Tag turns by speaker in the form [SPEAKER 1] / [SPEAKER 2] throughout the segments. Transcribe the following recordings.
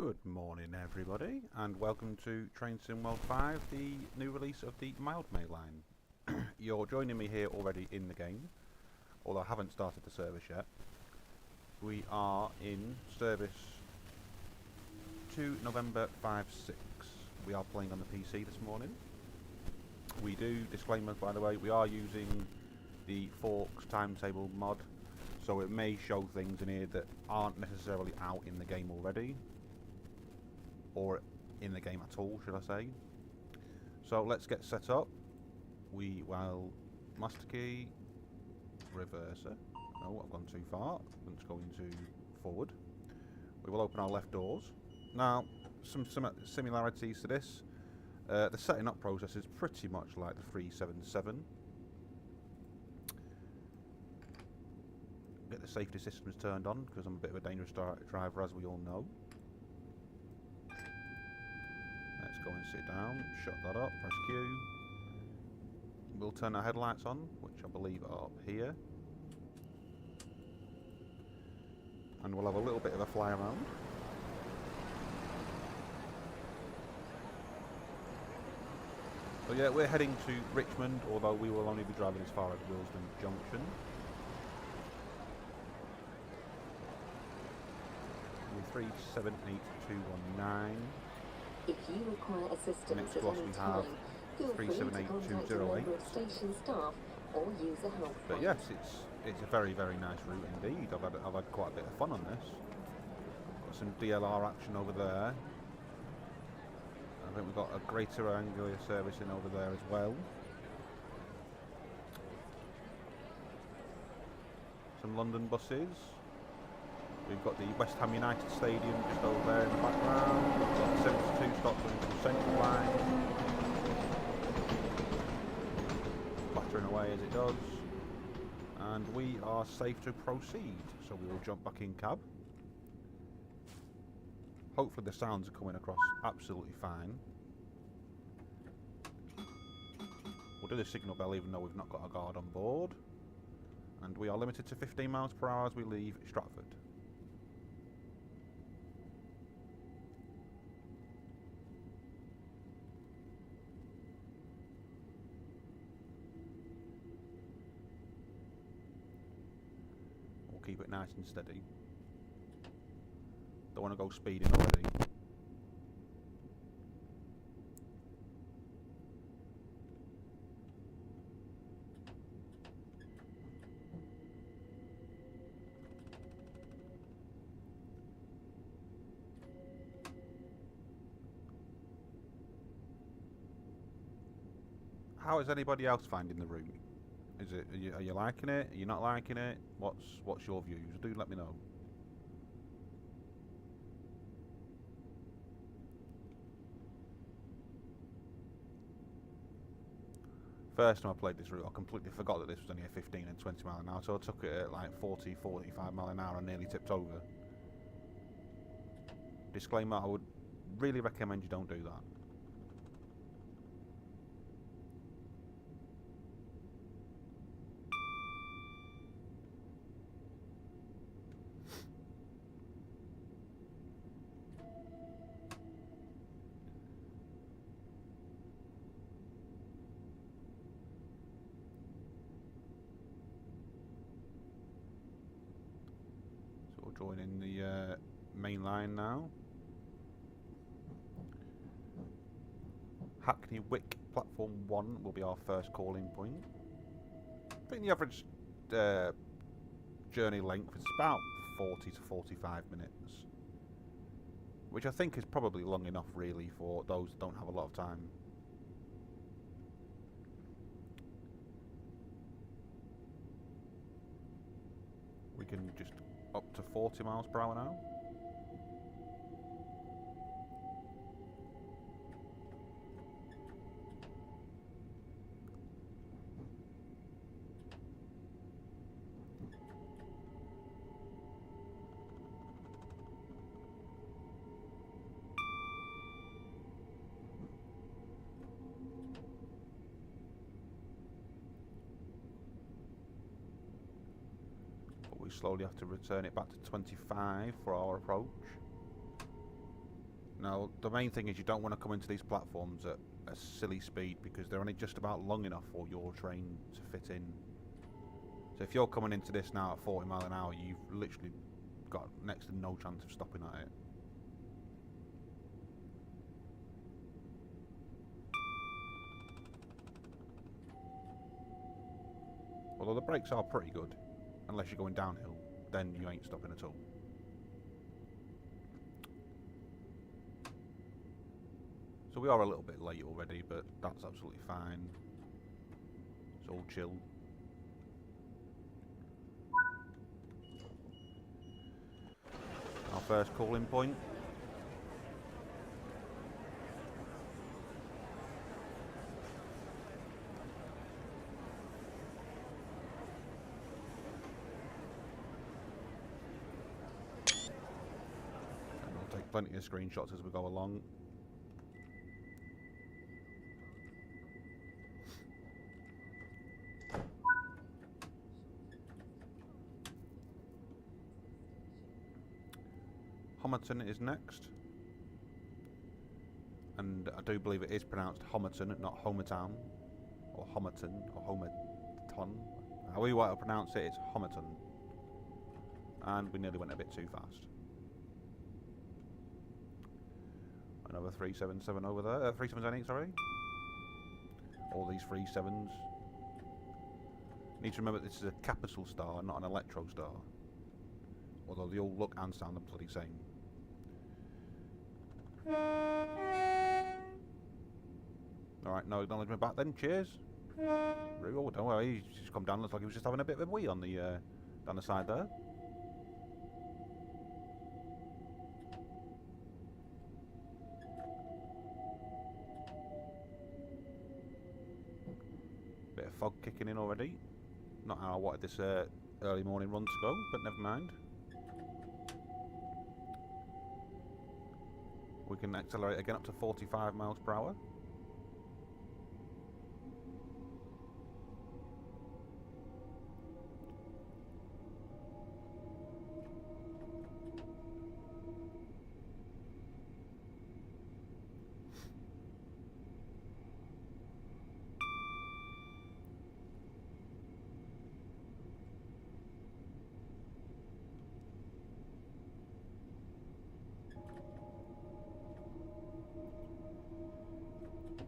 [SPEAKER 1] Good morning everybody, and welcome to Train Sim World 5, the new release of the Mildmay line. You're joining me here already in the game, although I haven't started the service yet. We are in service to November 5-6. We are playing on the PC this morning. We do, disclaimer by the way, we are using the Forks timetable mod, so it may show things in here that aren't necessarily out in the game already, or in the game at all, should I say. So let's get set up. We will master key, reverser. No, I've gone too far. Let's go into forward. We will open our left doors. Now, some similarities to this. The setting up process is pretty much like the 377. Get the safety systems turned on because I'm a bit of a dangerous driver, as we all know. Let's go and sit down, shut that up, press Q. We'll turn our headlights on, which I believe are up here. And we'll have a little bit of a fly around. So yeah, we're heading to Richmond, although we will only be driving as far as Willesden Junction. 378219.
[SPEAKER 2] If you require assistance
[SPEAKER 1] Next
[SPEAKER 2] at
[SPEAKER 1] to us
[SPEAKER 2] any
[SPEAKER 1] we
[SPEAKER 2] time,
[SPEAKER 1] have
[SPEAKER 2] feel free to contact a
[SPEAKER 1] 378208.
[SPEAKER 2] member of station staff or use a help
[SPEAKER 1] But
[SPEAKER 2] phone.
[SPEAKER 1] yes, it's a very, very nice route indeed. I've had quite a bit of fun on this. Got some DLR action over there. I think we've got a greater angular servicing over there as well. Some London buses. We've got the West Ham United Stadium just over there in the background. We've got 72 stops into the central line. Battering away as it does. And we are safe to proceed. So we will jump back in cab. Hopefully the sounds are coming across absolutely fine. We'll do the signal bell even though we've not got a guard on board. And we are limited to 15 miles per hour as we leave Stratford. We'll keep it nice and steady. Don't want to go speeding already. How is anybody else finding the route? Is it are you liking it? Are you not liking it? What's your views? Do let me know. First time I played this route, I completely forgot that this was only a 15 and 20 mile an hour, so I took it at like 40, 45 mile an hour and nearly tipped over. Disclaimer, I would really recommend you don't do that. Joining the main line now. Hackney Wick platform 1 will be our first calling point. I think the average journey length is about 40 to 45 minutes, which I think is probably long enough really for those that don't have a lot of time. We can just up to 40 miles per hour now. We slowly have to return it back to 25 for our approach. Now, the main thing is you don't want to come into these platforms at a silly speed because they're only just about long enough for your train to fit in. So if you're coming into this now at 40 mile an hour, you've literally got next to no chance of stopping at it. Although the brakes are pretty good, unless you're going downhill, then you ain't stopping at all. So we are a little bit late already, but that's absolutely fine. It's all chill. Our first calling point. And we'll take plenty of screenshots as we go along. Homerton is next, and I do believe it is pronounced Homerton, not Homertown, or Homerton, or Homerton. However you want to pronounce it, it's Homerton. And we nearly went a bit too fast. Another 377 over there, 3778, sorry. All these 37s. Need to remember this is a capital star, not an electro star. Although they all look and sound the bloody same. Alright, no acknowledgement back then, cheers. Oh, don't worry, he's just come down, looks like he was just having a bit of a wee on the, down the side there. Bit of fog kicking in already. Not how I wanted this early morning run to go, but never mind. We can accelerate again up to 45 miles per hour.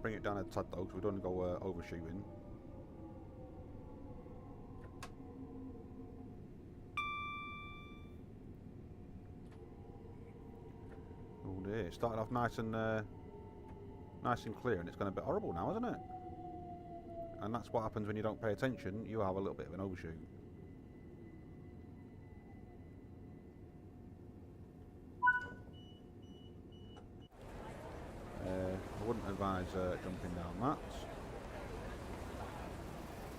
[SPEAKER 1] Bring it down a tad though, because we don't want to go overshooting. Oh dear, it started off nice and clear, and it's gone a bit horrible now, isn't it? And that's what happens when you don't pay attention. You have a little bit of an overshoot. I wouldn't advise jumping down that.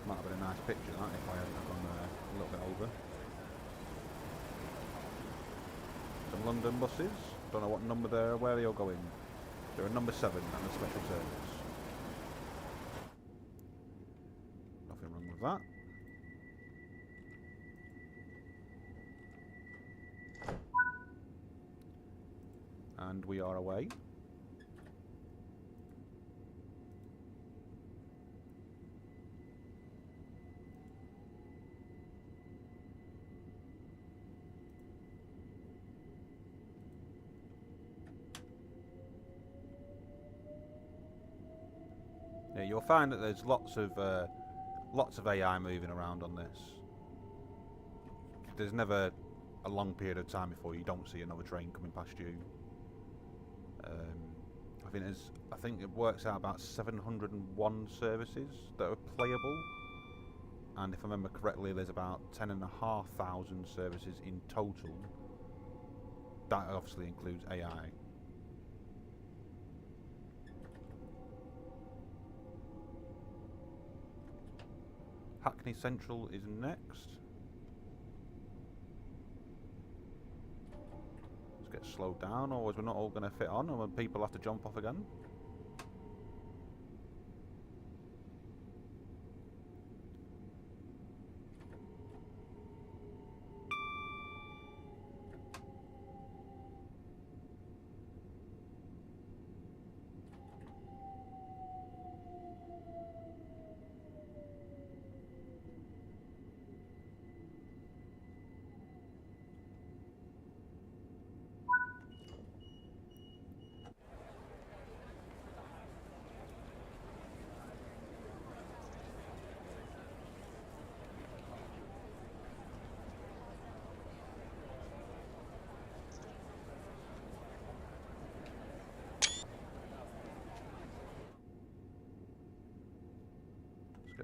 [SPEAKER 1] Might have been a nice picture that if I hadn't gone a little bit over. Some London buses. Don't know what number they're, where they all going. They're a number 7 and a special service. Nothing wrong with that. And we are away. Yeah, you'll find that there's lots of AI moving around on this. There's never a long period of time before you don't see another train coming past you. I think it works out about 701 services that are playable, and if I remember correctly, there's about 10,500 services in total. That obviously includes AI. Hackney Central is next. Let's get slowed down, or we're not all going to fit on, or when people have to jump off again.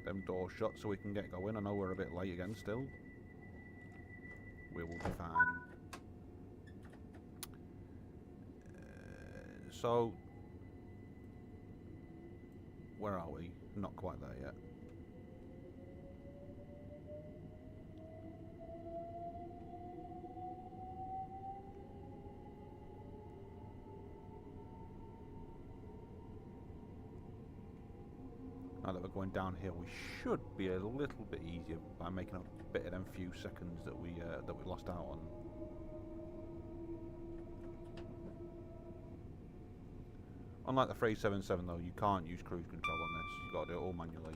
[SPEAKER 1] Get them doors shut so we can get going. I know we're a bit late again still. We will be fine. So, where are we? Not quite there yet. Now that we're going downhill, we should be a little bit easier by making up a bit of them few seconds that we lost out on. Unlike the 377 though, you can't use cruise control on this. You've got to do it all manually.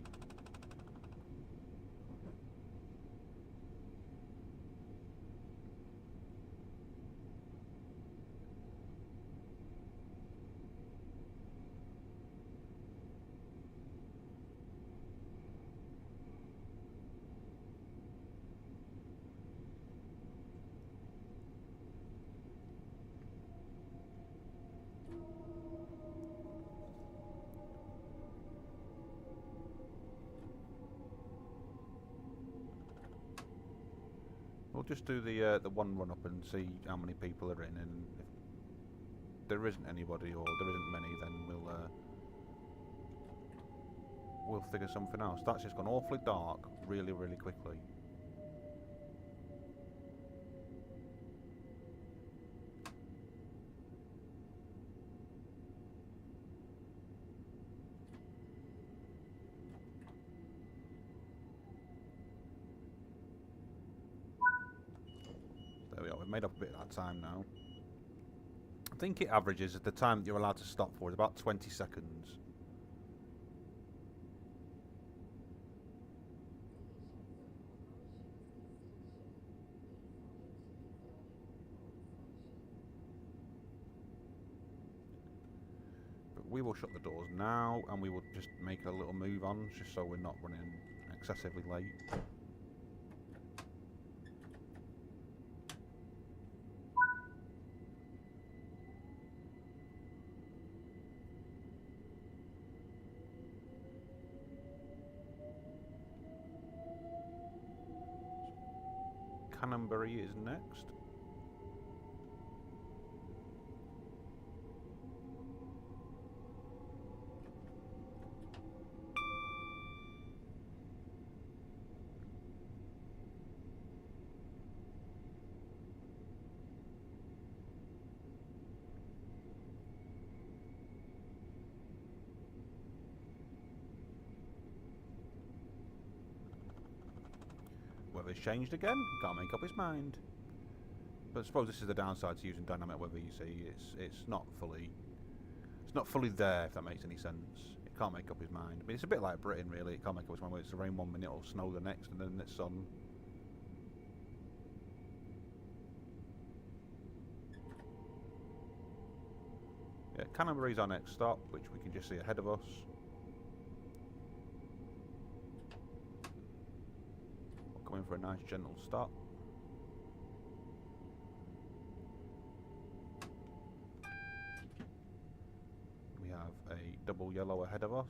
[SPEAKER 1] We'll just do the one run up and see how many people are in, and if there isn't anybody or there isn't many, then we'll figure something else. That's just gone awfully dark really, really quickly. There we are, we've made up a bit of that time now. I think it averages the time that you're allowed to stop for is about 20 seconds. But we will shut the doors now, and we will just make a little move on, just so we're not running excessively late. Canonbury is next. Weather's changed again. He can't make up his mind. But I suppose this is the downside to using dynamic weather. You see, it's not fully there, if that makes any sense. It can't make up his mind. I mean, it's a bit like Britain, really. It can't make up its mind. Where it's rain 1 minute or snow the next, and then it's sun. Yeah, Canonbury's our next stop, which we can just see ahead of us. We're going for a nice gentle stop. We have a double yellow ahead of us.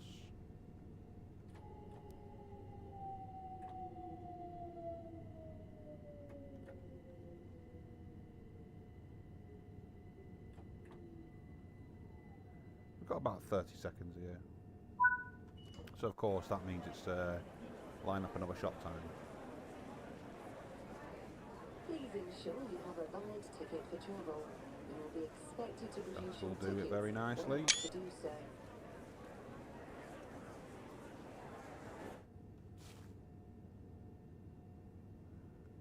[SPEAKER 1] We've got about 30 seconds here. So of course that means it's line up another shop time.
[SPEAKER 2] Please ensure you have a valid ticket for travel. You will be expected to produce your
[SPEAKER 1] That will do it
[SPEAKER 2] tickets
[SPEAKER 1] very nicely.
[SPEAKER 2] and to do so.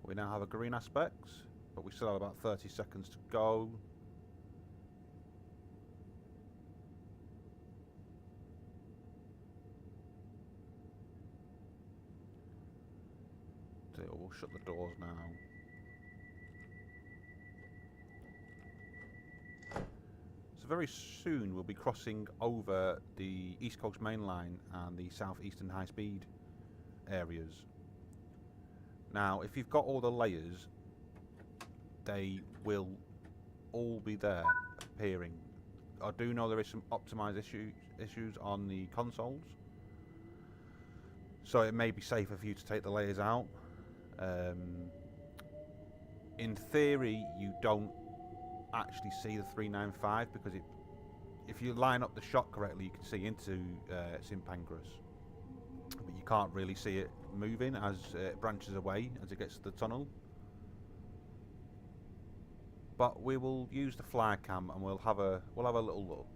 [SPEAKER 1] We now have a green aspect, but we still have about 30 seconds to go. So we'll shut the doors now. So very soon we'll be crossing over the East Coast Main Line and the South Eastern High Speed areas. Now, if you've got all the layers, they will all be there appearing. I do know there is some optimised issues on the consoles. So it may be safer for you to take the layers out. In theory, you don't actually see the 395 because if you line up the shot correctly, you can see into St Pancras, but you can't really see it moving as it branches away as it gets to the tunnel. But we will use the fly cam and we'll have a little look.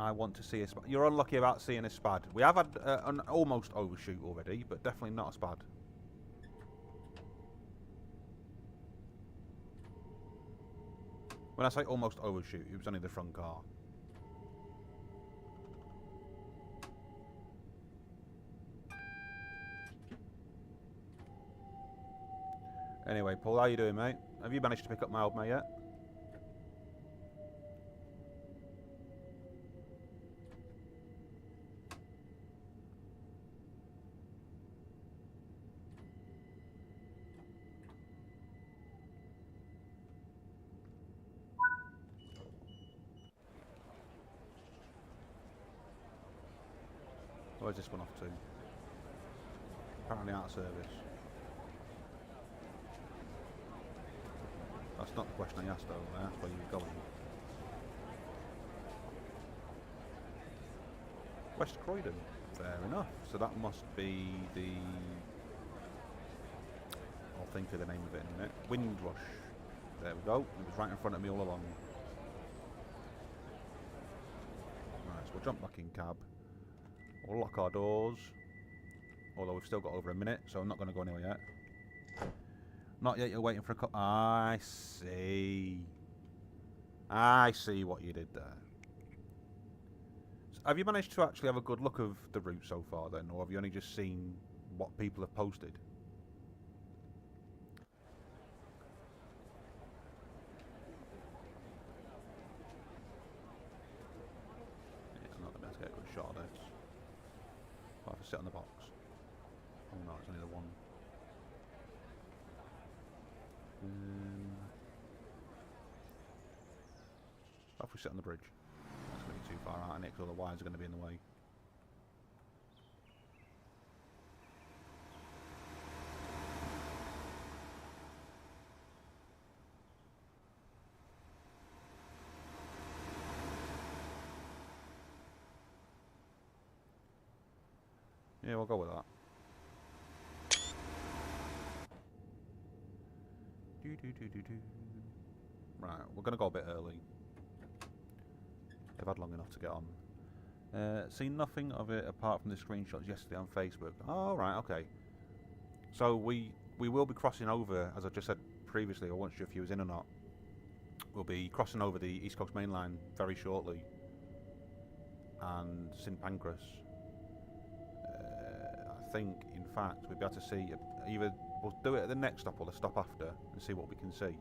[SPEAKER 1] I want to see a spad. You're unlucky about seeing a spad. We have had an almost overshoot already, but definitely not a spad. When I say almost overshoot, it was only the front car. Anyway, Paul, how you doing, mate? Have you managed to pick up Mildmay yet? Where's this one off to? Apparently out of service. That's not the question I asked though, I asked where you were going. West Croydon, fair enough. So that must be the... I'll think of the name of it in a minute. Windrush. There we go, it was right in front of me all along. Right, so we'll jump back in cab. We'll lock our doors, although we've still got over a minute, so I'm not going to go anywhere yet. Not yet, you're waiting for a cut. I see. I see what you did there. So have you managed to actually have a good look of the route so far then, or have you only just seen what people have posted? Yeah, I'm not going to be able to get a good shot of this. I'll have to sit on the box. Oh no, it's only the one. What if we sit on the bridge? That's going to be too far out, and all the wires are going to be in the way. Yeah, we'll go with that. Right, we're going to go a bit early. They've had long enough to get on. Seen nothing of it apart from the screenshots yesterday on Facebook. Oh, right, okay. So we will be crossing over, as I just said previously, I wasn't sure if you was in or not. We'll be crossing over the East Coast Main Line very shortly. And St Pancras. I think, in fact, we'll be able to see either we'll do it at the next stop or the stop after and see what we can see.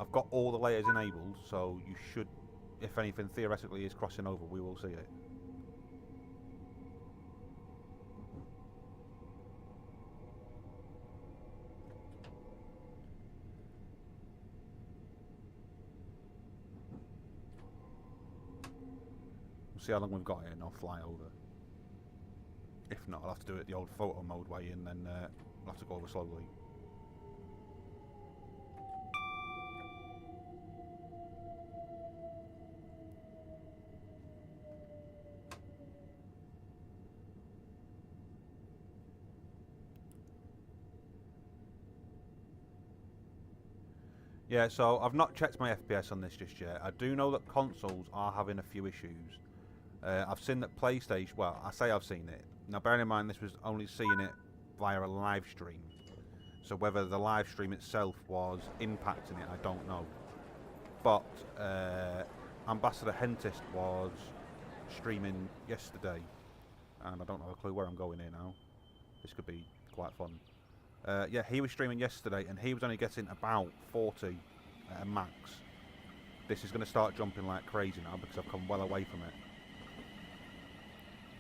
[SPEAKER 1] I've got all the layers enabled, so you should, if anything theoretically is crossing over, we will see it. We'll see how long we've got here and I'll fly over. If not, I'll have to do it the old photo mode way and then I'll have to go over slowly. Yeah, so I've not checked my FPS on this just yet. I do know that consoles are having a few issues. I've seen that PlayStation, well, I say I've seen it. Now, bearing in mind, this was only seeing it via a live stream. So whether the live stream itself was impacting it, I don't know. But Ambassador Hentist was streaming yesterday. And I don't have a clue where I'm going here now. This could be quite fun. Yeah, he was streaming yesterday and he was only getting about 40 at a max. This is going to start jumping like crazy now because I've come well away from it.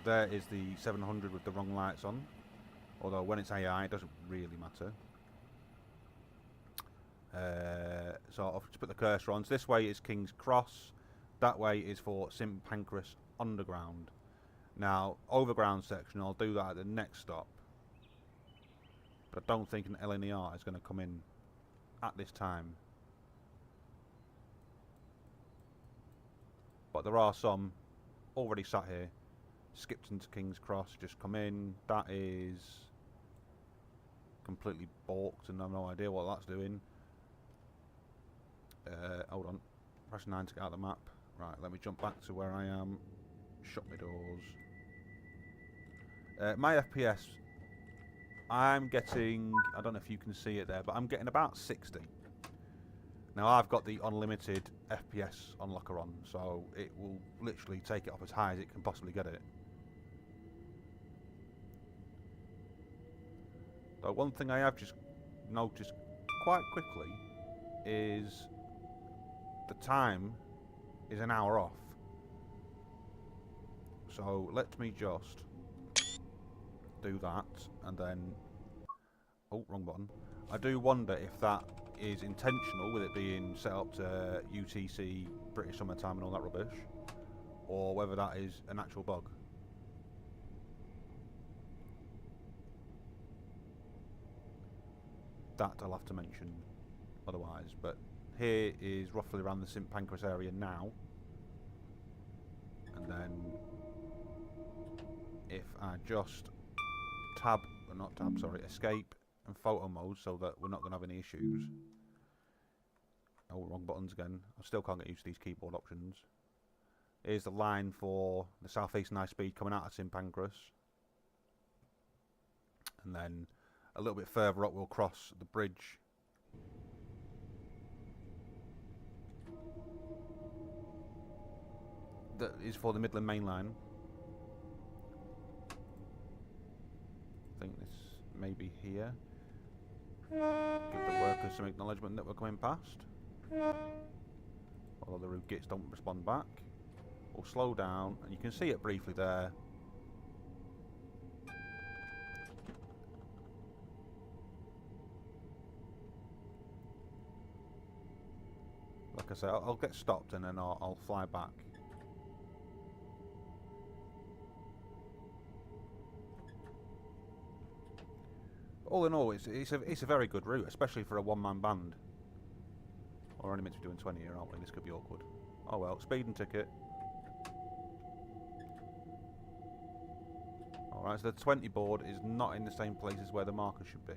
[SPEAKER 1] There is the 700 with the wrong lights on. Although when it's AI, it doesn't really matter. So I'll just put the cursor on. So this way is King's Cross. That way is for St Pancras Underground. Now, overground section, I'll do that at the next stop. But I don't think an LNER is going to come in at this time. But there are some already sat here. Skipped into King's Cross, just come in. That is completely balked and I have no idea what that's doing. Hold on. Press 9 to get out of the map. Right, let me jump back to where I am. Shut my doors. My FPS, I'm getting, I don't know if you can see it there, but I'm getting about 60. Now I've got the unlimited FPS unlocker on, so it will literally take it up as high as it can possibly get it. Though one thing I have just noticed quite quickly is the time is an hour off. So let me just do that and then, oh, wrong button. I do wonder if that is intentional with it being set up to UTC, British Summertime and all that rubbish, or whether that is an actual bug. That I'll have to mention otherwise, but here is roughly around the St Pancras area now, and then if I just escape and photo mode so that we're not going to have any issues. Oh, wrong buttons again. I still can't get used to these keyboard options. Here's the line for the South Eastern High Speed coming out of St Pancras, and then a little bit further up we'll cross the bridge. That is for the Midland Main Line. I think this may be here. Give the workers some acknowledgement that we're coming past. Although the route gits don't respond back. We'll slow down, and you can see it briefly there. Like I say, I'll get stopped and then I'll fly back. All in all, it's a very good route, especially for a one-man band. We're only meant to be doing 20 here, aren't we? This could be awkward. Oh well, speeding ticket. Alright, so the 20 board is not in the same place as where the marker should be.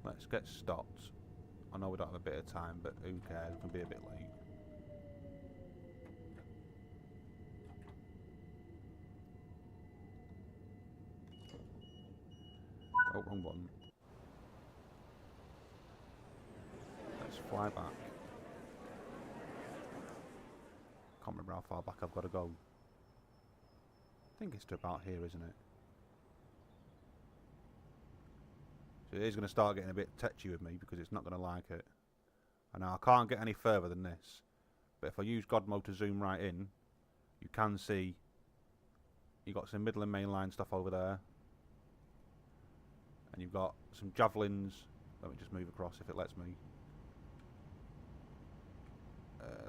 [SPEAKER 1] Let's get stopped. I know we don't have a bit of time, but who cares? We can be a bit late. Oh, wrong button. Let's fly back. Can't remember how far back I've got to go. I think it's to about here, isn't it? So it is going to start getting a bit tetchy with me because it's not going to like it. And now I can't get any further than this. But if I use God mode to zoom right in, you can see you've got some Midland Main Line stuff over there. And you've got some javelins. Let me just move across if it lets me.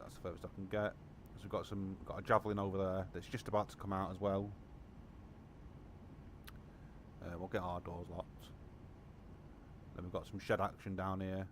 [SPEAKER 1] That's the furthest I can get. So we've got a javelin over there that's just about to come out as well. We'll get our doors locked. Then we've got some shed action down here.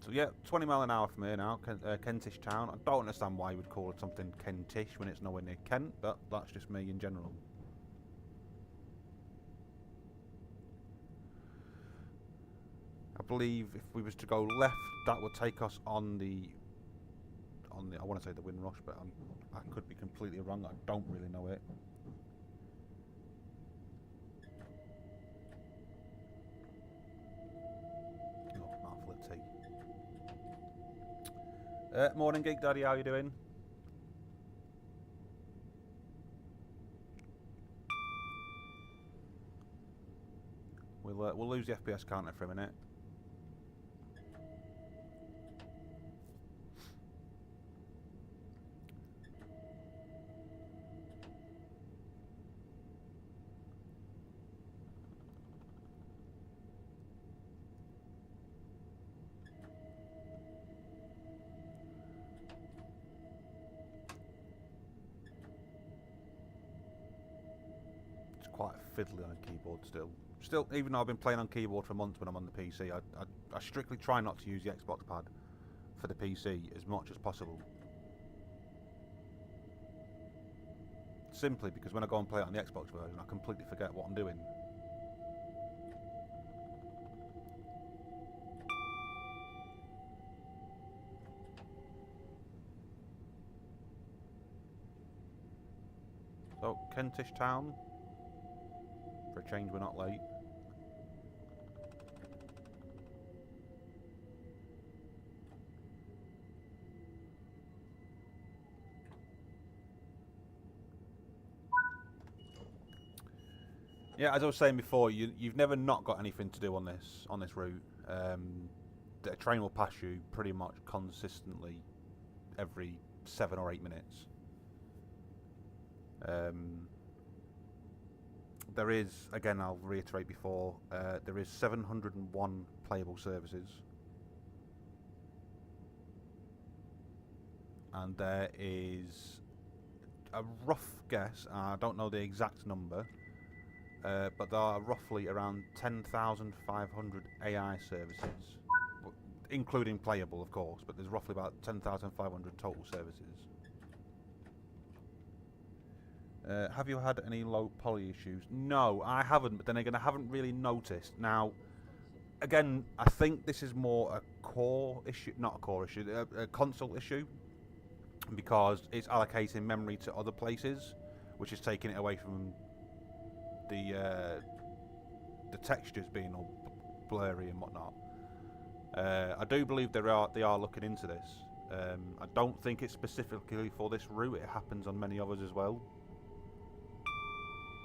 [SPEAKER 1] So yeah, 20 mile an hour from here now, Kentish town. I don't understand why you would call it something Kentish when it's nowhere near Kent, but that's just me in general. I believe if we was to go left, that would take us on the I want to say the Windrush, but I could be completely wrong. I don't really know it. Morning, Geek Daddy. How you doing? We'll lose the FPS counter for a minute. It's quite fiddly on a keyboard still. Still, even though I've been playing on keyboard for months when I'm on the PC, I strictly try not to use the Xbox pad for the PC as much as possible. Simply because when I go and play it on the Xbox version, I completely forget what I'm doing. So, Kentish Town. For a change, we're not late. Yeah, as I was saying before, you've never not got anything to do on this route. A train will pass you pretty much consistently every 7 or 8 minutes. There is, again, I'll reiterate before, there is 701 playable services. And there is a rough guess, I don't know the exact number, but there are roughly around 10,500 AI services, including playable, of course, but there's roughly about 10,500 total services. Have you had any low poly issues? No, I haven't, but then again, I haven't really noticed. Now, again, I think this is more a core issue, not a core issue, a console issue, because it's allocating memory to other places, which is taking it away from the textures being all blurry and whatnot. I do believe they are looking into this. I don't think it's specifically for this route. It happens on many others as well.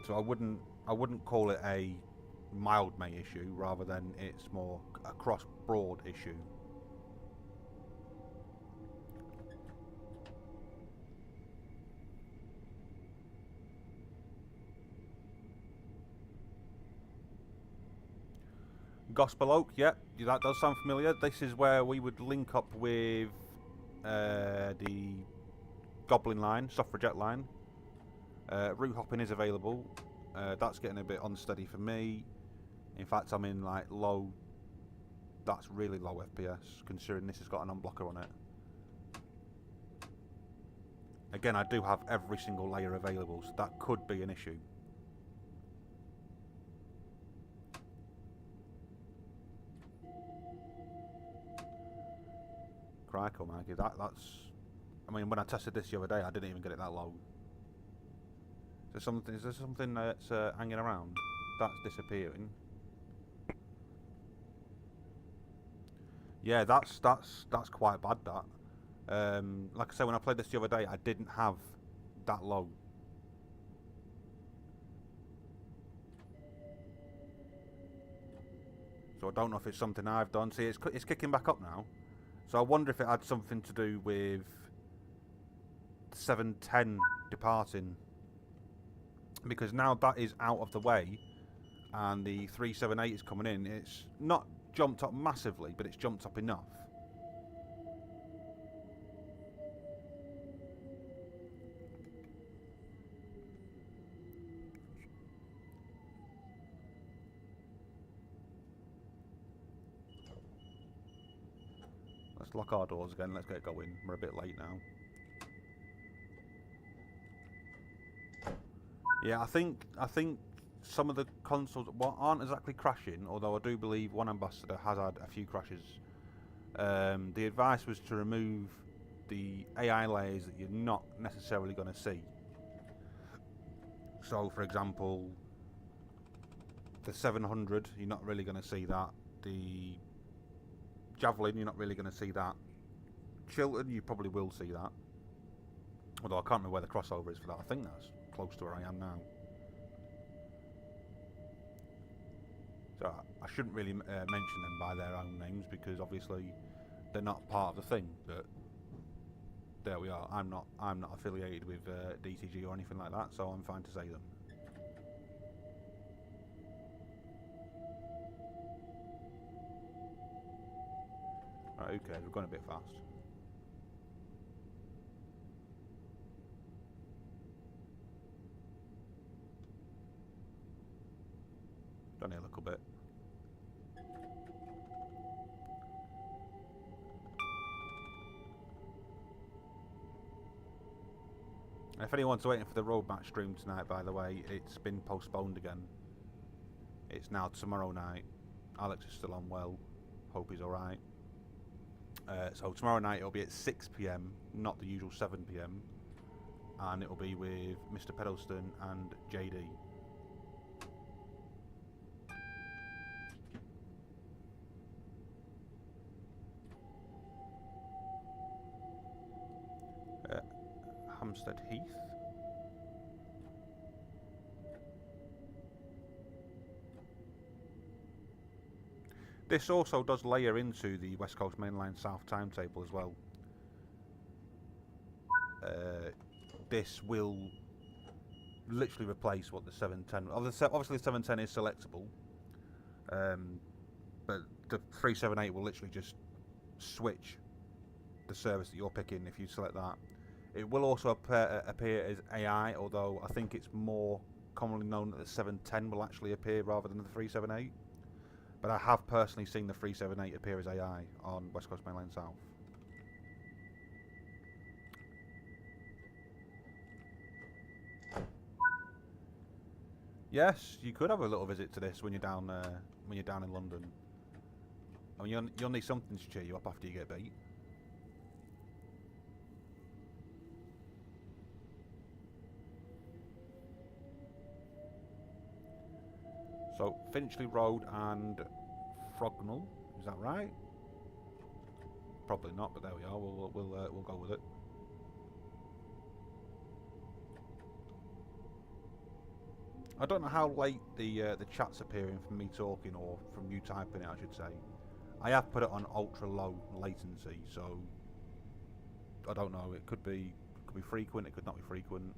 [SPEAKER 1] So I wouldn't call it a Mildmay issue, rather than it's more a cross-broad issue. Gospel Oak, yep, that does sound familiar. This is where we would link up with the Goblin line, Suffragette line. Route hopping is available. That's getting a bit unsteady for me. In fact, I'm in like low. That's really low FPS, considering this has got an unblocker on it. Again, I do have every single layer available, so that could be an issue. Crikey, Maggie, that's. I mean, when I tested this the other day, I didn't even get it that low. Is there something that's hanging around? That's disappearing. Yeah, that's quite bad. That. Like I say, when I played this the other day, I didn't have that low. So I don't know if it's something I've done. See, it's kicking back up now. So I wonder if it had something to do with 710 departing. Because now that is out of the way and the 378 is coming in, it's not jumped up massively, but it's jumped up enough. Let's lock our doors again, let's get going. We're a bit late now. Yeah, I think some of the consoles aren't exactly crashing, although I do believe one ambassador has had a few crashes. The advice was to remove the AI layers that you're not necessarily going to see. So, for example, the 700, you're not really going to see that. The Javelin, you're not really going to see that. Chiltern, you probably will see that. Although I can't remember where the crossover is for that. I think that's close to where I am now. So I shouldn't really mention them by their own names because obviously they're not part of the thing. But there we are. I'm not affiliated with DTG or anything like that, so I'm fine to say them. Right, okay, we've gone a bit fast. Only a little bit. If anyone's waiting for the road match stream tonight, by the way, it's been postponed again. It's now tomorrow night. Alex is still unwell. Hope he's alright. So tomorrow night it'll be at 6 PM, not the usual 7 PM. And it'll be with Mr. Peddleston and JD. Hampstead Heath. This also does layer into the West Coast Main Line South timetable as well. This will literally replace what the 710. Obviously, the 710 is selectable, but the 378 will literally just switch the service that you're picking if you select that. It will also appear as AI, although I think it's more commonly known that the 710 will actually appear rather than the 378. But I have personally seen the 378 appear as AI on West Coast Main Line South. Yes, you could have a little visit to this when you're down in London. I mean, you'll need something to cheer you up after you get beat. So Finchley Road and Frognall, is that right? Probably not, but there we are. We'll go with it. I don't know how late the chat's appearing from me talking or from you typing it, I should say. I have put it on ultra low latency, so I don't know. It could be frequent. It could not be frequent.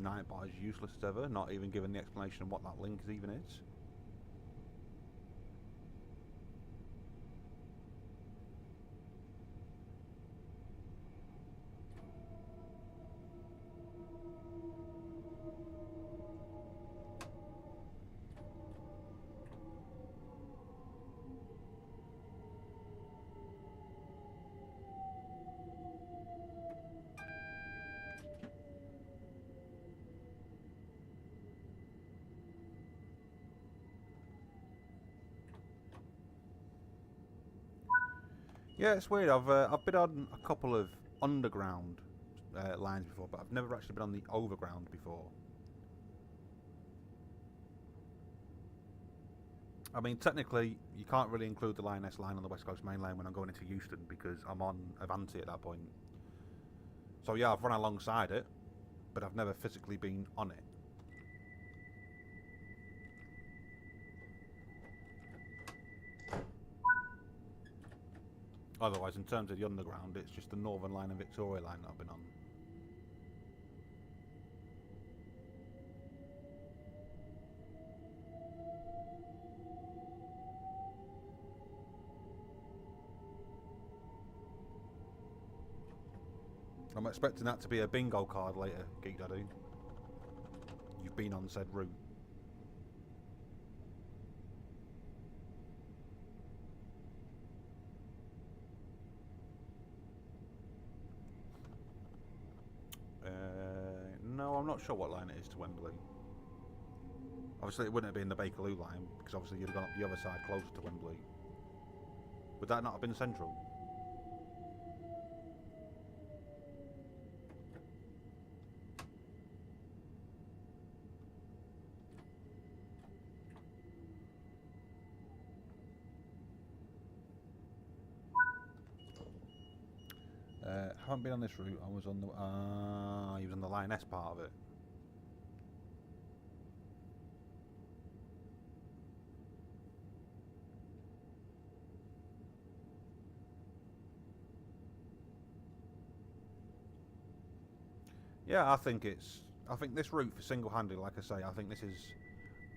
[SPEAKER 1] Nightbot is useless as ever, not even given the explanation of what that link even is. Yeah, it's weird. I've been on a couple of underground lines before, but I've never actually been on the overground before. I mean, technically, you can't really include the Lioness line on the West Coast Main Line when I'm going into Euston because I'm on Avanti at that point. So yeah, I've run alongside it, but I've never physically been on it. Otherwise, in terms of the underground, it's just the Northern Line and Victoria Line that I've been on. I'm expecting that to be a bingo card later, Geek Daddy. You've been on said route. No, I'm not not sure what line it is to Wembley. Obviously, it wouldn't have been the Bakerloo line, because obviously you'd have gone up the other side closer to Wembley. Would that not have been central? Haven't been on this route. I was on the he was on the Line S part of it. Yeah, I think this route for single-handed, like I say, I think this is.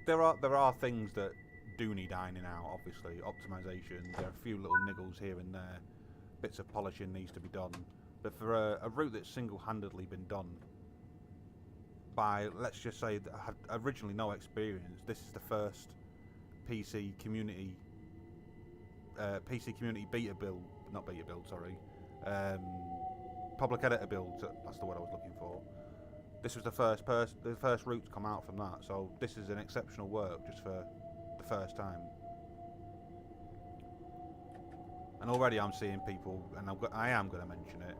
[SPEAKER 1] There are things that do need ironing out. Obviously, optimization. There are a few little niggles here and there. Bits of polishing needs to be done. But for a route that's single-handedly been done by, let's just say, that had originally no experience, this is the first PC community beta build, not beta build, sorry, public editor build. That's the word I was looking for. This was the first route to come out from that. So this is an exceptional work just for the first time. And already I'm seeing people, and I am going to mention it.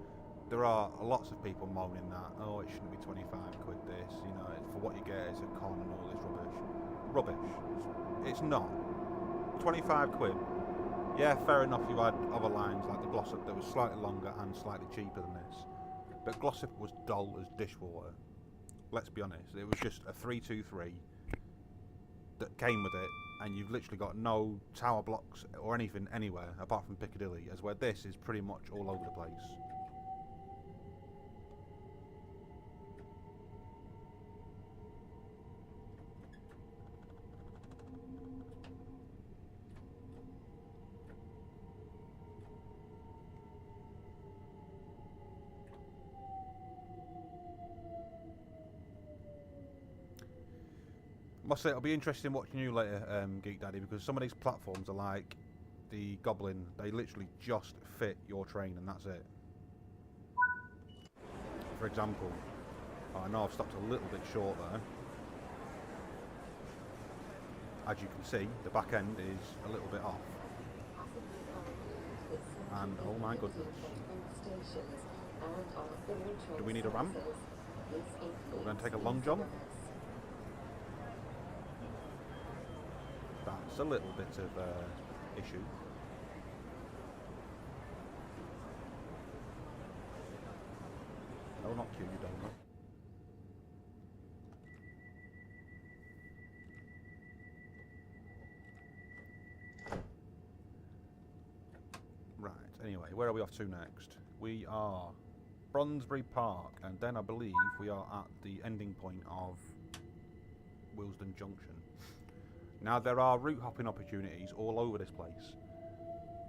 [SPEAKER 1] There are lots of people moaning that, oh, it shouldn't be 25 quid this, you know, for what you get is a con and all this rubbish. It's not. 25 quid. Yeah, fair enough, you had other lines like the Glossop that was slightly longer and slightly cheaper than this. But Glossop was dull as dishwater. Let's be honest, it was just a 323 that came with it, and you've literally got no tower blocks or anything anywhere apart from Piccadilly, as where this is pretty much all over the place. Must say it'll be interesting watching you later, Geek Daddy, because some of these platforms are like the Goblin. They literally just fit your train and that's it. For example, I know I've stopped a little bit short there. As you can see, the back end is a little bit off. And oh my goodness. Do we need a ramp? We're going to take a long jump. That's a little bit of issue. No, not you, you don't know. Right, anyway, where are we off to next? We are Brondesbury Park, and then I believe we are at the ending point of Willesden Junction. Now, there are route hopping opportunities all over this place.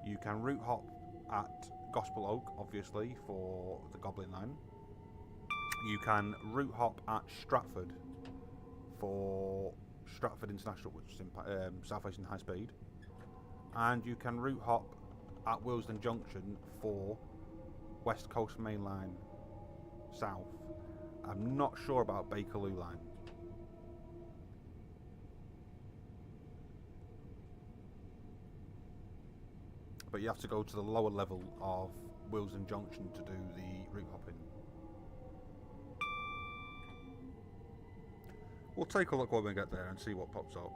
[SPEAKER 1] You can route hop at Gospel Oak, obviously, for the Goblin line. You can route hop at Stratford for Stratford International, which is in South Western High Speed. And you can route hop at Willesden Junction for West Coast Main Line South. I'm not sure about Bakerloo line. But you have to go to the lower level of Willesden Junction to do the route hopping. We'll take a look when we get there and see what pops up.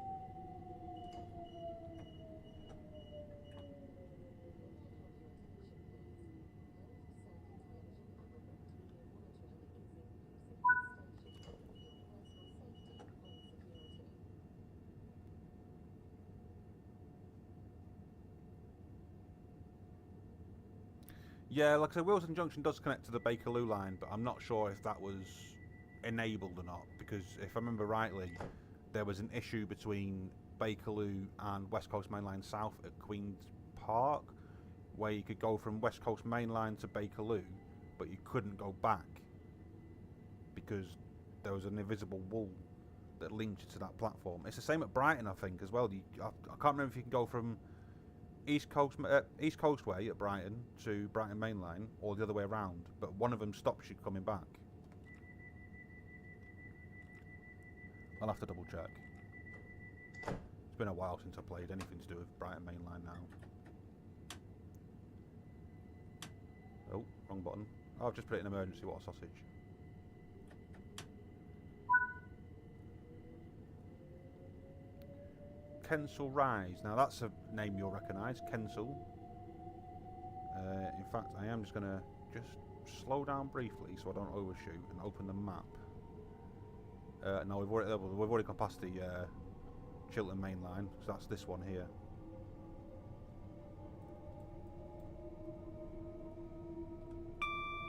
[SPEAKER 1] Yeah, like I said, Willesden Junction does connect to the Bakerloo line, but I'm not sure if that was enabled or not, because if I remember rightly, there was an issue between Bakerloo and West Coast Main Line South at Queen's Park, where you could go from West Coast Main Line to Bakerloo, but you couldn't go back because there was an invisible wall that linked you to that platform. It's the same at Brighton, I think, as well. I can't remember if you can go from East Coast Way at Brighton to Brighton Main Line, or the other way around, but one of them stops you coming back. I'll have to double check. It's been a while since I played anything to do with Brighton Main Line now. Oh, wrong button. Oh, I've just put it in emergency. What a sausage. Kensal Rise. Now that's a name you'll recognise. Kensal. In fact, I am just going to slow down briefly so I don't overshoot and open the map. No, we've already gone past the Chiltern Main Line, so that's this one here.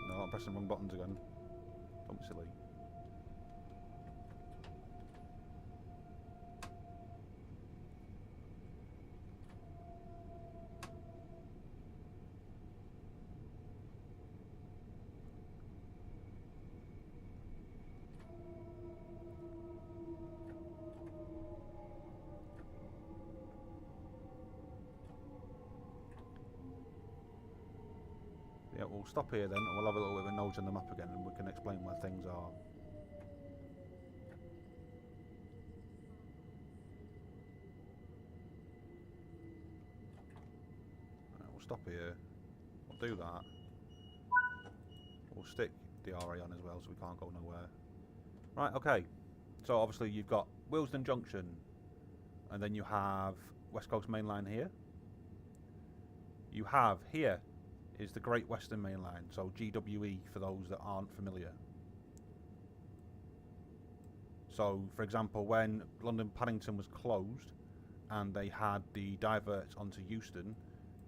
[SPEAKER 1] No, I'm pressing the wrong buttons again. Don't be silly. Yeah, we'll stop here then, and we'll have a little bit of a nose on the map again, and we can explain where things are. Right, we'll stop here. We'll do that. We'll stick the RA on as well, so we can't go nowhere. Right, okay. So obviously you've got Willesden Junction, and then you have West Coast Main Line here. You have here is the Great Western Main Line, so GWE for those that aren't familiar. So, for example, when London Paddington was closed and they had the diverts onto Euston,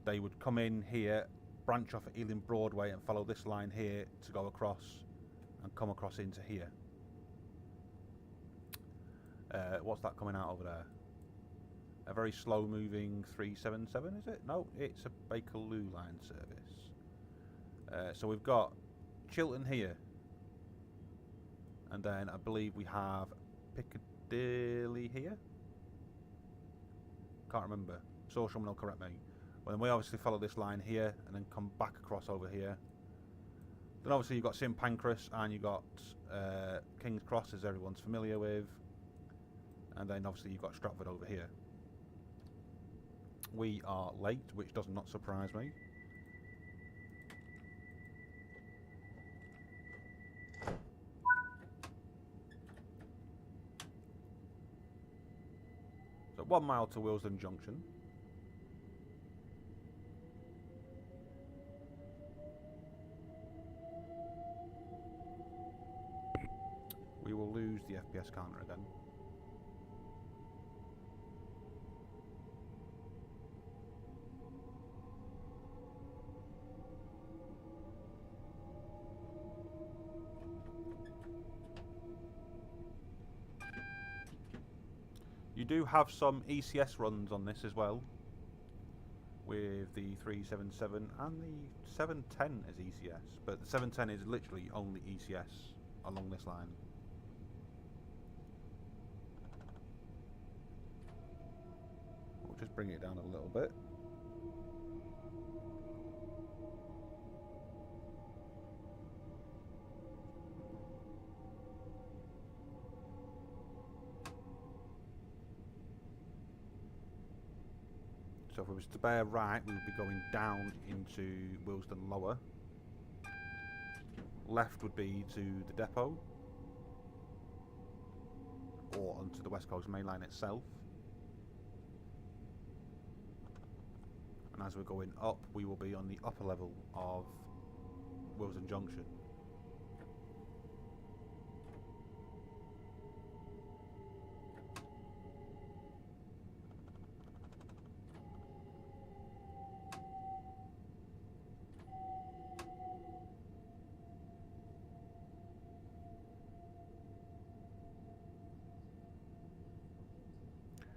[SPEAKER 1] they would come in here, branch off at Ealing Broadway and follow this line here to go across and come across into here. What's that coming out over there? A very slow moving 377, is it? No, it's a Bakerloo line service. So we've got Chiltern here, and then I believe we have Piccadilly here. Can't remember. So someone will correct me. Well, then we obviously follow this line here and then come back across over here. Then obviously you've got St Pancras and you've got King's Cross, as everyone's familiar with, and then obviously you've got Stratford over here. We are late, which does not surprise me. So 1 mile to Willesden Junction. We will lose the FPS counter again. You do have some ECS runs on this as well, with the 377 and the 710 as ECS, but the 710 is literally only ECS along this line. We'll just bring it down a little bit. So if we was to bear right, we would be going down into Willesden Lower. Left would be to the depot, or onto the West Coast Main Line itself. And as we're going up, we will be on the upper level of Willesden Junction.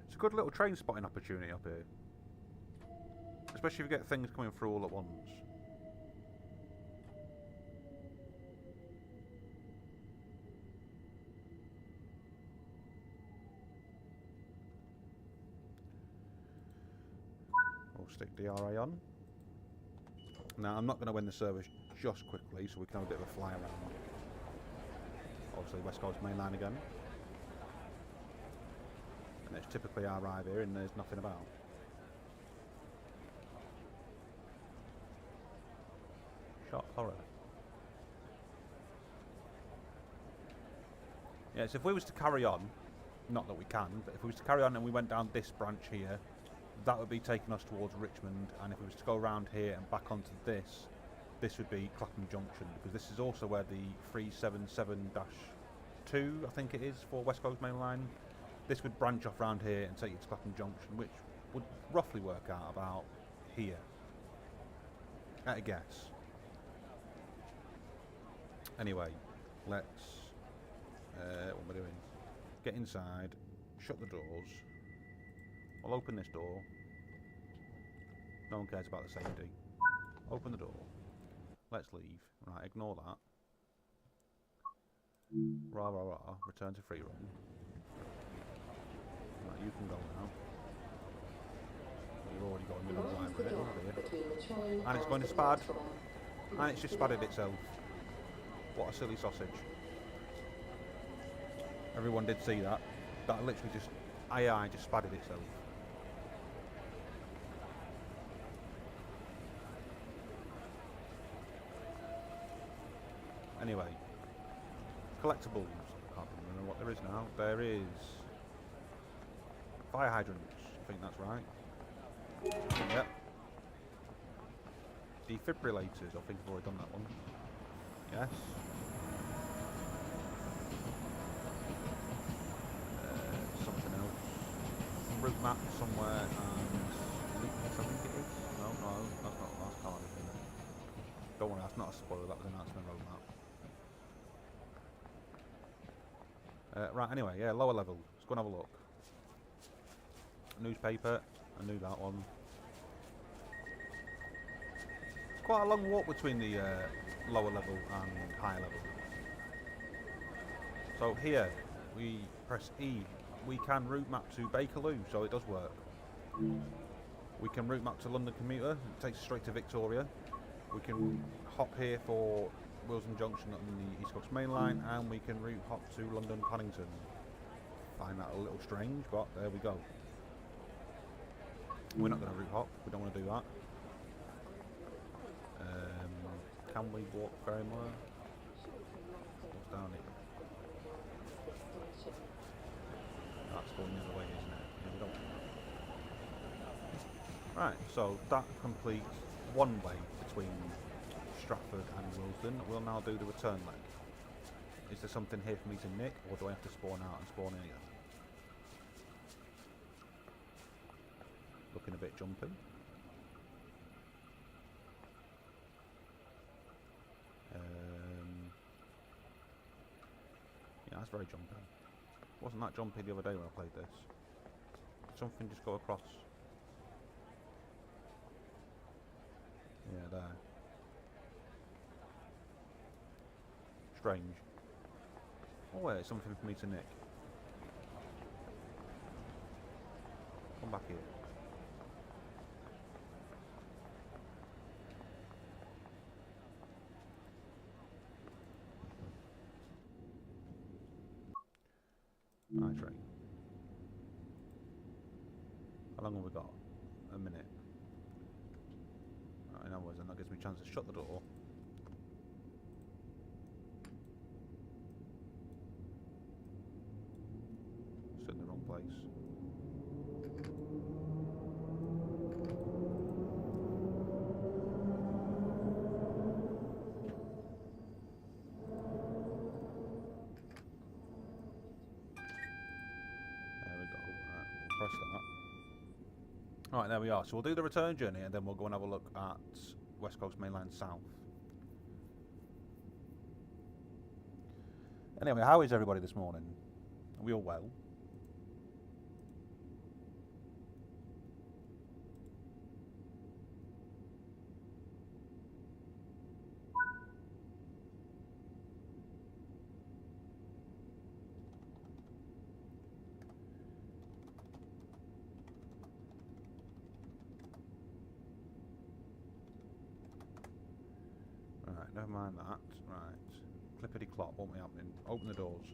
[SPEAKER 1] It's a good little train spotting opportunity up here, especially if you get things coming through all at once. We'll stick DRA on. Now I'm not going to win the service just quickly, so we can have a bit of a fly around. Obviously West Coast Main Line again. typically I arrive here and there's nothing about. Shock horror. Yeah, so if we was to carry on, not that we can, but if we was to carry on and we went down this branch here, that would be taking us towards Richmond, and if we was to go around here and back onto this, this would be Clapham Junction, because this is also where the 377-2, I think it is, for West Coast Main Line. This would branch off around here and take you to Clapham Junction, which would roughly work out about here, at a guess. Anyway, let's, what am I doing? Get inside, shut the doors. I'll open this door. No one cares about the safety. Open the door. Let's leave. Right, ignore that. Rah rah rah. Return to free roam. Right, you can go now. You're already going with the library over here. And it's going to spad. And it's just spadded itself. What a silly sausage. Everyone did see that. That literally just, AI just spadded itself. Anyway, collectibles. I can't remember what there is now. There is fire hydrants. I think that's right. Yep. Defibrillators. I think I've already done that one. Yes. Something else. Route map somewhere and Lucas, I think it is. No, that's not. That's Cardiff, isn't it? Don't worry, that's not a spoiler. That was an announcement road map. Right, anyway, yeah, lower level. Let's go and have a look. Newspaper, I knew that one. It's quite a long walk between the lower level and higher level. So here, we press E. We can route map to Bakerloo, so it does work. We can route map to London Commuter, it takes us straight to Victoria. We can hop here for Wilson Junction on the East Coast Main Line, and we can route hop to London Paddington. Find that a little strange, but there we go. We're not going to route hop, we don't want to do that. Can we walk very more? What's down here? That's going the other way, isn't it? Yeah, we don't want that. Right, so that completes one way between Stratford and Wilsden. We'll now do the return leg. Is there something here for me to nick, or do I have to spawn out and spawn in again? Looking a bit jumpy. Yeah, that's very jumpy. Wasn't that jumpy the other day when I played this? Did something just go across? Yeah, there. Strange. Oh wait, something for me to nick. Come back here. Right, train. How long have we got? A minute. Right, in other words, then that gives me a chance to shut the door. Stood in the wrong place. There we go. Right, we'll press that. Right, there we are. So we'll do the return journey and then we'll go and have a look at West Coast Main Line South. Anyway, how is everybody this morning? Are we all well? Right, never mind that. Right. Clippity clop, won't be happening. Open the doors.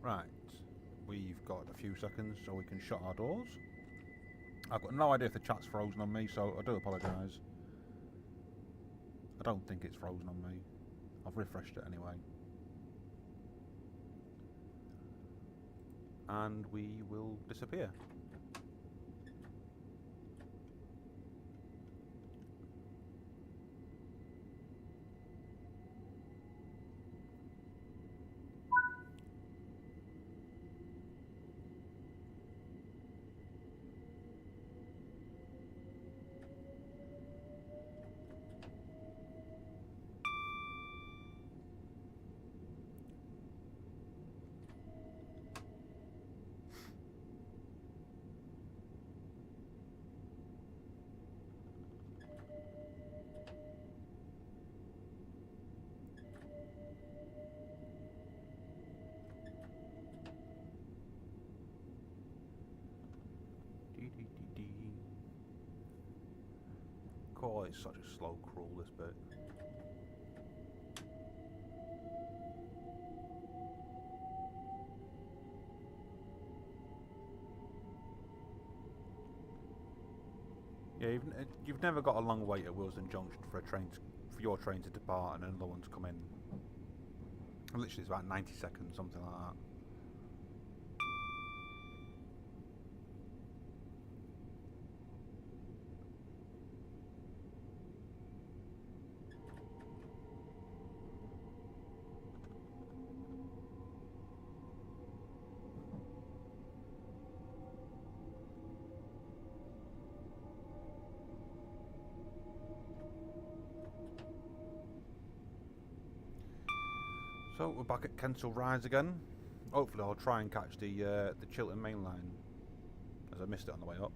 [SPEAKER 1] Right, we've got a few seconds so we can shut our doors. I've got no idea if the chat's frozen on me, so I do apologise. I don't think it's frozen on me. I've refreshed it anyway. And we will disappear. Oh, it's such a slow crawl, this bit. Yeah, you've never got a long wait at Wilson Junction for your train to depart and another one to come in. Literally, it's about 90 seconds, something like that. So we're back at Kensal Rise again. Hopefully I'll try and catch the Chiltern main line, as I missed it on the way up.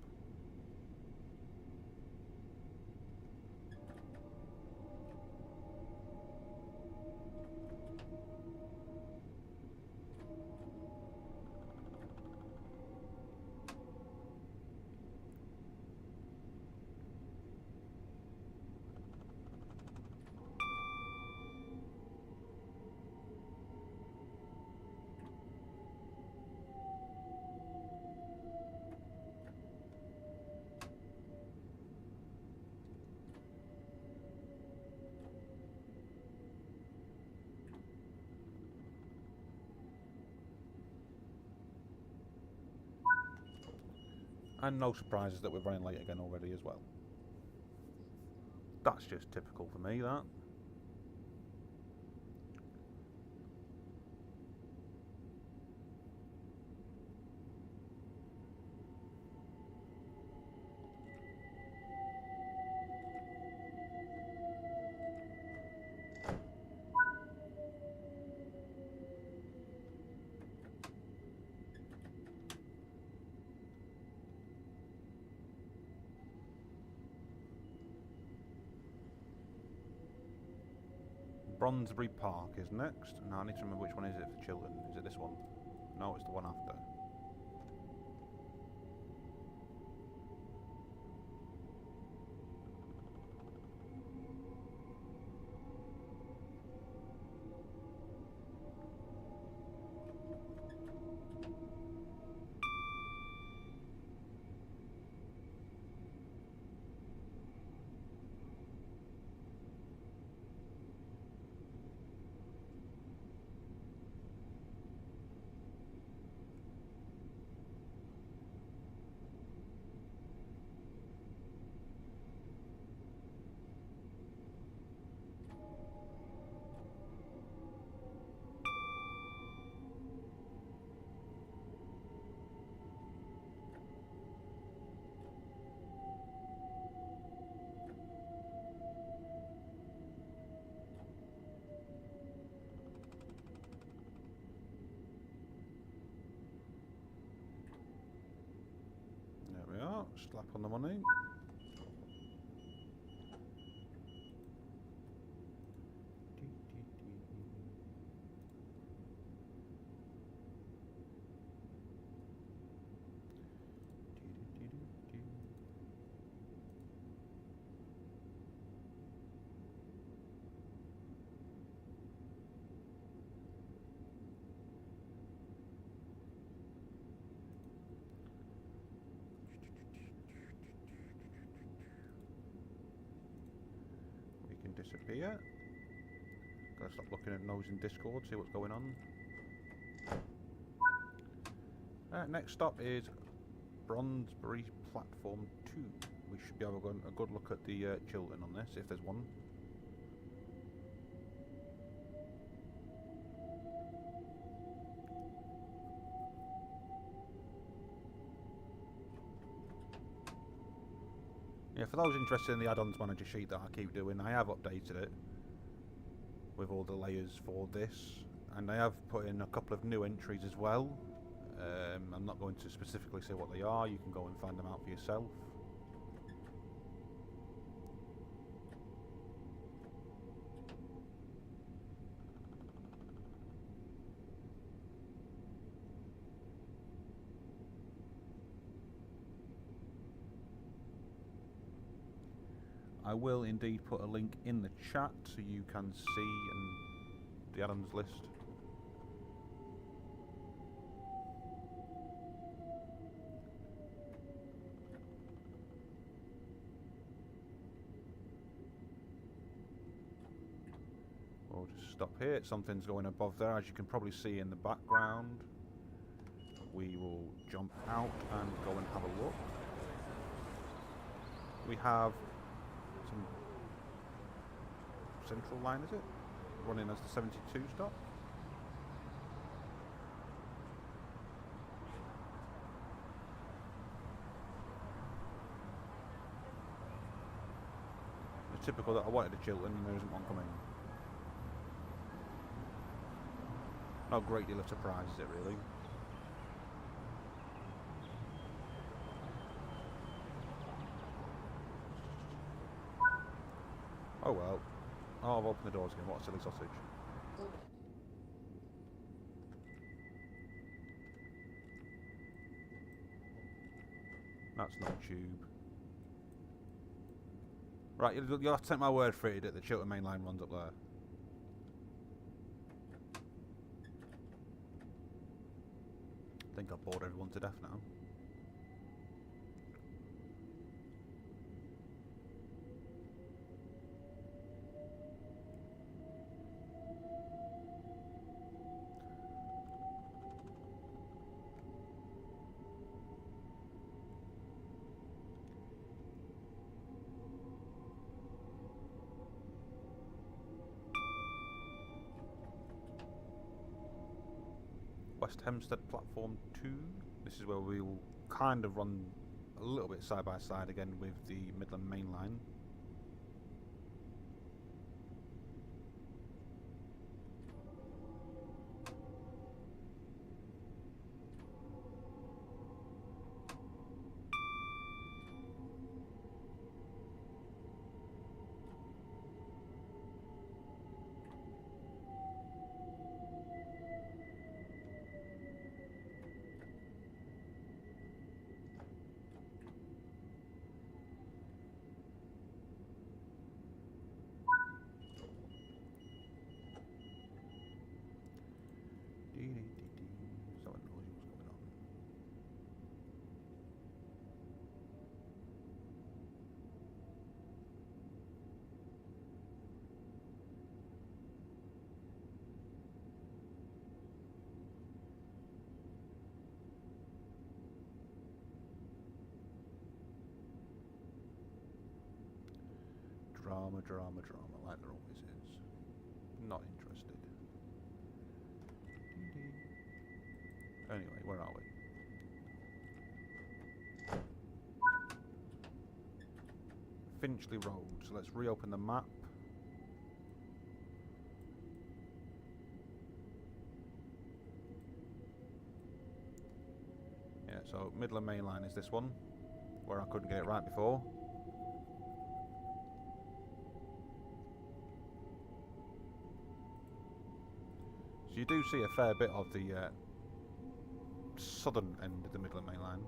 [SPEAKER 1] And no surprises that we're running late again already as well. That's just typical for me, that. Bronsbury Park is next. Now I need to remember which one is it for Chiltern. Is it this one? No, it's the one after. There we are, slap on the money. disappear. Gotta stop looking at nose in Discord, see what's going on. Next stop is Brondesbury Platform 2. We should be able to get a good look at the Chiltern on this, if there's one. Yeah, for those interested in the add-ons manager sheet that I keep doing, I have updated it with all the layers for this, and I have put in a couple of new entries as well. I'm not going to specifically say what they are, you can go and find them out for yourself. I will indeed put a link in the chat so you can see the add-ons list. We'll just stop here. Something's going above there, as you can probably see in the background. We will jump out and go and have a look. We have some Central Line, is it? Running as the 72 stop. It's typical that I wanted a Chiltern and there isn't one coming. No great deal of surprise, is it really? Oh well. Oh, I've opened the doors again. What a silly sausage. That's no tube. Right, you'll have to take my word for it that the Chiltern main line runs up there. I think I've bored everyone to death now. West Hempstead Platform 2. This is where we will kind of run a little bit side by side again with the Midland Main Line. So annoying, what's going on? Drama, drama, drama, like there always is. Not interested. Anyway, where are we? Finchley Road. So let's reopen the map. Yeah, so Midland Main Line is this one, where I couldn't get it right before. So you do see a fair bit of the southern end of the Midland Main Line.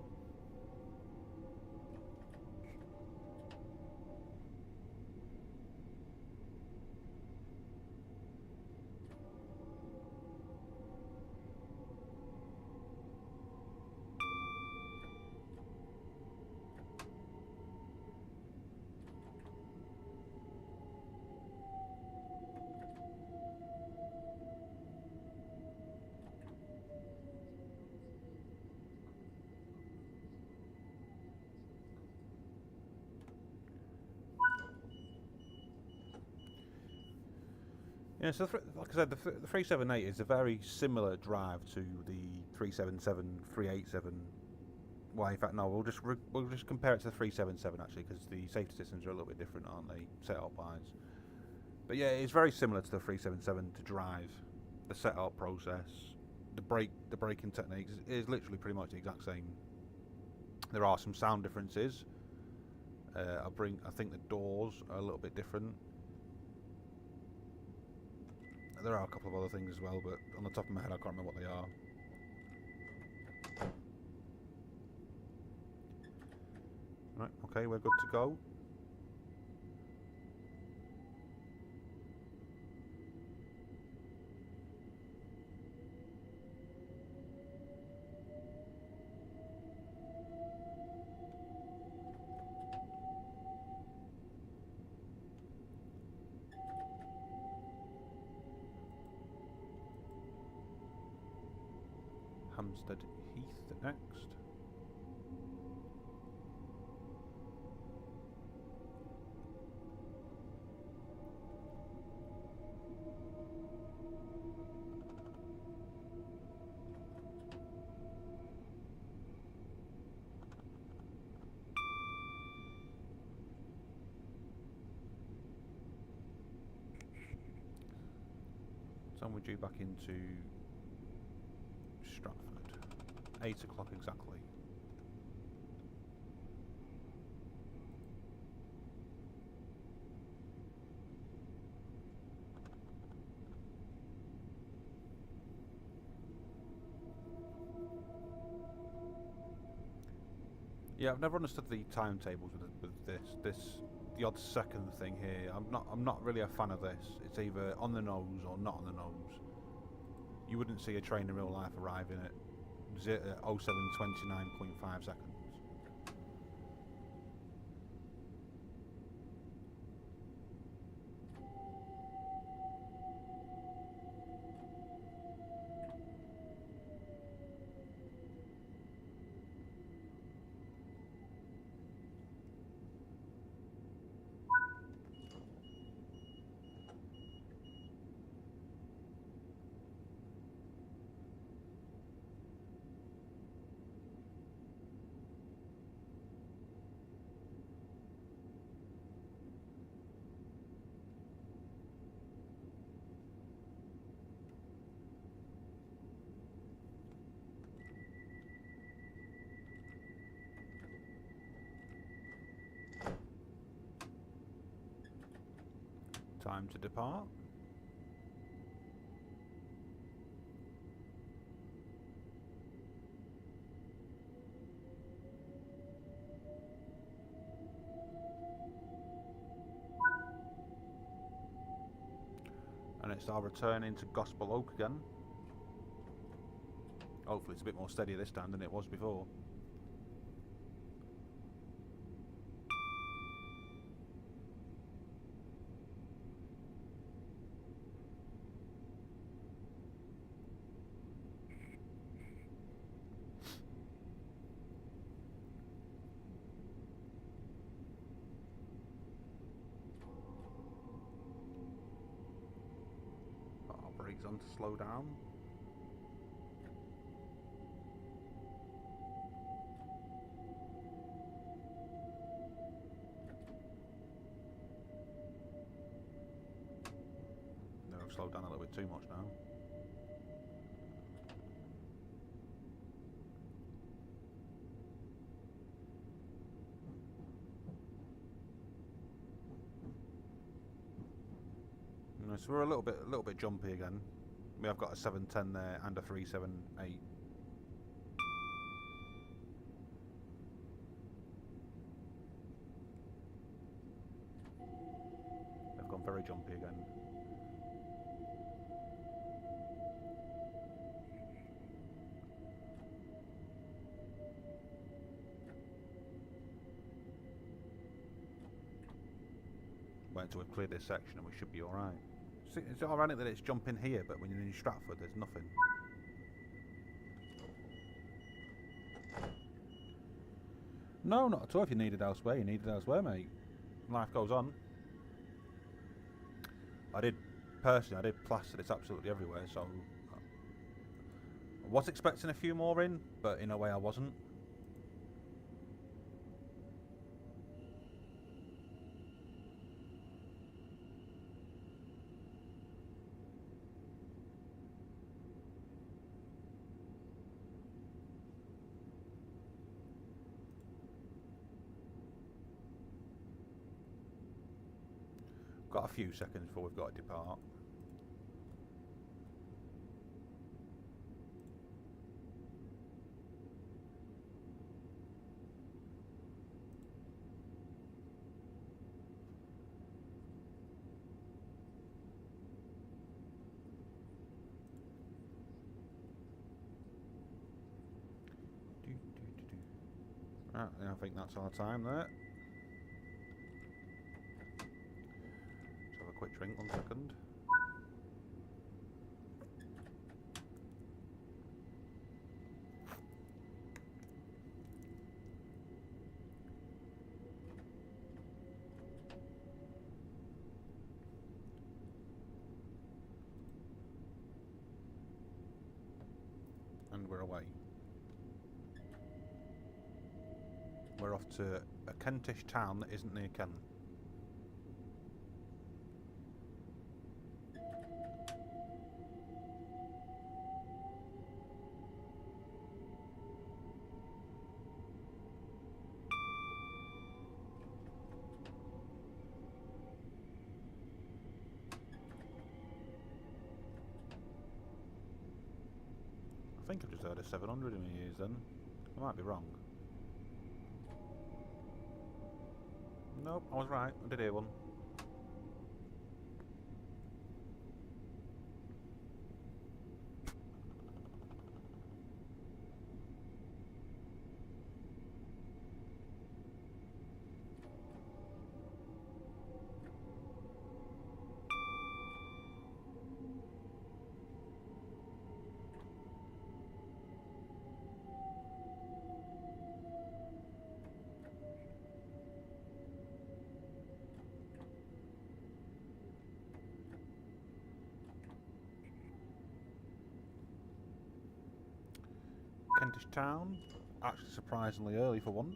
[SPEAKER 1] Yeah, so like I said, the 378 is a very similar drive to the 377, 387. Well, in fact, no. We'll just compare it to the 377 actually, because the safety systems are a little bit different, aren't they, setup-wise? But yeah, it's very similar to the 377 to drive. The setup process, the braking techniques is literally pretty much the exact same. There are some sound differences. I think the doors are a little bit different. There are a couple of other things as well, but on the top of my head I can't remember what they are. Right, okay, we're good to go. Hampstead Heath next. So we're due back into Stratford. 8 o'clock exactly. Yeah, I've never understood the timetables with the odd second thing here. I'm not really a fan of this. It's either on the nose or not on the nose. You wouldn't see a train in real life arriving at 07:29.5 seconds. Time to depart. And it's our return into Gospel Oak again. Hopefully it's a bit more steady this time than it was before. Our brakes on to slow down. No, I've slowed down a little bit too much now. So we're a little bit jumpy again. We have got a 710 there and a 378. They've gone very jumpy again. Wait until we've cleared this section and we should be alright. It's ironic that it's jumping here, but when you're in Stratford, there's nothing. No, not at all. If you need it elsewhere, you need it elsewhere, mate. Life goes on. I did personally, I did plaster this absolutely everywhere, so I was expecting a few more in, but in a way I wasn't. Got a few seconds before we've got to depart. Right, I think that's our time there. Let's have a quick drink, 1 second. And we're away. We're off to a Kentish town that isn't near Kent. I think I've just heard a 700 in my ears then. I might be wrong. Nope, I was right. I did hear one. Kentish town, actually surprisingly early for once.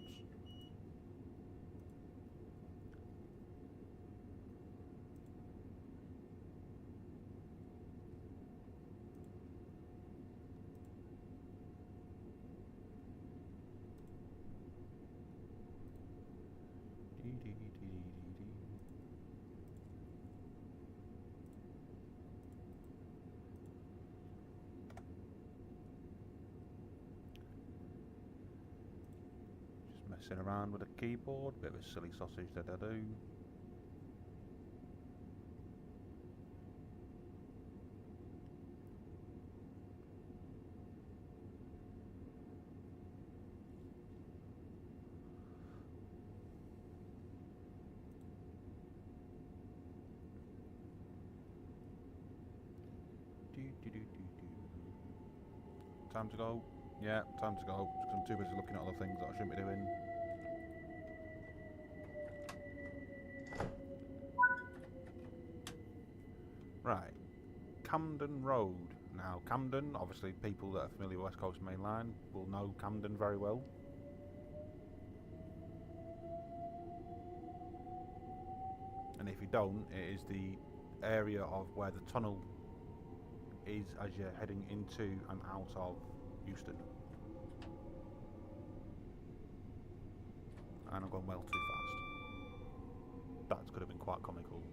[SPEAKER 1] Messing around with a keyboard, bit of a silly sausage that I do. Time to go. Yeah, time to go. Because I'm too busy looking at other things that I shouldn't be doing. Right, Camden Road. Now, Camden, obviously people that are familiar with West Coast Main Line will know Camden very well. And if you don't, it is the area of where the tunnel is as you're heading into and out of Euston. And I'm going well too fast. That could have been quite comical.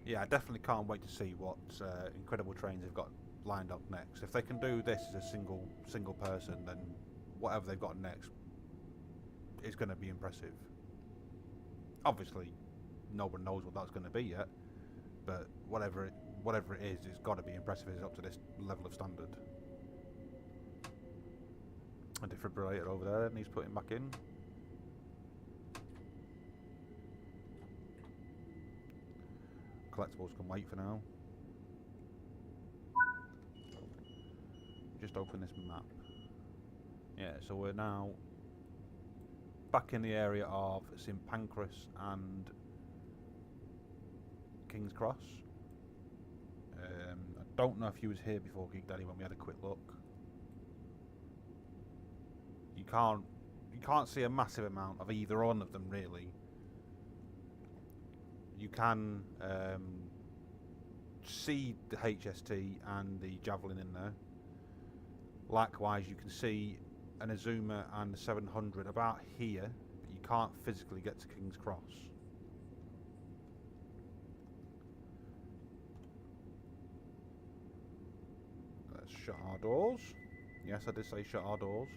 [SPEAKER 1] Yeah, I definitely can't wait to see what incredible trains they've got lined up next. If they can do this as a single person, then whatever they've got next is going to be impressive. Obviously, no one knows what that's going to be yet, but whatever it is, it's got to be impressive. It's up to this level of standard. A defibrillator over there needs putting back in. Collectibles can wait for now. Just open this map. Yeah, so we're now back in the area of St Pancras and King's Cross. I don't know if you was here before, Geek Daddy, when we had a quick look. You can't see a massive amount of either one of them really. You can see the HST and the Javelin in there. Likewise, you can see an Azuma and the 700 about here, but you can't physically get to King's Cross. Let's shut our doors. Yes, I did say shut our doors.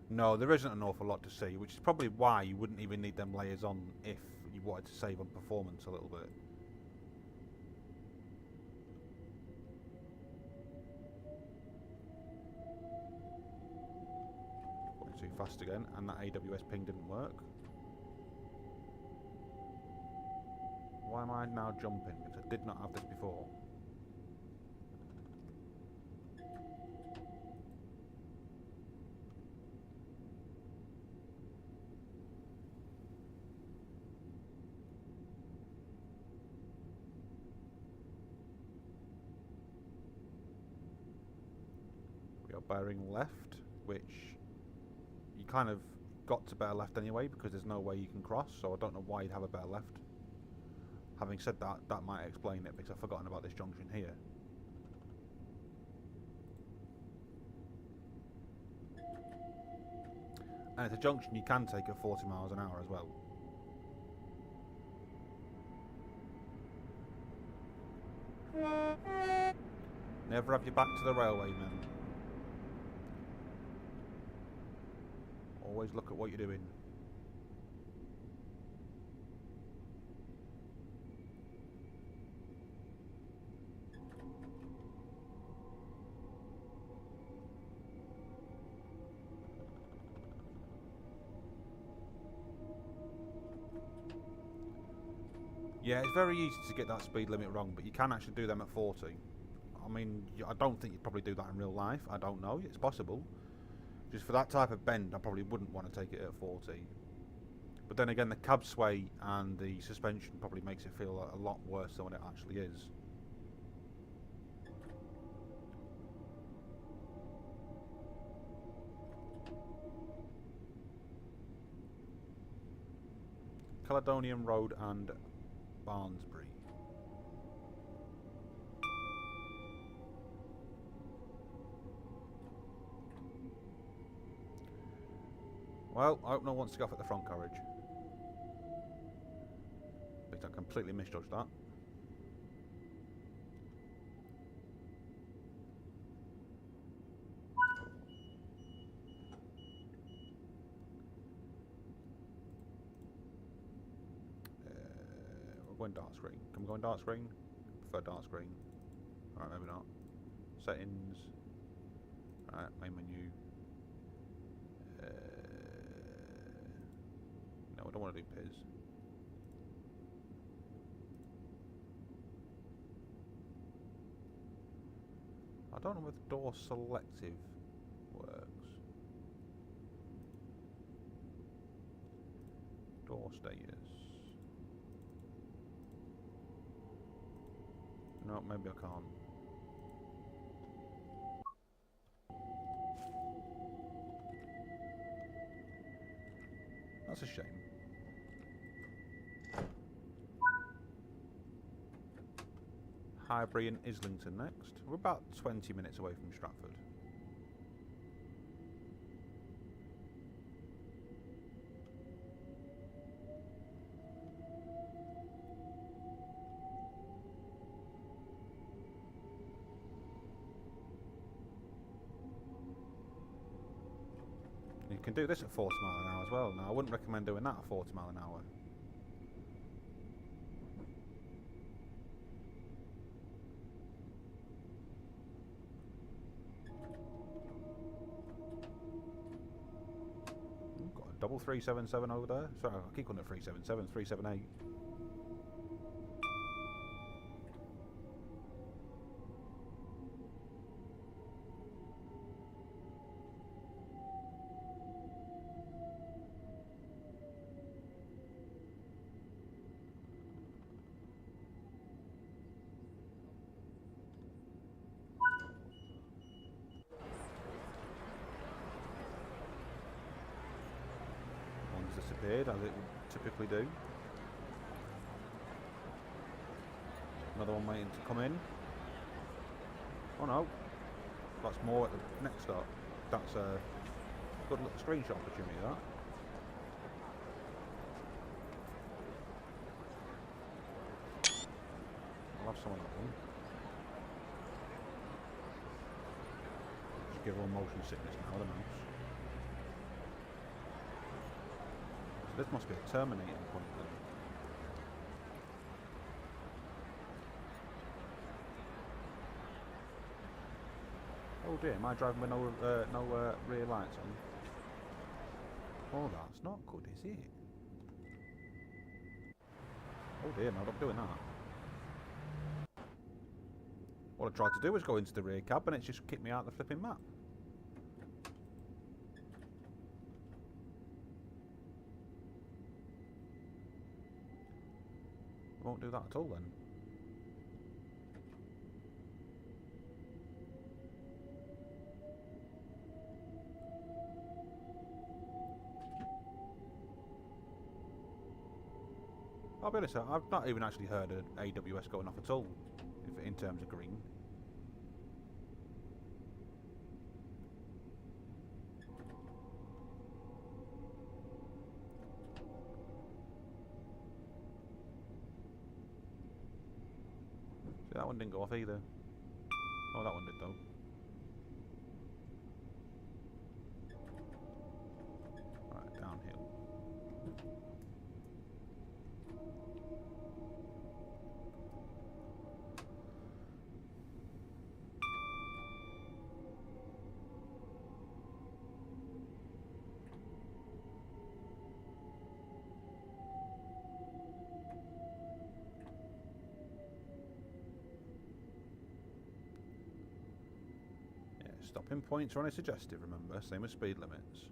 [SPEAKER 1] No, there isn't an awful lot to see, which is probably why you wouldn't even need them layers on if you wanted to save on performance a little bit. Going too fast again, and that AWS ping didn't work. Why am I now jumping? Because I did not have this before. Bearing left, which you kind of got to bear left anyway because there's no way you can cross, so I don't know why you'd have a bear left. Having said that, that might explain it because I've forgotten about this junction here. And it's a junction you can take at 40 miles an hour as well. Never have your back to the railway, man. Always look at what you're doing. Yeah, it's very easy to get that speed limit wrong, but you can actually do them at 40. I mean, I don't think you'd probably do that in real life. I don't know. It's possible. Just for that type of bend, I probably wouldn't want to take it at 40. But then again, the cab sway and the suspension probably makes it feel a lot worse than what it actually is. Caledonian Road and Barnsbury. Well, I hope no one wants to go off at the front carriage. But I completely misjudged that. We're going dark screen. Can we go in dark screen? I prefer dark screen. Alright, maybe not. Settings. Alright, main menu. No, I don't want to do Piz. I don't know if door selective works. Door status. No, maybe I can't. That's a shame. Highbury and Islington next. We're about 20 minutes away from Stratford. can do this at 40 mile an hour as well. Now, I wouldn't recommend doing that at 40 mile an hour. Got a double 377 over there. Sorry, I keep calling it 377, 378. Disappeared, as it would typically do. Another one waiting to come in. Oh no, that's more at the next stop. That's a good little screenshot opportunity, that. I'll have some of that one. Just give her motion sickness now, the mouse. This must be a terminating point then. Oh dear, am I driving with no rear lights on? Oh, that's not good, is it? Oh dear, no, don't be doing that. What I tried to do was go into the rear cab and it's just kicked me out of the flipping map. Won't do that at all then. I'll be honest, I've not even actually heard an AWS going off at all, in terms of green. That one didn't go off either. Oh, that one did though. Right, downhill. Stopping points are only suggestive, remember, same as speed limits.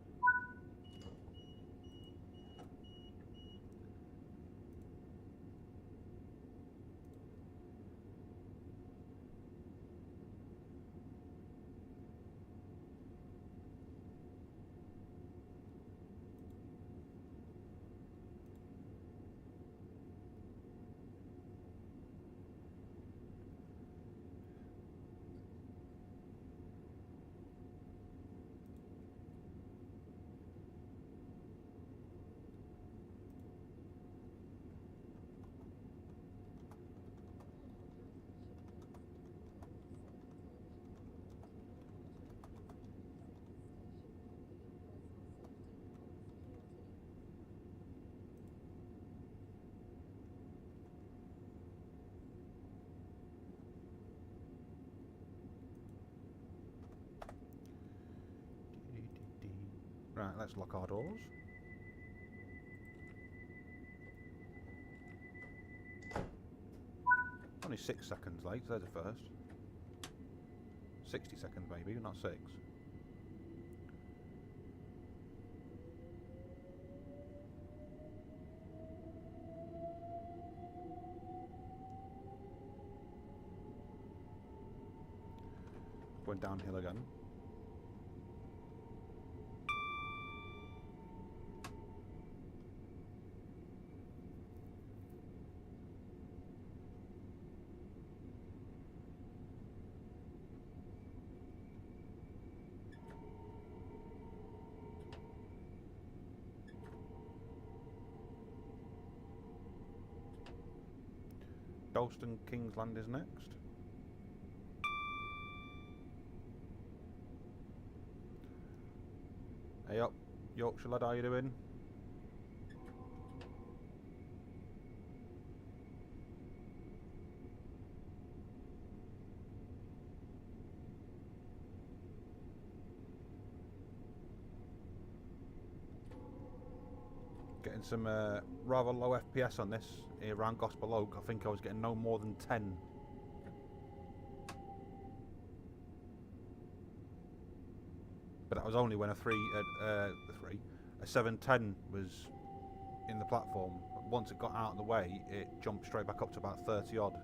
[SPEAKER 1] Right, let's lock our doors. Only 6 seconds late, there's a first. 60 seconds maybe, not 6. Going downhill again. Dalston Kingsland is next. Hey up, Yorkshire lad, how you doing? Getting some rather low FPS on this here around Gospel Oak. I think I was getting no more than 10. But that was only when a 710 was in the platform. Once it got out of the way, it jumped straight back up to about 30 odd.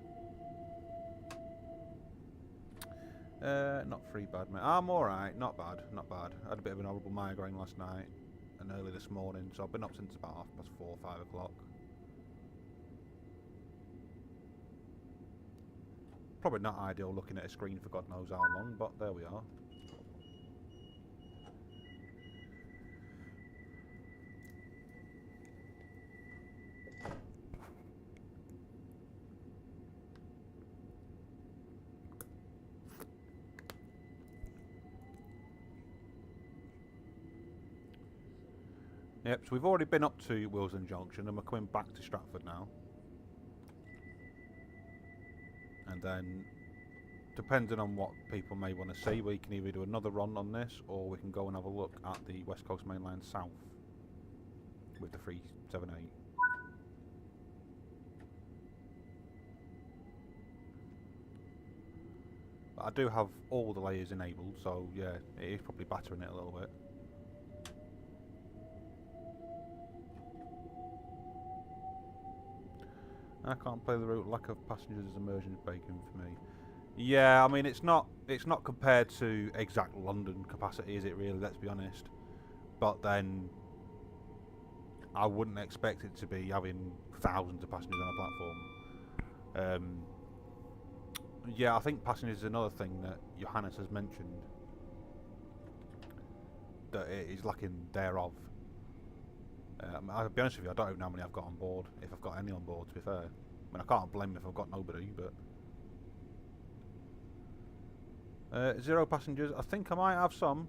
[SPEAKER 1] Not free bad, mate. I'm alright, not bad, not bad. I had a bit of an horrible migraine last night and early this morning, so I've been up since about 4:30, 5 o'clock. Probably not ideal looking at a screen for God knows how long, but there we are. Yep, so we've already been up to Wilson Junction and we're coming back to Stratford now. And then, depending on what people may want to see, we can either do another run on this or we can go and have a look at the West Coast Main Line South with the 378. But I do have all the layers enabled, so yeah, it is probably battering it a little bit. I can't play the route. Lack of passengers is immersion bacon for me. Yeah, I mean it's not compared to exact London capacity, is it really? Let's be honest. But then I wouldn't expect it to be having thousands of passengers on a platform. Yeah, I think passengers is another thing that Johannes has mentioned that it is lacking thereof. I'll be honest with you, I don't even know how many I've got on board, if I've got any on board, to be fair. I mean, I can't blame if I've got nobody, but... 0 passengers. I think I might have some,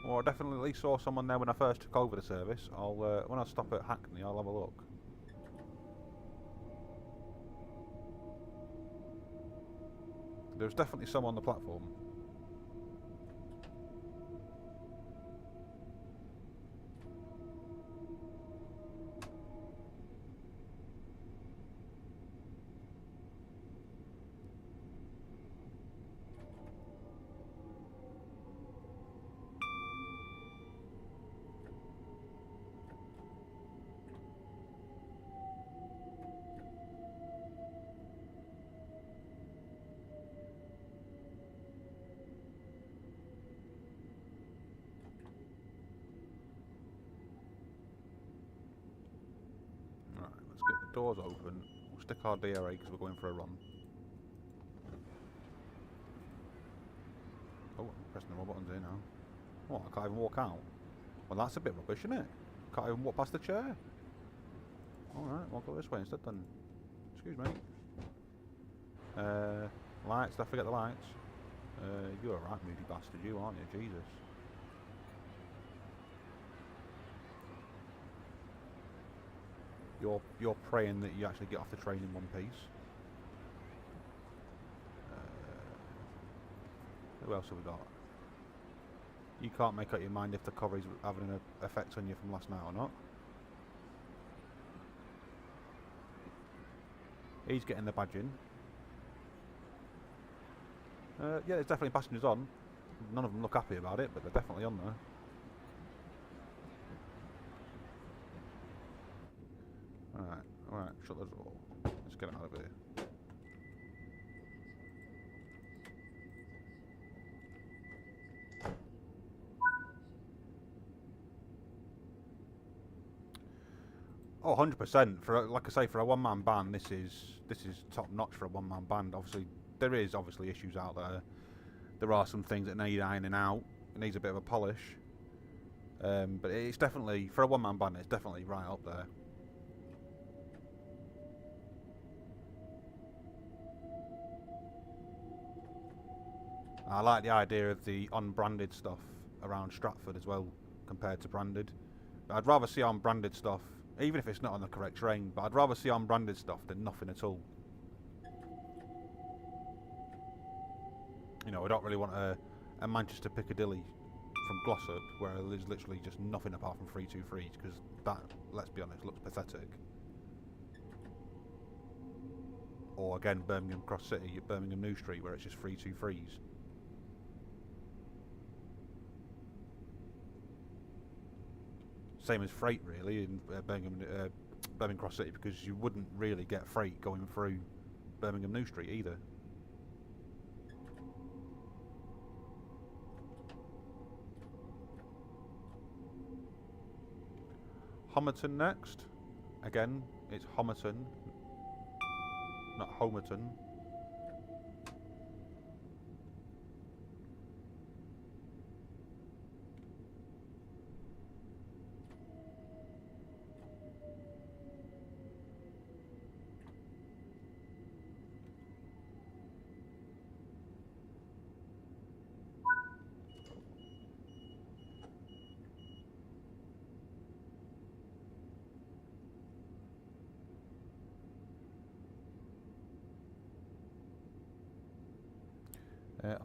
[SPEAKER 1] or I definitely saw someone there when I first took over the service. When I stop at Hackney, I'll have a look. There's definitely some on the platform. Doors open. We'll stick our DRA because we're going for a run. Oh, I'm pressing the wrong buttons here now. What? I can't even walk out. Well, that's a bit rubbish, isn't it? Can't even walk past the chair. Alright, we'll go this way instead then. Excuse me. Lights, don't forget the lights. You're a right moody bastard, you aren't you? Jesus. You're praying that you actually get off the train in one piece. Who else have we got? You can't make up your mind if the coverage having an effect on you from last night or not. He's getting the badge in. Yeah, there's definitely passengers on. None of them look happy about it, but they're definitely on there. Alright, shut the door. Let's get out of here. Oh, 100%. For like I say, for a one-man band, this is top notch for a one-man band. Obviously, there is obviously issues out there. There are some things that need ironing out. It needs a bit of a polish. But it's definitely, for a one-man band, it's definitely right up there. I like the idea of the unbranded stuff around Stratford as well. compared to branded. I'd rather see unbranded stuff, even if it's not on the correct train, but I'd rather see unbranded stuff than nothing at all. You know, I don't really want a Manchester Piccadilly from Glossop where there's literally just nothing apart from 323s, because that, let's be honest, looks pathetic. Or again, Birmingham Cross City at Birmingham New Street where it's just 323s. Same as freight really in Birmingham Cross City, because you wouldn't really get freight going through Birmingham New Street either. Homerton next. Again, it's Homerton, not Homerton.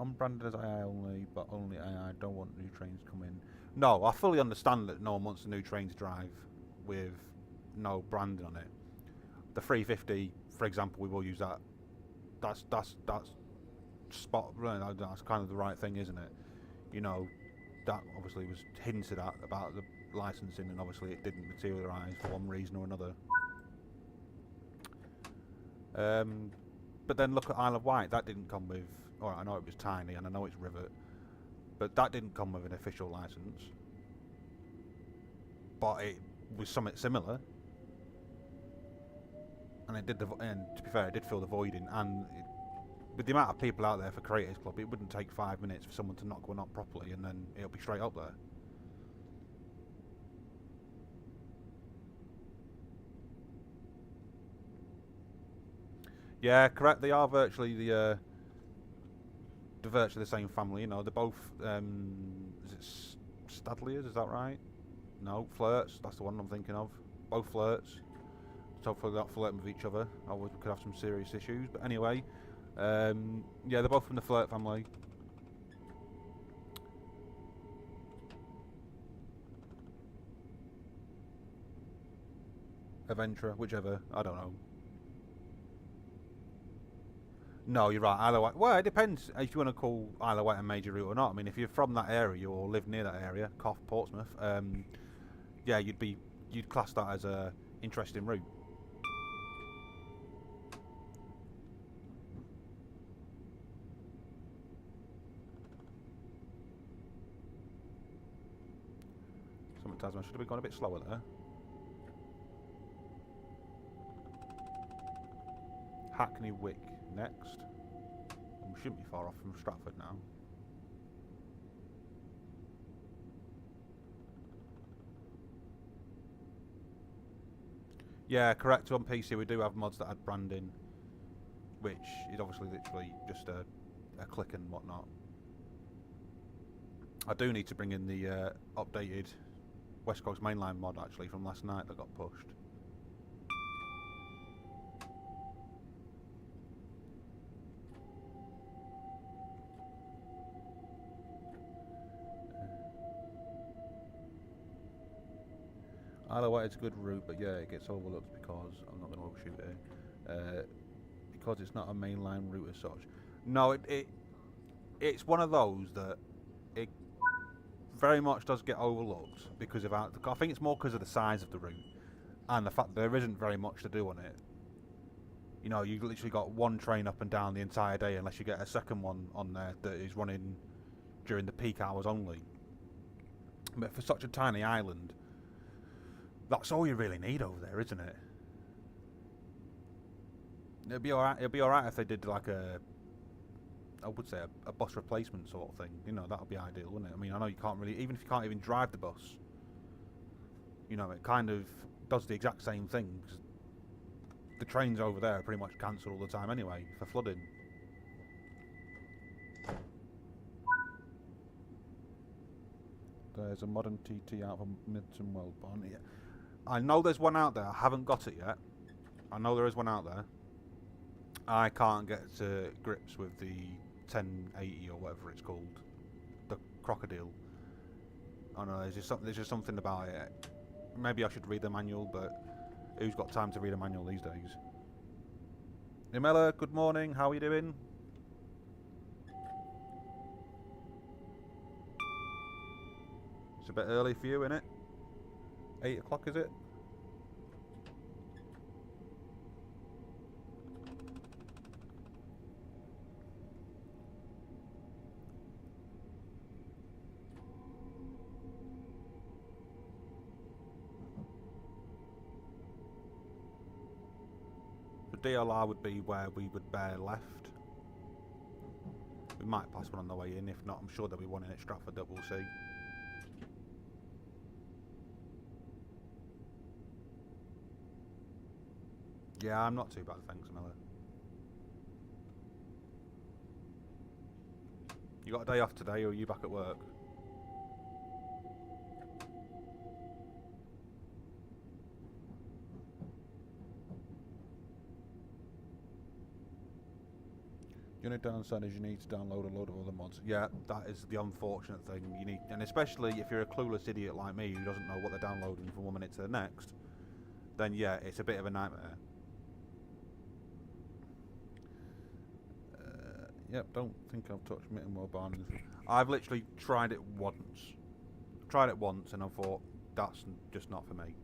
[SPEAKER 1] Unbranded as AI only, but only AI. Don't want new trains to come in. No, I fully understand that no one wants a new train to drive with no branding on it. The 350, for example, we will use that. That's spot. That's kind of the right thing, isn't it? You know, that obviously was hinted at about the licensing, and obviously it didn't materialise for one reason or another. But then look at Isle of Wight. That didn't come with. Alright, I know it was tiny and I know it's Rivet, but that didn't come with an official licence. But it was something similar, and it did. And to be fair, it did fill the void in. And with the amount of people out there for Creators Club, it wouldn't take 5 minutes for someone to knock one up properly, and then it'll be straight up there. Yeah, correct. They are virtually the same family. You know, they're both. Is it Stadliers? Is that right? No, Flirts. That's the one I'm thinking of. Both Flirts. So hopefully they're not flirting with each other. Otherwise we could have some serious issues. But anyway, yeah, they're both from the Flirt family. Aventura, whichever. I don't know. No, you're right. Isle of Wight. Well, it depends if you want to call Isle of Wight a major route or not. I mean, if you're from that area or live near that area, Cough, Portsmouth, yeah, you'd class that as a interesting route. Sometimes I should have been going a bit slower there. Hackney Wick next. We shouldn't be far off from Stratford now. Yeah, correct. On PC we do have mods that add branding, which is obviously literally just a click and whatnot. I do need to bring in the updated West Coast Mainline mod actually from last night that got pushed. Isle of Wight is a good route, but yeah, it gets overlooked because I'm not going to overshoot it. Because it's not a mainline route as such. No, it's one of those that it very much does get overlooked because of I think it's more because of the size of the route and the fact that there isn't very much to do on it. You know, you literally got one train up and down the entire day unless you get a second one on there that is running during the peak hours only. But for such a tiny island, that's all you really need over there, isn't it? It'd be alright. It'd be alright if they did like I would say a bus replacement sort of thing. You know, that would be ideal, wouldn't it? I mean, I know you can't really, even if you can't even drive the bus. You know, it kind of does the exact same thing. 'Cause the trains over there are pretty much cancelled all the time anyway for flooding. There's a modern TT out of Midton Wellborn. Yeah. I know there's one out there. I haven't got it yet. I know there is one out there. I can't get to grips with the 1080 or whatever it's called. The crocodile. I don't know, there's just something about it. Maybe I should read the manual, but who's got time to read a manual these days? Nimella, good morning. How are you doing? It's a bit early for you, innit? 8 o'clock, is it? The DLR would be where we would bear left. We might pass one on the way in. If not, I'm sure there'll be one in at Stratford that we'll see. Yeah, I'm not too bad, thanks, Miller. You got a day off today, or are you back at work? The only downside is you need to download a load of other mods. Yeah, that is the unfortunate thing. You need, and especially if you're a clueless idiot like me who doesn't know what they're downloading from one minute to the next, then yeah, it's a bit of a nightmare. Yep, don't think I've touched Mitten Wellborn. I've literally tried it once. Tried it once and I thought, that's just not for me.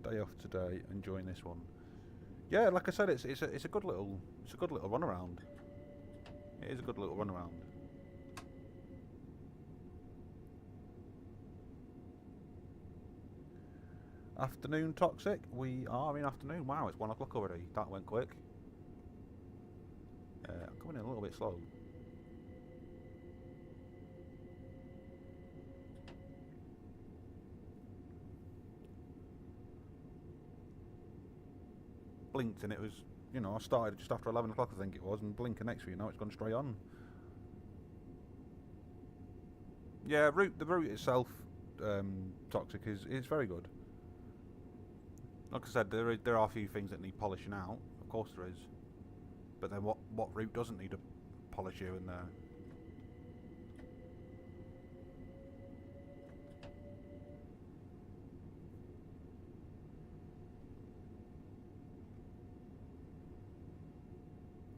[SPEAKER 1] Day off today, enjoying this one. Yeah, like I said, it's a good little run around. It is a good little run around. Afternoon toxic. We are in afternoon. Wow, it's 1 o'clock already. That went quick. I'm coming in a little bit slow. Blinked and it was, you know, I started just after 11 o'clock I think it was, and blinking next to you, now it's gone straight on. Yeah, the route itself, toxic, is very good. Like I said, there are a few things that need polishing out. Of course there is. But then what route doesn't need a polish here and there?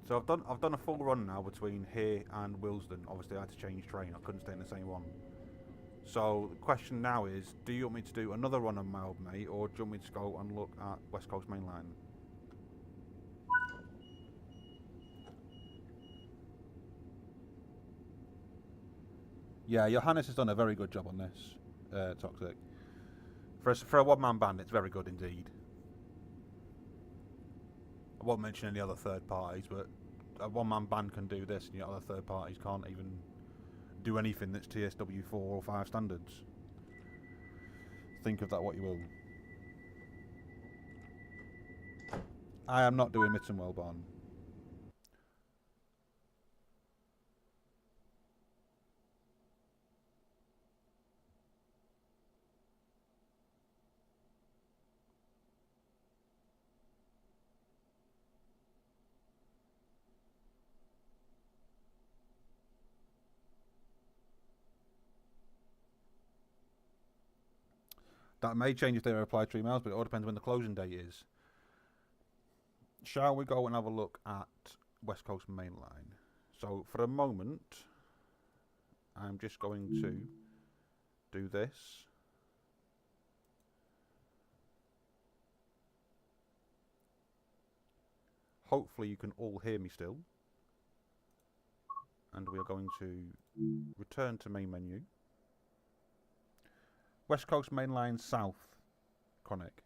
[SPEAKER 1] So I've done a full run now between here and Willesden. Obviously I had to change train. I couldn't stay in the same one. So the question now is, do you want me to do another run on Mildmay, or do you want me to go and look at West Coast Main Line? Yeah, Johannes has done a very good job on this, Toxic. For a one-man band, it's very good indeed. I won't mention any other third parties, but a one-man band can do this, and yet other third parties can't even do anything that's TSW 4 or 5 standards. Think of that what you will. I am not doing Mitten Wellborn. That may change if they reply to emails, but it all depends when the closing date is. Shall we go and have a look at West Coast Main Line? So for a moment, I'm just going to do this. Hopefully you can all hear me still. And we are going to return to main menu. West Coast Main Line South, Chronic.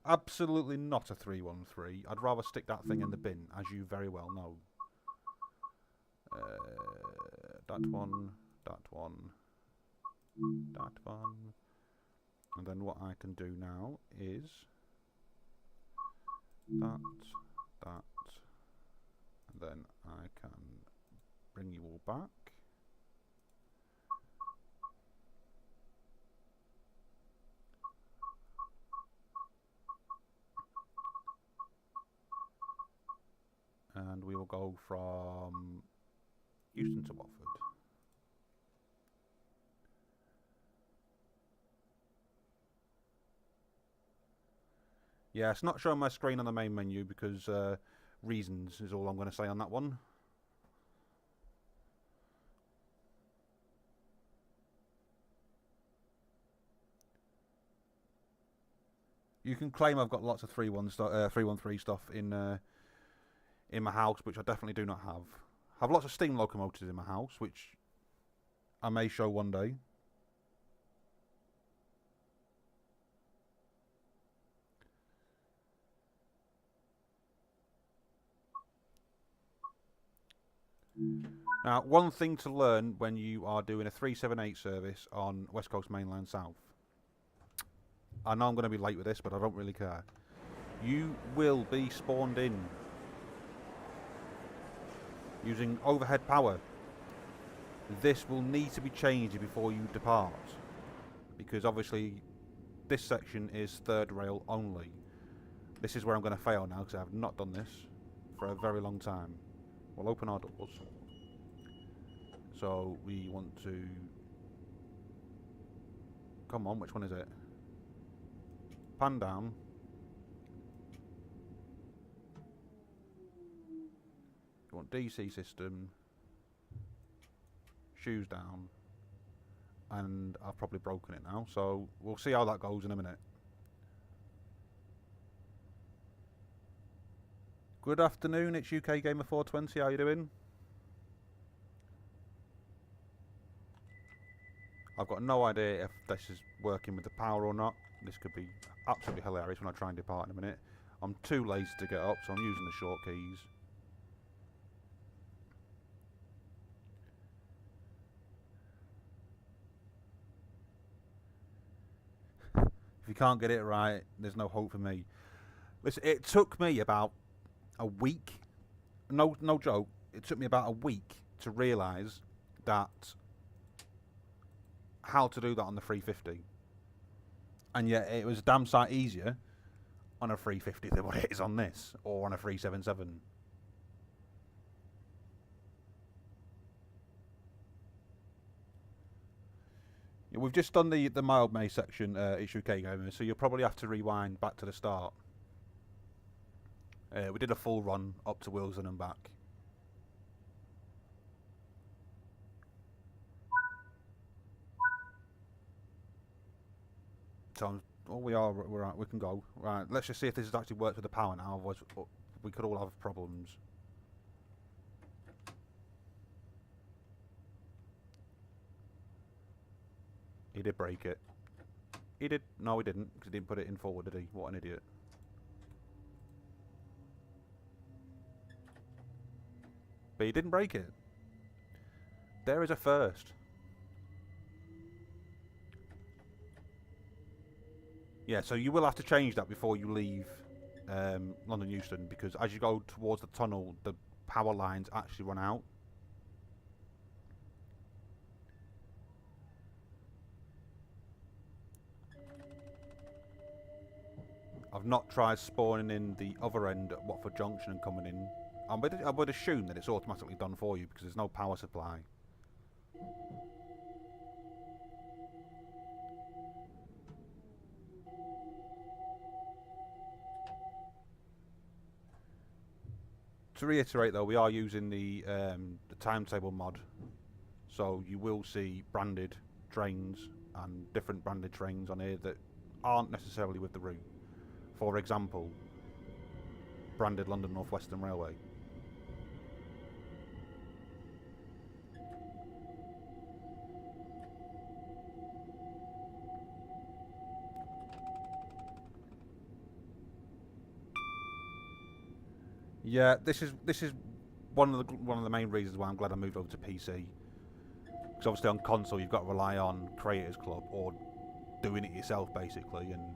[SPEAKER 1] Absolutely not a 313. I'd rather stick that thing in the bin, as you very well know. That one, that one, that one. And then what I can do now is that, and then I can bring you all back. And we will go from Euston to Watford. Yeah, it's not showing my screen on the main menu because reasons is all I'm going to say on that one. You can claim I've got lots of 313 stuff in my house, which I definitely do not have. I have lots of steam locomotives in my house, which I may show one day. Now, one thing to learn when you are doing a 378 service on West Coast Mainline South. I know I'm going to be late with this, but I don't really care. You will be spawned in using overhead power. This will need to be changed before you depart, because obviously this section is third rail only. This is where I'm going to fail now because I have not done this for a very long time. We'll open our doors. So we want to... Come on, which one is it? Pan down. You want DC system. Shoes down. And I've probably broken it now, so we'll see how that goes in a minute. Good afternoon, it's UK Gamer 420, how you doing? I've got no idea if this is working with the power or not. This could be absolutely hilarious when I try and depart in a minute. I'm too lazy to get up, so I'm using the short keys. If you can't get it right, there's no hope for me. Listen, it took me about a week, no joke, it took me about a week to realise that how to do that on the 350. And yet it was a damn sight easier on a 350 than what it is on this, or on a 377. Yeah, we've just done the Mildmay section, it's UK Gamer, so you'll probably have to rewind back to the start. We did a full run up to Wilson and back. So we're right, we can go. Right, let's just see if this has actually worked with the power now, otherwise we could all have problems. He did break it. He did. No, he didn't, because he didn't put it in forward, did he? What an idiot. But he didn't break it. There is a first. Yeah, so you will have to change that before you leave London Euston, because as you go towards the tunnel, the power lines actually run out. I've not tried spawning in the other end at Watford Junction and coming in. I would assume that it's automatically done for you because there's no power supply. To reiterate though, we are using the timetable mod, so you will see branded trains and different branded trains on here that aren't necessarily with the route. For example, branded London North Western Railway. Yeah, this is one of the main reasons why I'm glad I moved over to PC. Because obviously on console you've got to rely on Creators Club or doing it yourself basically. And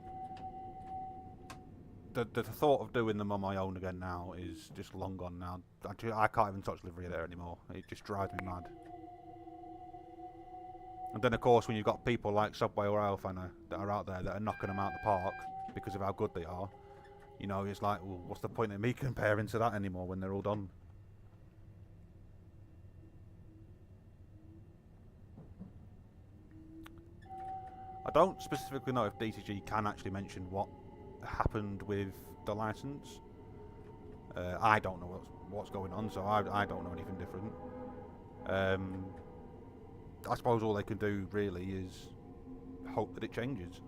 [SPEAKER 1] the thought of doing them on my own again now is just long gone now. I can't even touch livery there anymore. It just drives me mad. And then of course when you've got people like Subway or Alfana that are out there that are knocking them out the park because of how good they are, you know, it's like, well, what's the point of me comparing to that anymore when they're all done? I don't specifically know if DCG can actually mention what happened with the license. I don't know what's going on, so I don't know anything different. I suppose all they can do really is hope that it changes.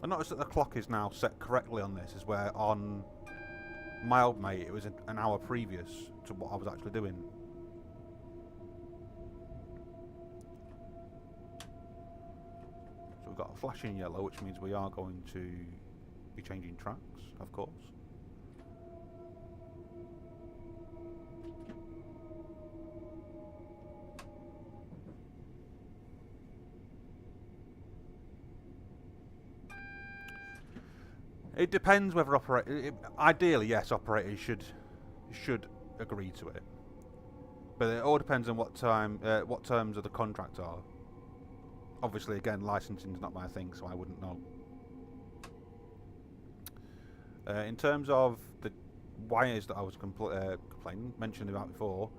[SPEAKER 1] I noticed that the clock is now set correctly on this, is where on Mildmay it was an hour previous to what I was actually doing. So we've got a flashing yellow, which means we are going to be changing tracks, of course. It depends whether ideally, yes, operators should agree to it, but it all depends on what terms of the contract are. Obviously, again, licensing is not my thing, so I wouldn't know. In terms of the wires that I was mentioning about before,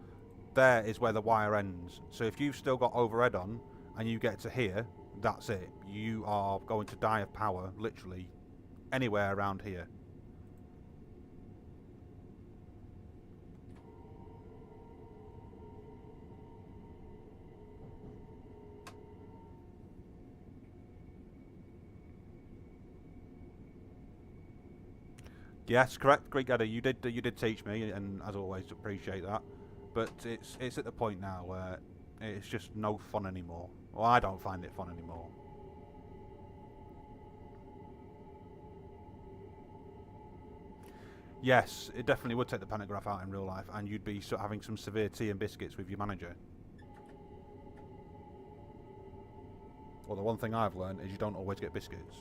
[SPEAKER 1] there is where the wire ends. So if you've still got overhead on and you get to here, that's it. You are going to die of power, literally. Anywhere around here. Yes, correct, Greek Adder. You did teach me, and as always, appreciate that. But it's at the point now where it's just no fun anymore. Well, I don't find it fun anymore. Yes, it definitely would take the pantograph out in real life, and you'd be having some severe tea and biscuits with your manager. Well, the one thing I've learned is you don't always get biscuits.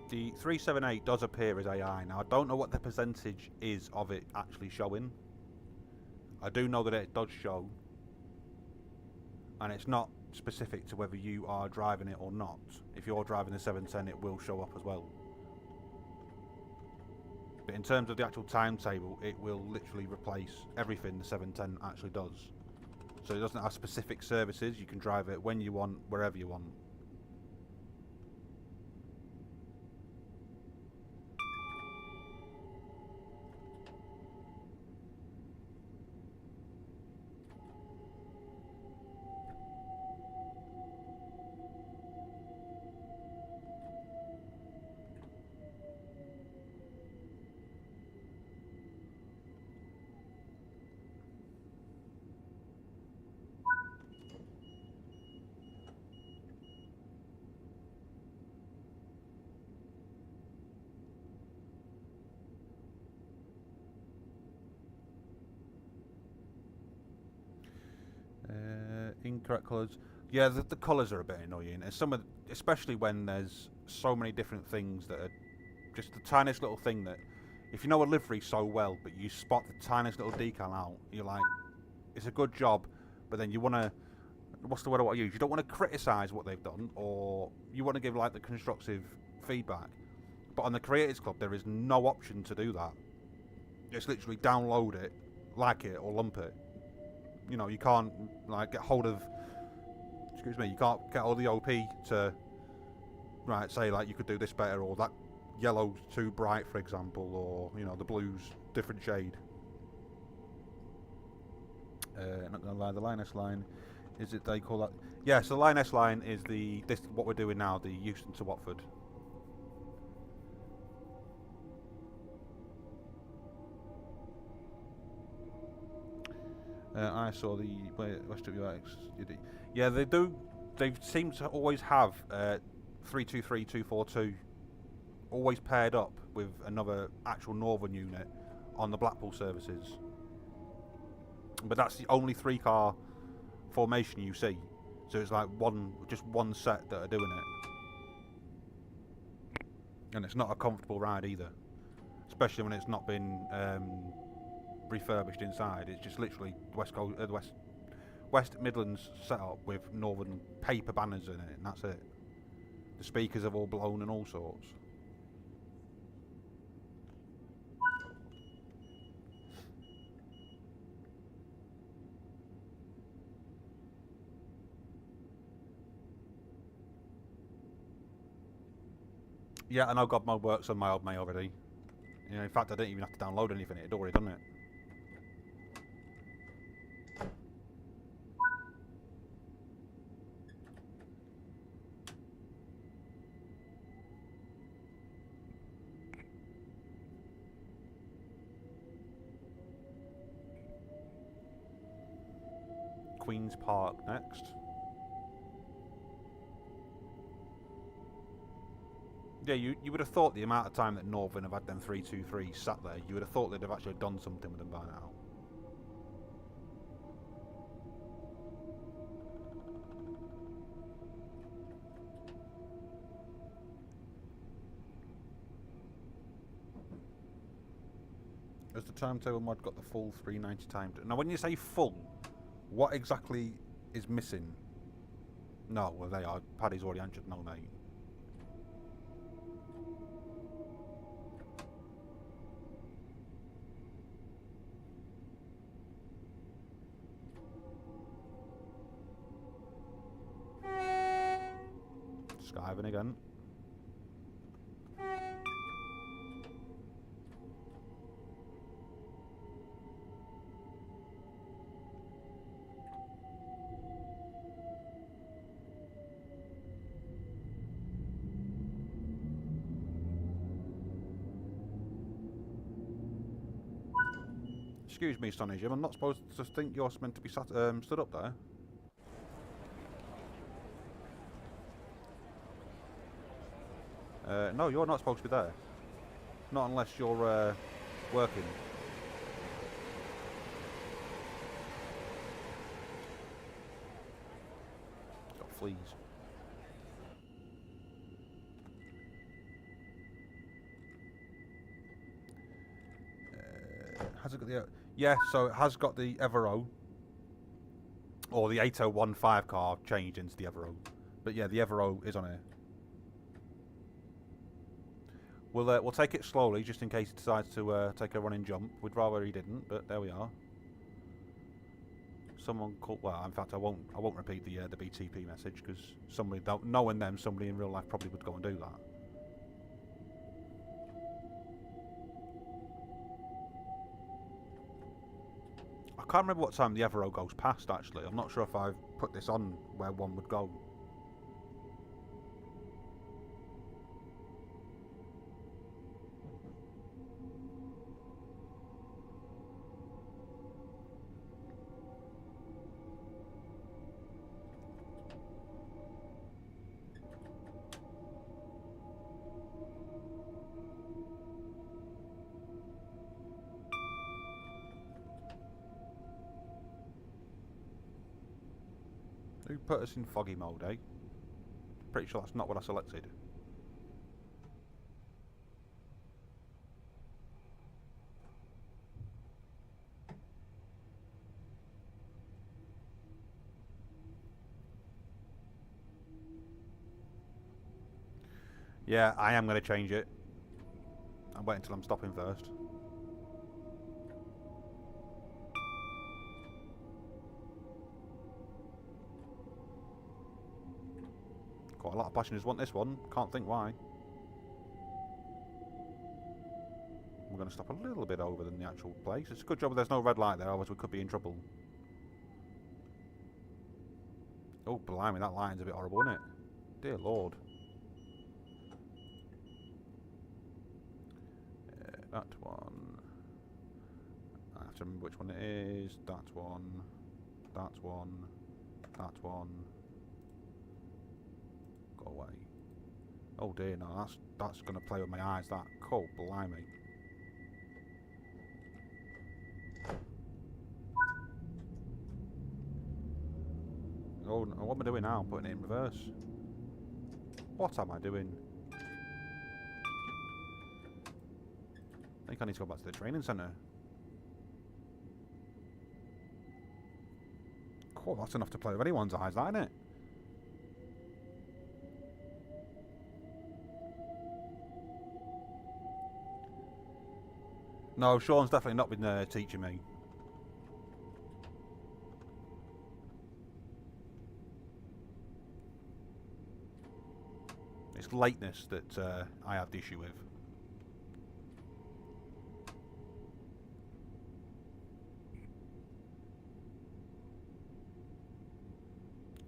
[SPEAKER 1] The 378 does appear as AI. Now, I don't know what the percentage is of it actually showing. I do know that it does show. And it's not specific to whether you are driving it or not. If you're driving the 710, it will show up as well. But in terms of the actual timetable, it will literally replace everything the 710 actually does. So it doesn't have specific services. You can drive it when you want, wherever you want. Incorrect colours. Yeah, the colours are a bit annoying, and especially when there's so many different things that are just the tiniest little thing that, if you know a livery so well, but you spot the tiniest little decal out, you're like, it's a good job, but then you want to, what's the word I want to use? You don't want to criticise what they've done, or you want to give like the constructive feedback. But on the Creators Club, there is no option to do that. It's literally download it, like it, or lump it. You know, you can't like get hold of, you can't get hold of the OP to, right, say like you could do this better, or that yellow's too bright, for example, or, you know, the blue's different shade. Not gonna lie, the Linus line, is it they call that, Yeah, so the Line S line is this what we're doing now, the Euston to Watford. I saw the West WX. Yeah, they do. They seem to always have 323, 242 always paired up with another actual Northern unit on the Blackpool services. But that's the only 3-car formation you see. So it's like just one set that are doing it. And it's not a comfortable ride either. Especially when it's not been refurbished inside. It's just literally West Midlands set up with Northern paper banners in it, and that's it. The speakers have all blown and all sorts. Yeah, I know God Mode works on my old May already. You know, in fact, I didn't even have to download anything; it had already done it. Queen's Park next. Yeah, you would have thought the amount of time that Northern have had them 323 sat there, you would have thought they'd have actually done something with them by now. Has the timetable mod got the full 390 timed? Now, when you say full, what exactly is missing? No, well, they are. Paddy's already answered no, mate. Skiving again. Excuse me, Sonny Jim, I'm not supposed to think you're meant to be stood up there. No, you're not supposed to be there. Not unless you're working. Got fleas. Has it got the... Yeah, so it has got the Evero. Or the 8015 car changed into the Evero. But yeah, the Evero is on here. We'll take it slowly, just in case he decides to take a running jump. We'd rather he didn't, but there we are. Someone called... Well, in fact, I won't repeat the BTP message, because somebody, knowing them, somebody in real life probably would go and do that. I can't remember what time the Evero goes past, actually. I'm not sure if I've put this on where one would go. Who put us in foggy mode, eh? Pretty sure that's not what I selected. Yeah, I am going to change it. I'm waiting until I'm stopping first. Quite a lot of passengers want this one. Can't think why. We're going to stop a little bit over than the actual place. It's a good job there's no red light there, otherwise we could be in trouble. Oh, blimey, that line's a bit horrible, isn't it? Dear Lord. That one. I have to remember which one it is. That one. That one. That one. Go away. Oh dear, no, that's going to play with my eyes, that. Oh, blimey. Oh, no, what am I doing now? I'm putting it in reverse. What am I doing? I think I need to go back to the training centre. Cool, that's enough to play with anyone's eyes, that, isn't it? No, Sean's definitely not been teaching me. It's lateness that I have the issue with.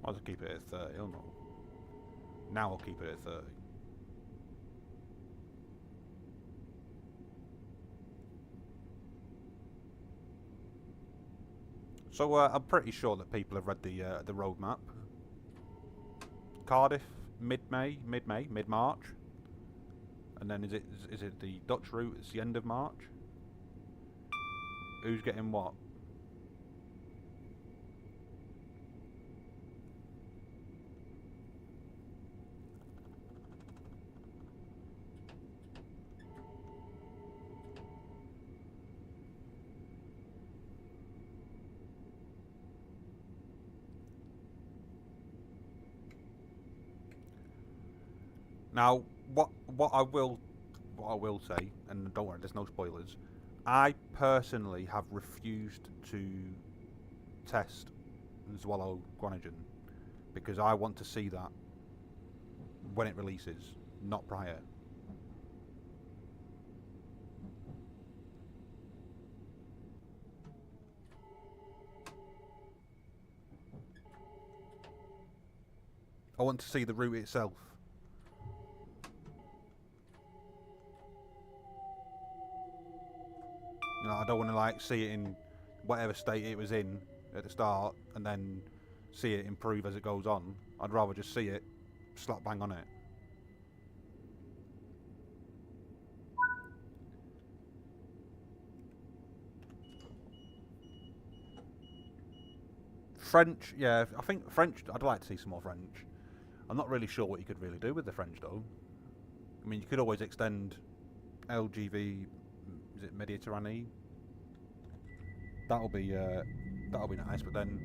[SPEAKER 1] I'll just keep it at 30, oh no. Now I'll keep it at 30. So I'm pretty sure that people have read the roadmap. Cardiff, mid-March, and then is it the Dutch route? It's the end of March. Who's getting what? Now, what I will say, and don't worry, there's no spoilers. I personally have refused to test Zwallow Groningen because I want to see that when it releases, not prior. I want to see the route itself. You know, I don't want to like see it in whatever state it was in at the start and then see it improve as it goes on. I'd rather just see it slap bang on it. French, yeah, I think French, I'd like to see some more French. I'm not really sure what you could really do with the French though. I mean, you could always extend LGV, is it Mediterranean? That'll be nice, but then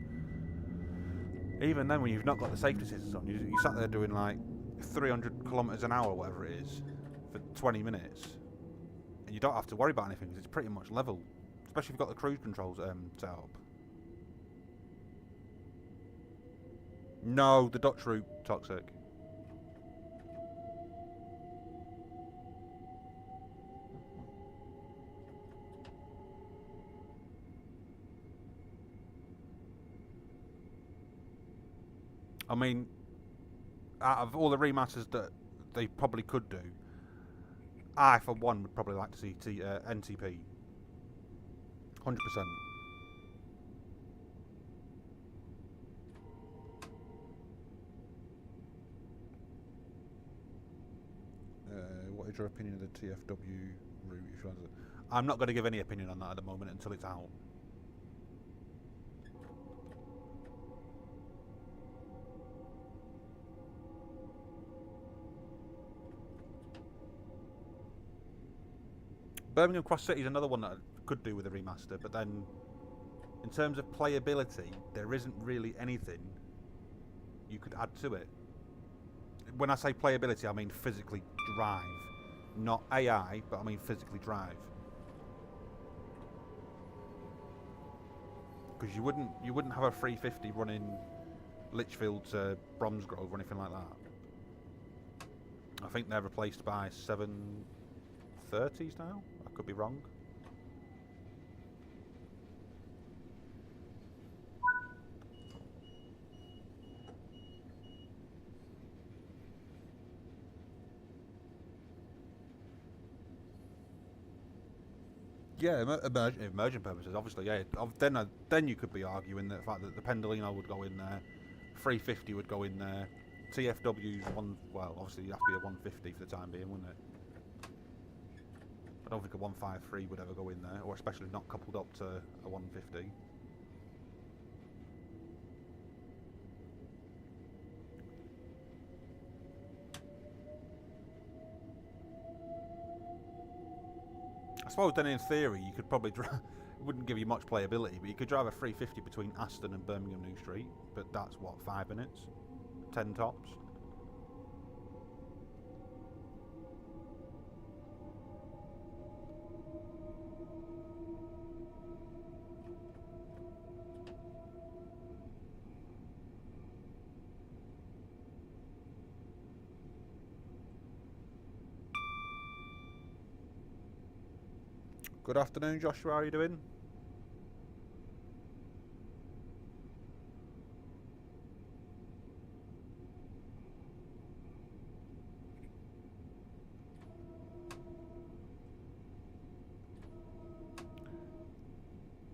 [SPEAKER 1] even then when you've not got the safety systems on, you sat there doing like 300 kilometers an hour or whatever it is for 20 minutes and you don't have to worry about anything because it's pretty much level, especially if you've got the cruise controls set up. No, the Dutch route toxic. I mean, out of all the remasters that they probably could do, I for one would probably like to see NTP. 100%. What is your opinion of the TFW route? I'm not going to give any opinion on that at the moment until it's out. Birmingham Cross City is another one that I could do with a remaster, but then in terms of playability, there isn't really anything you could add to it. When I say playability, I mean physically drive. Not AI, but I mean physically drive. Because you wouldn't have a 350 running Lichfield to Bromsgrove or anything like that. I think they're replaced by 730s now. I could be wrong. Yeah, emerging purposes, obviously. Yeah, then you could be arguing the fact that the Pendolino would go in there, 350 would go in there, TFW's one. Well, obviously, it'd have to be a 150 for the time being, wouldn't it? I don't think a 153 would ever go in there, or especially not coupled up to a 150. I suppose then in theory you could probably drive, it wouldn't give you much playability, but you could drive a 350 between Aston and Birmingham New Street, but that's what, 5 minutes? 10 tops? Good afternoon, Joshua, how are you doing?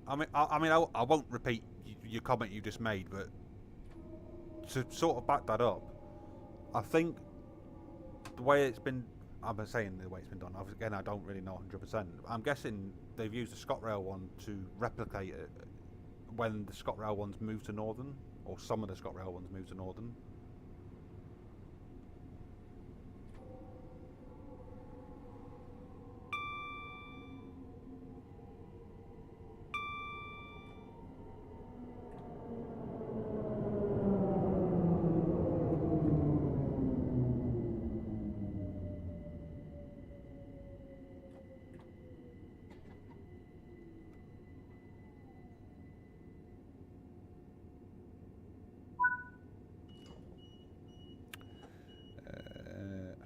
[SPEAKER 1] I won't repeat your comment you just made, but to sort of back that up, I think the way it's been, I'm saying the way it's been done, again, I don't really know 100%. I'm guessing they've used the ScotRail one to replicate it when the ScotRail ones moved to Northern, or some of the ScotRail ones moved to Northern.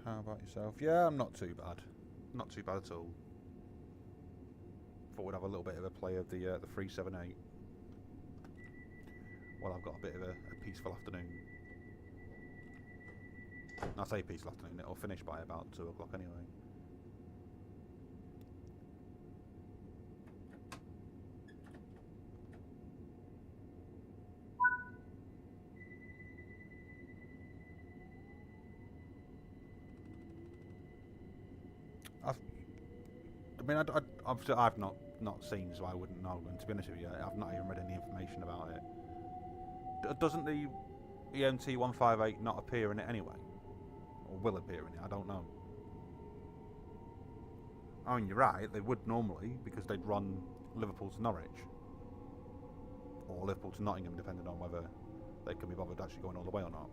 [SPEAKER 1] How about yourself? Yeah, I'm not too bad. Not too bad at all. Thought we'd have a little bit of a play of the 378. Well, I've got a bit of a peaceful afternoon. I say peaceful afternoon, it'll finish by about 2 o'clock anyway. Obviously I've not seen, so I wouldn't know. And to be honest with you, I've not even read any information about it. Doesn't the EMT 158 not appear in it anyway, or will appear in it? I don't know. I mean, you're right. They would normally, because they'd run Liverpool to Norwich, or Liverpool to Nottingham, depending on whether they can be bothered actually going all the way or not.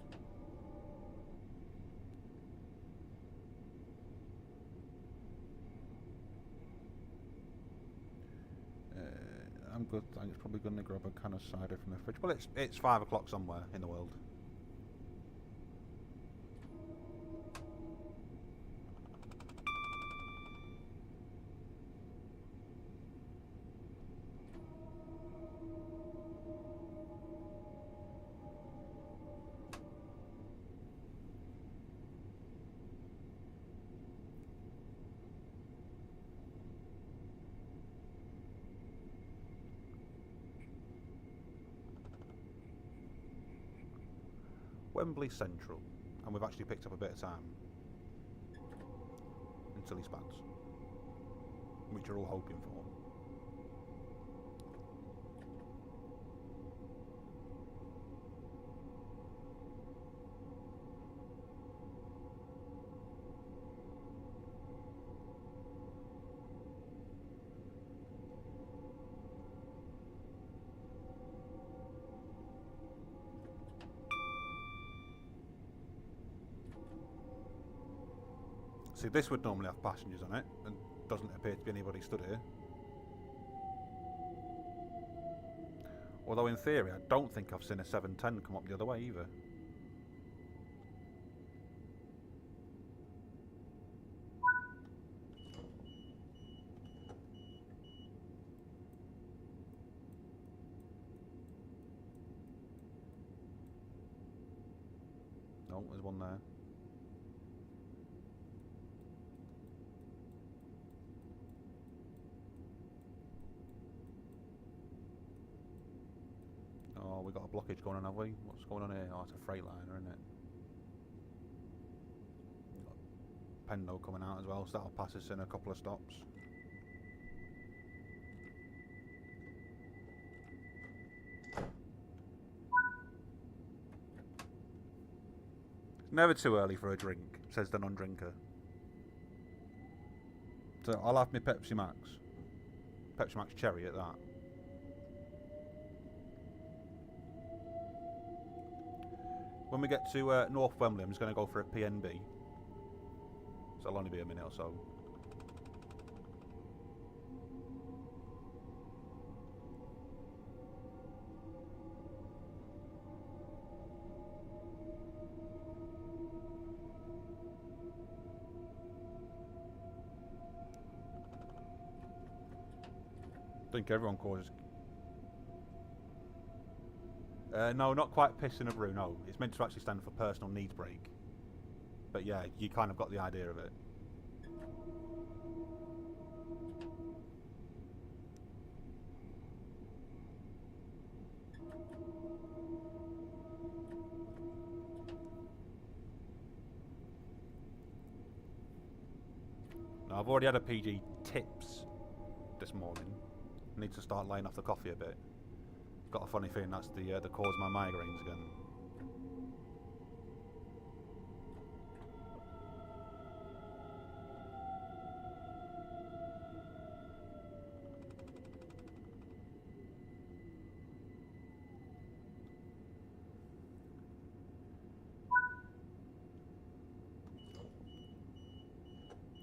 [SPEAKER 1] I'm good, thanks. Probably going to grab a can of cider from the fridge. Well, it's 5 o'clock somewhere in the world. Wembley Central, and we've actually picked up a bit of time until he spans, which you're all hoping for. See, this would normally have passengers on it, and doesn't appear to be anybody stood here. Although in theory, I don't think I've seen a 710 come up the other way either. No, there's one there. we got a blockage going on, have we? What's going on here? Oh, it's a freight liner, isn't it? Got Pendo coming out as well, so that'll pass us in a couple of stops. Never too early for a drink, says the non-drinker. So I'll have my Pepsi Max. Pepsi Max Cherry at that. When we get to North Wembley, I'm just going to go for a PNB. So it'll only be a minute or so. I think everyone causes... no, not quite piss in a brew, no. It's meant to actually stand for personal needs break. But yeah, you kind of got the idea of it. Now, I've already had a PG tips this morning. I need to start laying off the coffee a bit. Got a funny feeling that's the cause of my migraines again.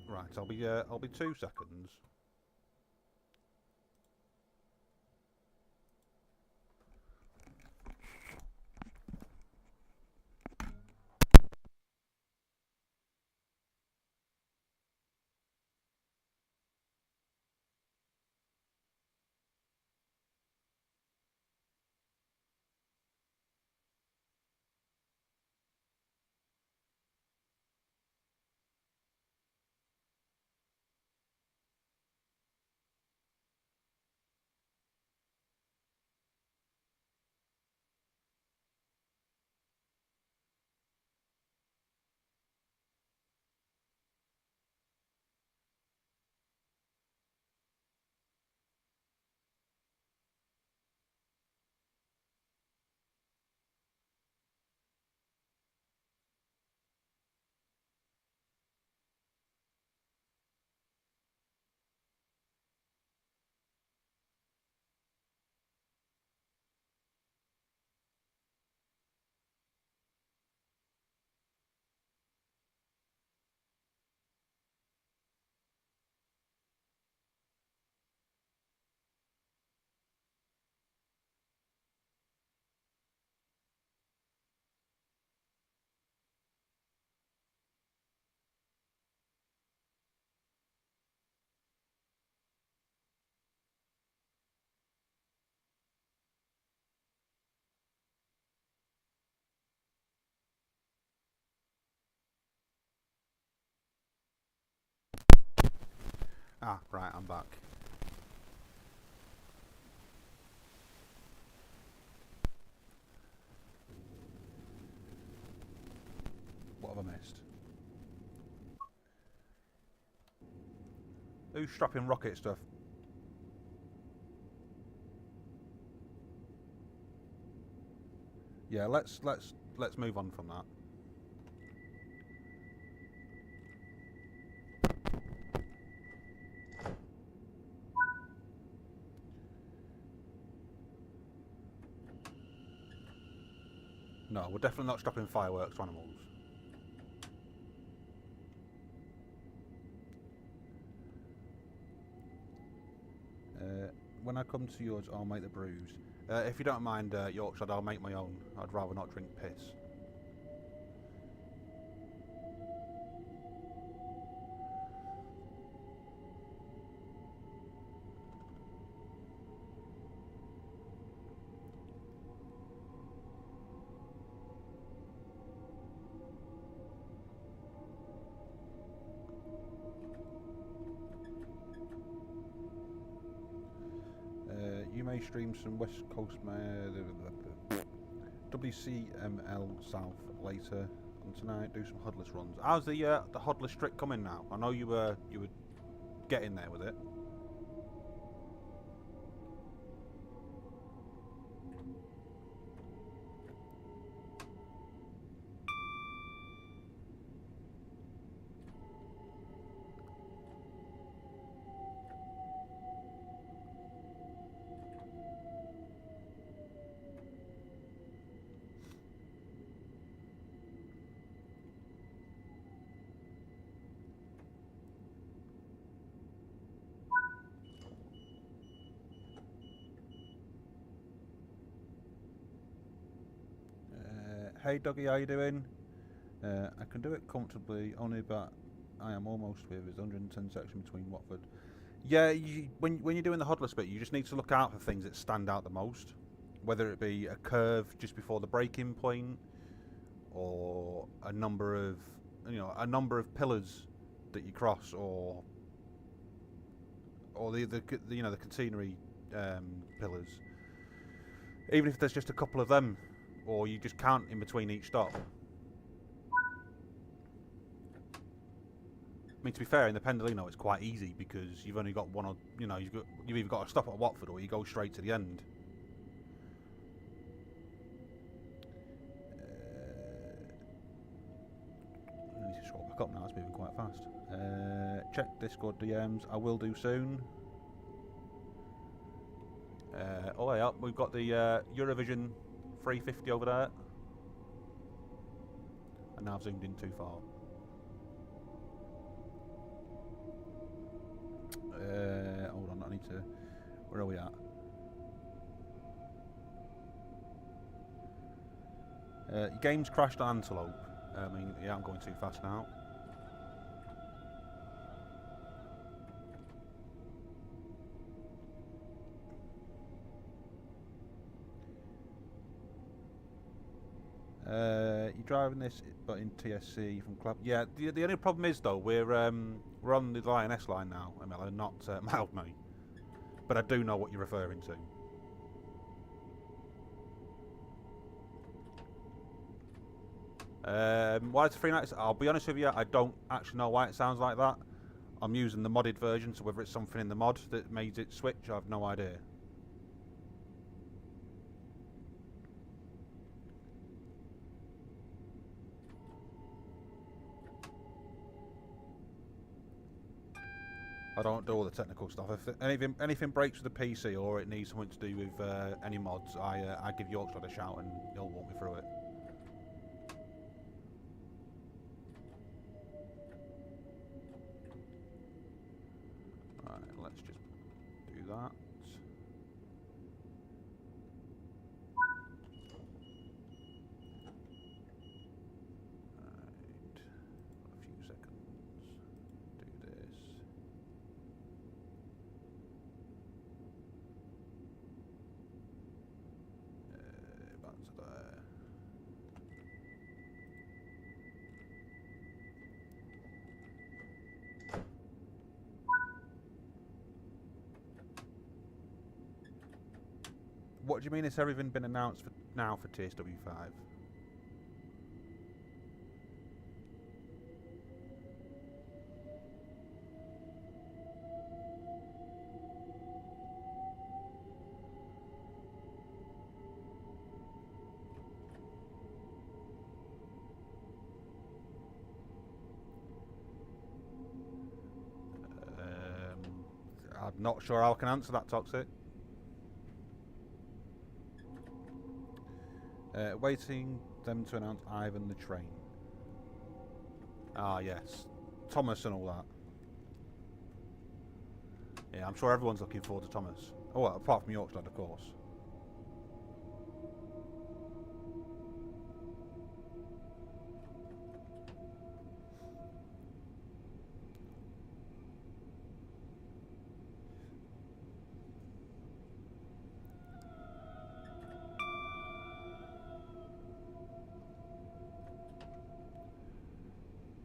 [SPEAKER 1] Right, I'll be 2 seconds. Ah, right, I'm back. What have I missed? Who's strapping rocket stuff? Yeah, let's move on from that. No, we're definitely not strapping fireworks to animals. When I come to yours, I'll make the brews. If you don't mind, Yorkshire, I'll make my own. I'd rather not drink piss. You may stream some West Coast WCML South later on tonight. Do some Hodless runs. How's the Hodless trick coming now? I know you were getting there with it. Hey Doggy, how you doing? I can do it comfortably, only but I am almost with. It's 110 section between Watford. Yeah, when you're doing the Hodless bit, you just need to look out for things that stand out the most. Whether it be a curve just before the braking point, or a number of pillars that you cross, or the catenary pillars. Even if there's just a couple of them, or you just count in between each stop. I mean, to be fair, in the Pendolino it's quite easy because you've only got one, or you've either got to stop at Watford or you go straight to the end. I need to scroll back up now. It's moving quite fast. Check Discord DMs. I will do soon. Oh yeah, we've got the Eurovision 350 over there. And now I've zoomed in too far. Hold on, I need to... Where are we at? Your game's crashed on Antelope. I mean, yeah, I'm going too fast now. You're driving this, but in TSC from Club. Yeah, the only problem is though we're on the Lioness line now, Emma, not Mildmay. But I do know what you're referring to. Why it's 390? I'll be honest with you, I don't actually know why it sounds like that. I'm using the modded version, so whether it's something in the mod that made it switch, I have no idea. I don't do all the technical stuff. If anything breaks with the PC or it needs something to do with any mods, I give Yorkshire a shout and he'll walk me through it. Alright, let's just do that. What do you mean it's everything been announced for now for TSW5? I'm not sure how I can answer that, Toxic. Waiting them to announce Ivan the Train. Ah, yes. Thomas and all that. Yeah, I'm sure everyone's looking forward to Thomas. Oh, well, apart from Yorkshire, of course.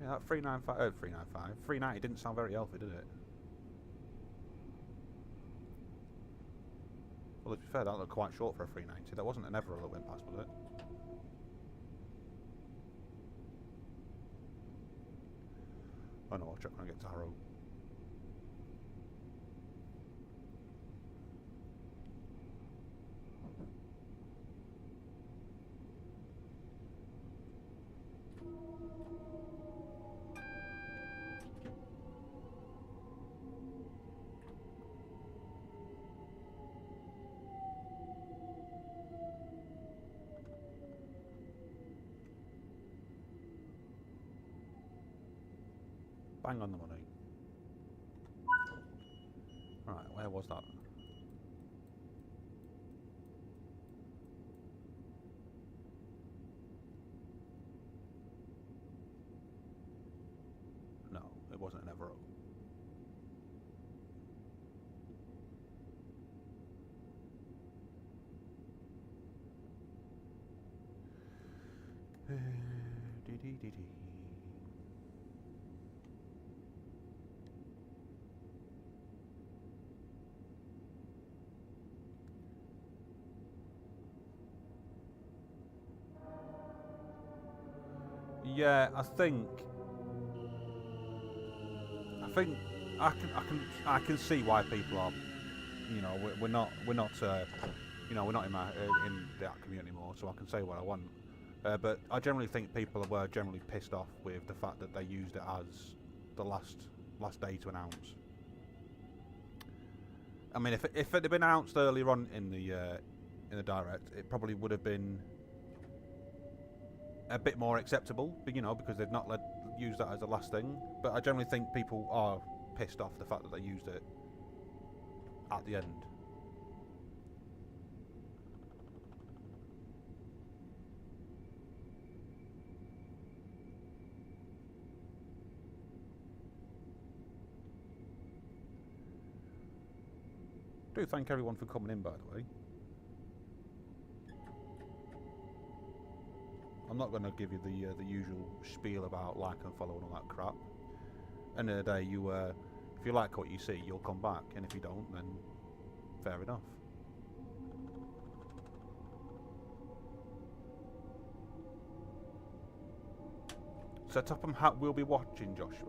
[SPEAKER 1] Yeah, that 390 didn't sound very healthy, did it? Well, to be fair, that looked quite short for a 390. That wasn't an Evero that went past, was it? Oh no, I'll check when I get to Harrow. Bang on the money. Right, where was that? No, it wasn't an Evero. Yeah, I think I can see why people are, you know, we're not you know, we're not in that community anymore, so I can say what I want. But I generally think people were generally pissed off with the fact that they used it as the last day to announce. I mean, if it had been announced earlier on in the direct, it probably would have been a bit more acceptable, but, you know, because they've not used that as the last thing. But I generally think people are pissed off the fact that they used it at the end. I do thank everyone for coming in, by the way. I'm not going to give you the usual spiel about like and follow and all that crap. End of the day, if you like what you see, you'll come back, and if you don't, then fair enough. So Topham Hatt will be watching, Joshua.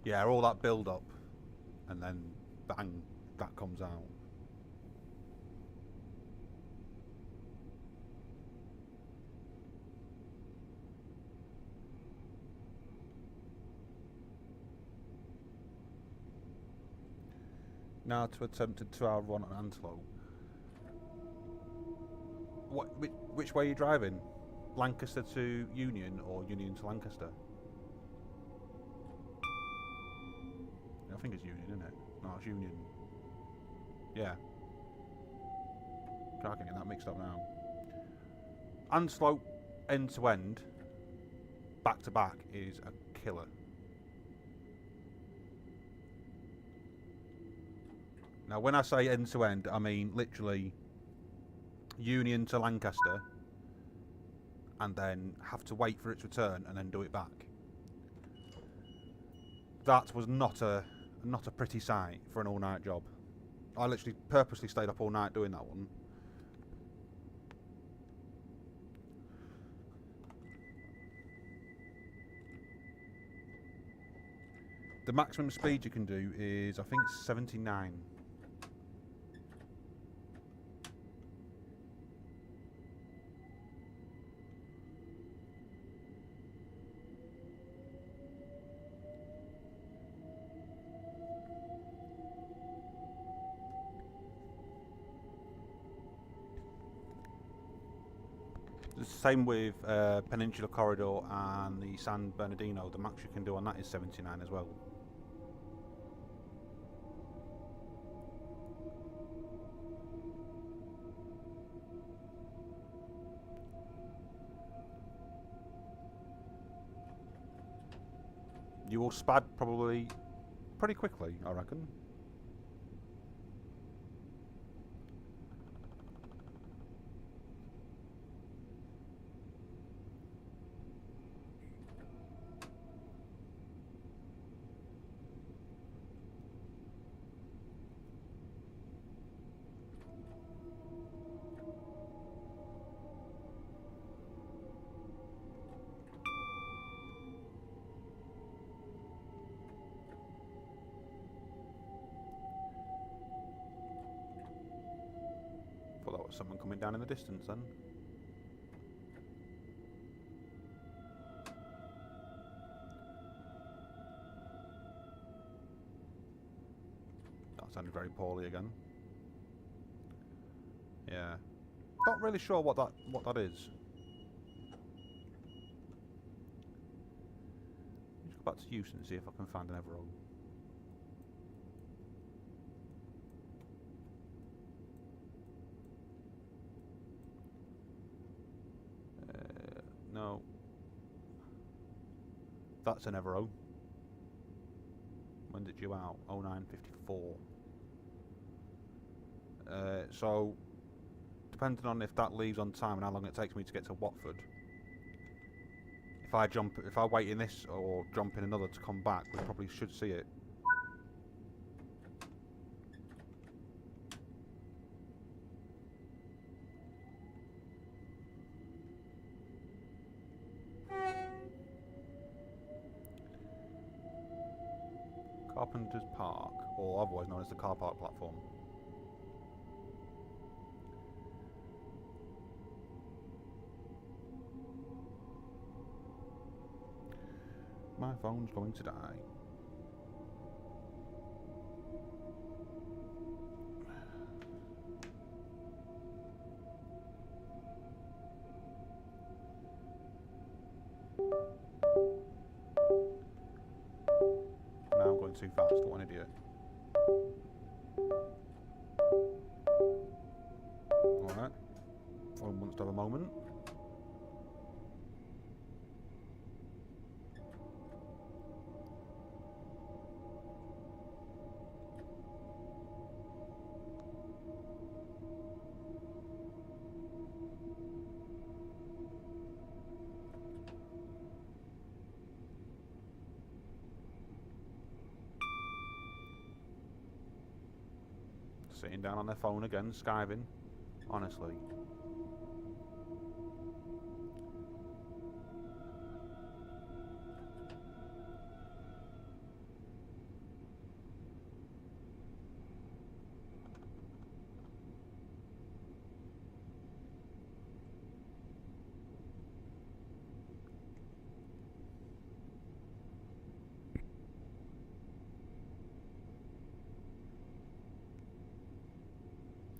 [SPEAKER 1] Yeah, all that build up, and then bang, that comes out. Now to attempt a 2-hour run on Antelope. Which way are you driving? Lancaster to Union or Union to Lancaster? I think it's Union, isn't it? No, it's Union. Yeah. I can get that mixed up now. Anslope, end to end, back to back, is a killer. Now, when I say end to end, I mean literally Union to Lancaster, and then have to wait for its return and then do it back. That was not a pretty sight for an all-night job. I literally purposely stayed up all night doing that one. The maximum speed you can do is, I think, 79. The same with Peninsula Corridor and the San Bernardino. The max you can do on that is 79 as well. you will spad probably pretty quickly, I reckon. Thought that was someone coming down in the distance then. That sounded very poorly again. Yeah. Not really sure what that is. Let's go back to use and see if I can find an Everall. No. That's an Everall. When did you out? 0954. So, depending on if that leaves on time and how long it takes me to get to Watford, if I wait in this or jump in another to come back, we probably should see it. Carpenter's Park, or otherwise known as the car park platform. My phone's going to die. Now I'm going too fast, what an idiot. Alright. One wants to have a moment. Sitting down on their phone again, skiving. Honestly.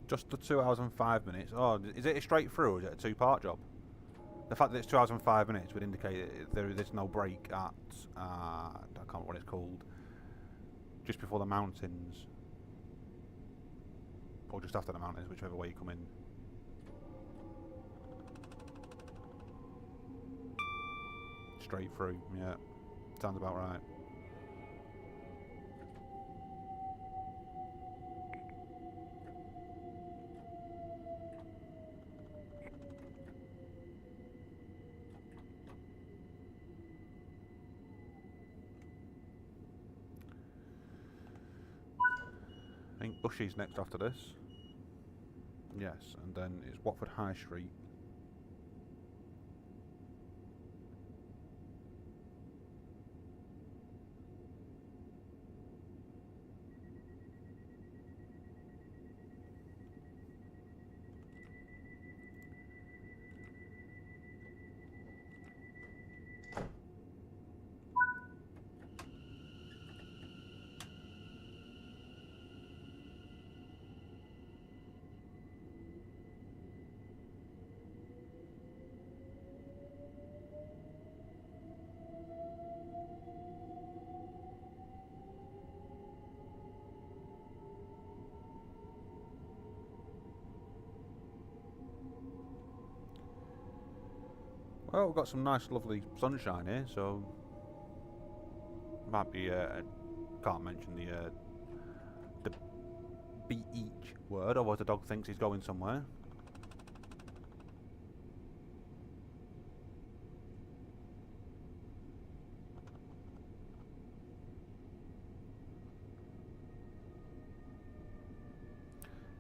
[SPEAKER 1] Just the 2 hours and 5 minutes. Oh, is it a straight through or is it a two-part job? The fact that it's 2 hours and 5 minutes would indicate there is no break at, I can't remember what it's called, just before the mountains. Or just after the mountains, whichever way you come in. Straight through, yeah. Sounds about right. I think Bushy's next after this. Yes, and then it's Watford High Street. Well, we've got some nice lovely sunshine here, so might be can't mention the beach word, otherwise the dog thinks he's going somewhere.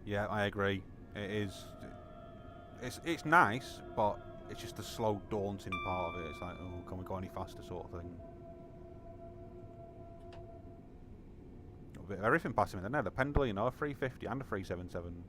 [SPEAKER 1] Yeah, I agree. It is. It's nice, but it's just the slow, daunting part of it. It's like, oh, can we go any faster, sort of thing. A bit of everything passing me there. The Pendolino, a 350 and a 377.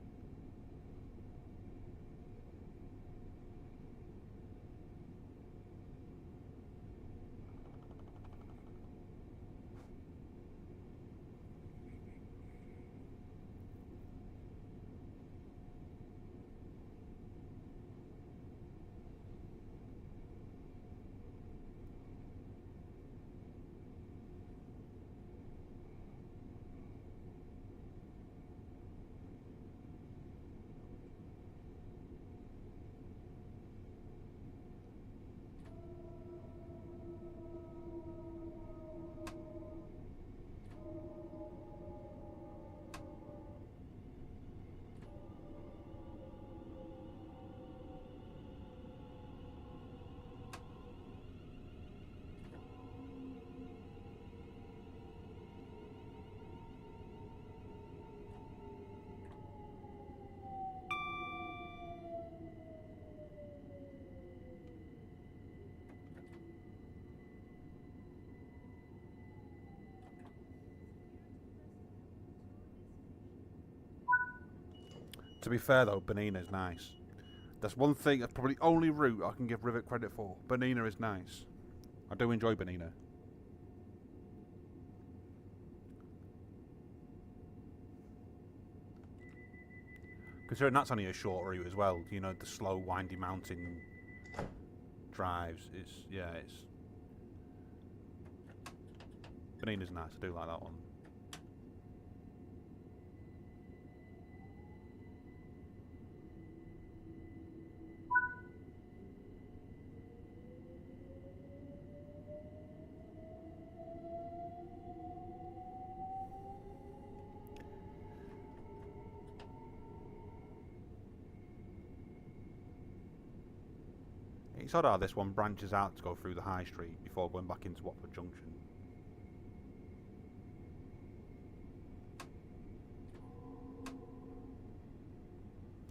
[SPEAKER 1] To be fair though, Benina's nice. That's one thing, that's probably the only route I can give Rivet credit for. Benina is nice. I do enjoy Benina. Considering that's only a short route as well, you know, the slow, windy mountain drives. It's Benina's nice, I do like that one. It's odd how this one branches out to go through the high street before going back into Watford Junction.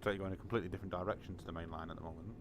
[SPEAKER 1] So you're going in a completely different direction to the main line at the moment.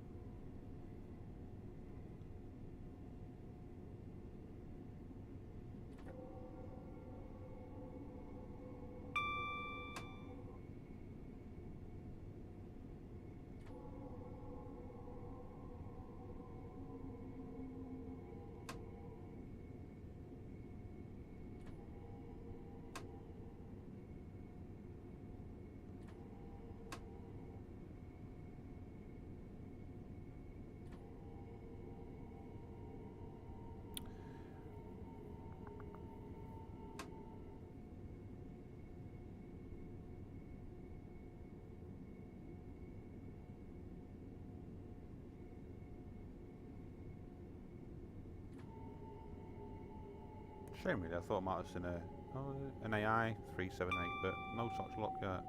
[SPEAKER 1] Shame really, I thought I might have seen an AI 378, but no such luck yet.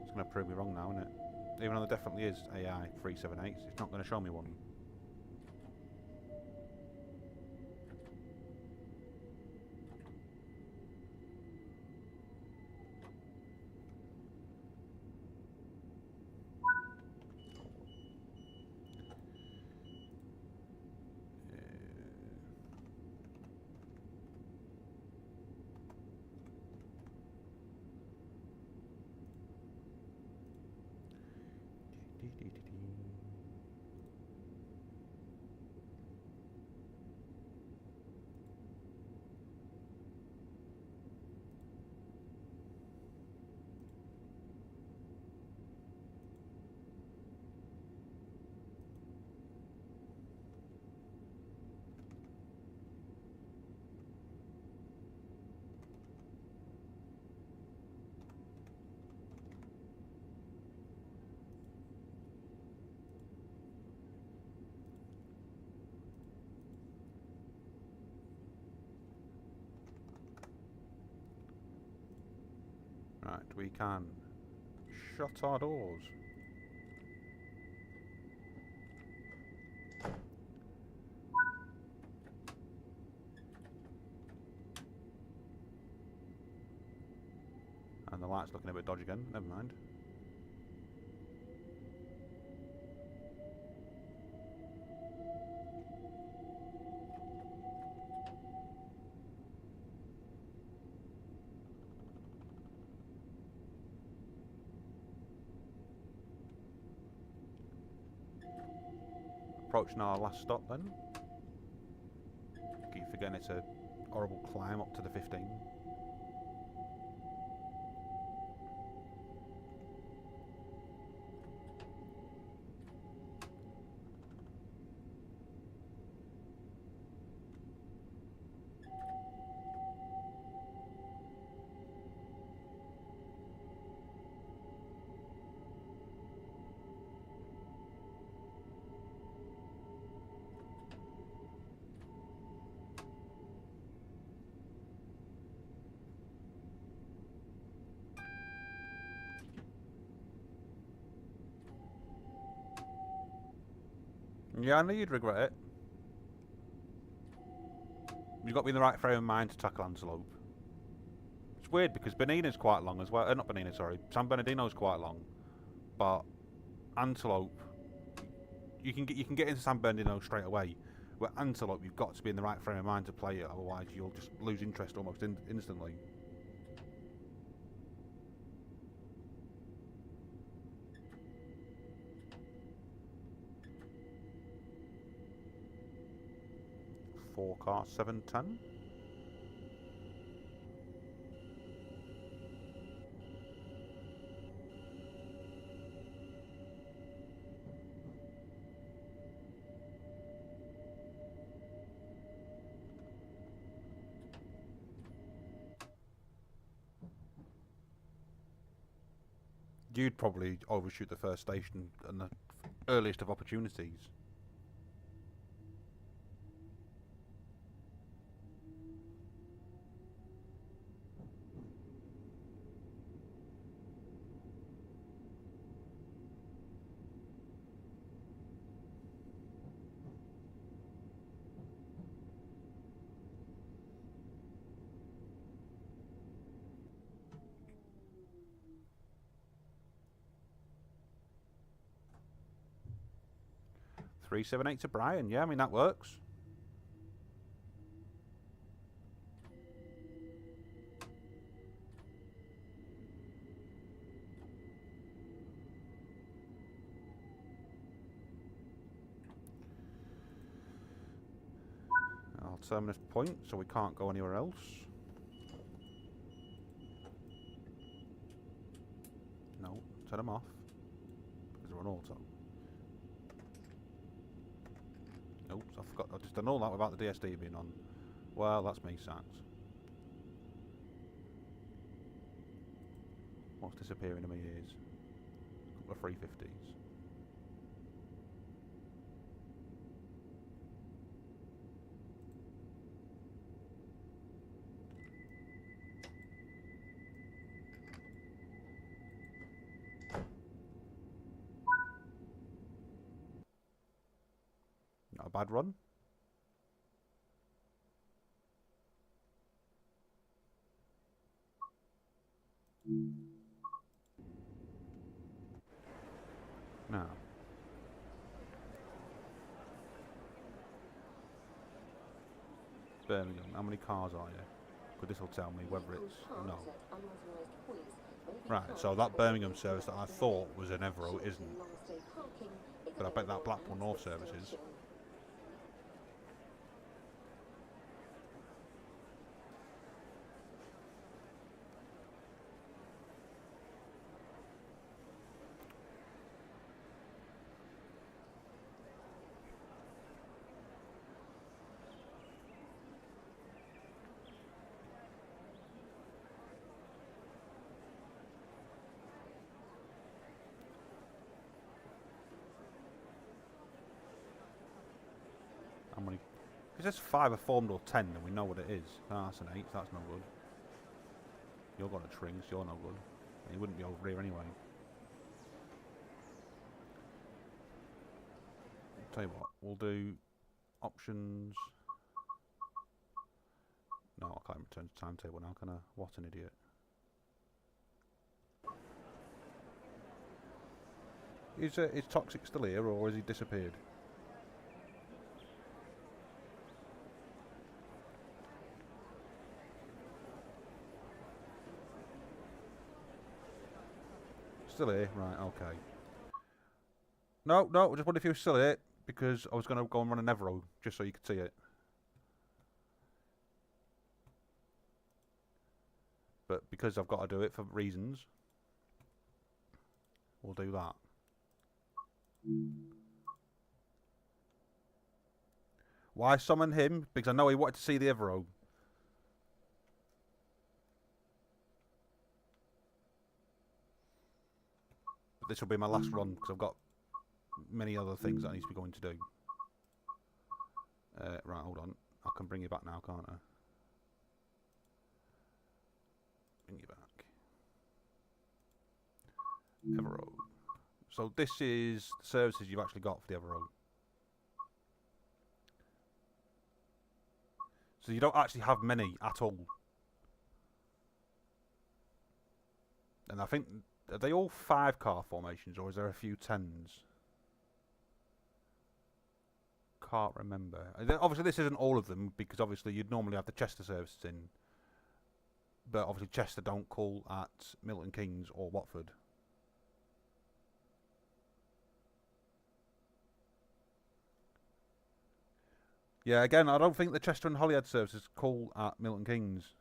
[SPEAKER 1] It's going to prove me wrong now, isn't it? Even though there definitely is AI 378s, it's not going to show me one. we can shut our doors. And the light's looking a bit dodgy again, never mind. Approaching our last stop then. Keep forgetting it's a horrible climb up to the 15. Yeah, I knew you'd regret it. You've got to be in the right frame of mind to tackle Antelope. It's weird because Bernina's quite long as well. Not Bernina, sorry. San Bernardino's quite long, but Antelope, you can get into San Bernardino straight away. But Antelope, you've got to be in the right frame of mind to play it. Otherwise, you'll just lose interest almost instantly. Forecast 7:10. You'd probably overshoot the first station and the earliest of opportunities. $378 to Brian. Yeah, I mean that works. I'll terminus point, so we can't go anywhere else. No, turn them off because they're on auto. Oops, I forgot. I just done all that without the DSD being on. Well, that's me sacked. What's disappearing in my ears? A couple of 350s. Not a bad run. Now, Birmingham, how many cars are you? Because this will tell me whether it's no. Right, so that Birmingham service that I thought was in Evero isn't. But I bet that Blackpool North service is. How many? Because there's 5 are formed or 10, and we know what it is. Oh, that's an 8. That's no good. You're going to Trings. You're no good. He wouldn't be over here anyway. Tell you what, we'll do options. No, I can't return to timetable now, can I? What an idiot. Is Toxic still here, or has he disappeared? Still here, right? Okay. No, I just wondered if he was still here because I was going to go and run an Evero just so you could see it. But because I've got to do it for reasons, we'll do that. Why summon him? Because I know he wanted to see the Evero. But this will be my last run because I've got many other things that I need to be going to do. Right, hold on. I can bring you back now, can't I? Bring you back. Evero. So this is the services you've actually got for the Evero. So you don't actually have many at all. And I think, are they all 5-car formations or is there a few 10s? Can't remember. Obviously this isn't all of them because obviously you'd normally have the Chester services in. But obviously Chester don't call at Milton Keynes or Watford. Yeah, again, I don't think the Chester and Holyhead services call at Milton Keynes.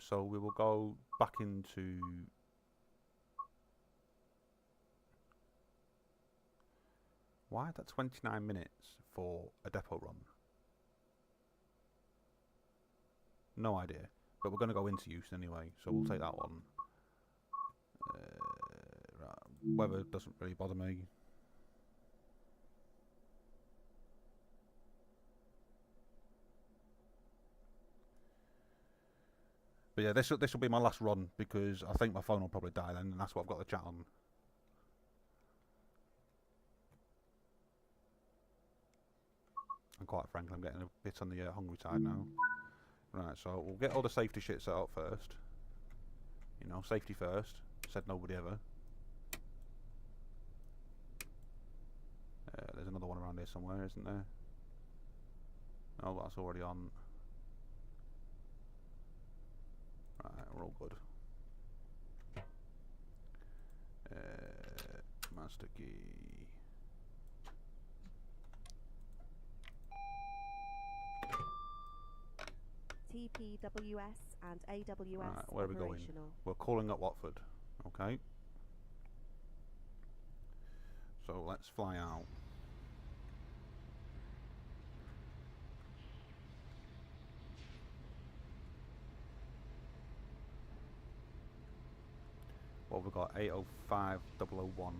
[SPEAKER 1] So we will go back into... Why is that 29 minutes for a depot run? No idea. But we're going to go into use anyway, so we'll take that one. Right. Weather doesn't really bother me. But yeah, this will be my last run because I think my phone will probably die then, and that's what I've got the chat on. And quite frankly, I'm getting a bit on the hungry side now. Right, so we'll get all the safety shit set up first. You know, safety first. Said nobody ever. There's another one around here somewhere, isn't there? Oh, that's already on. Right, we're all good. Master key.
[SPEAKER 3] TPWS and AWS
[SPEAKER 1] right, where are we going? We're calling at Watford. Okay. So let's fly out. What have we got? 805001.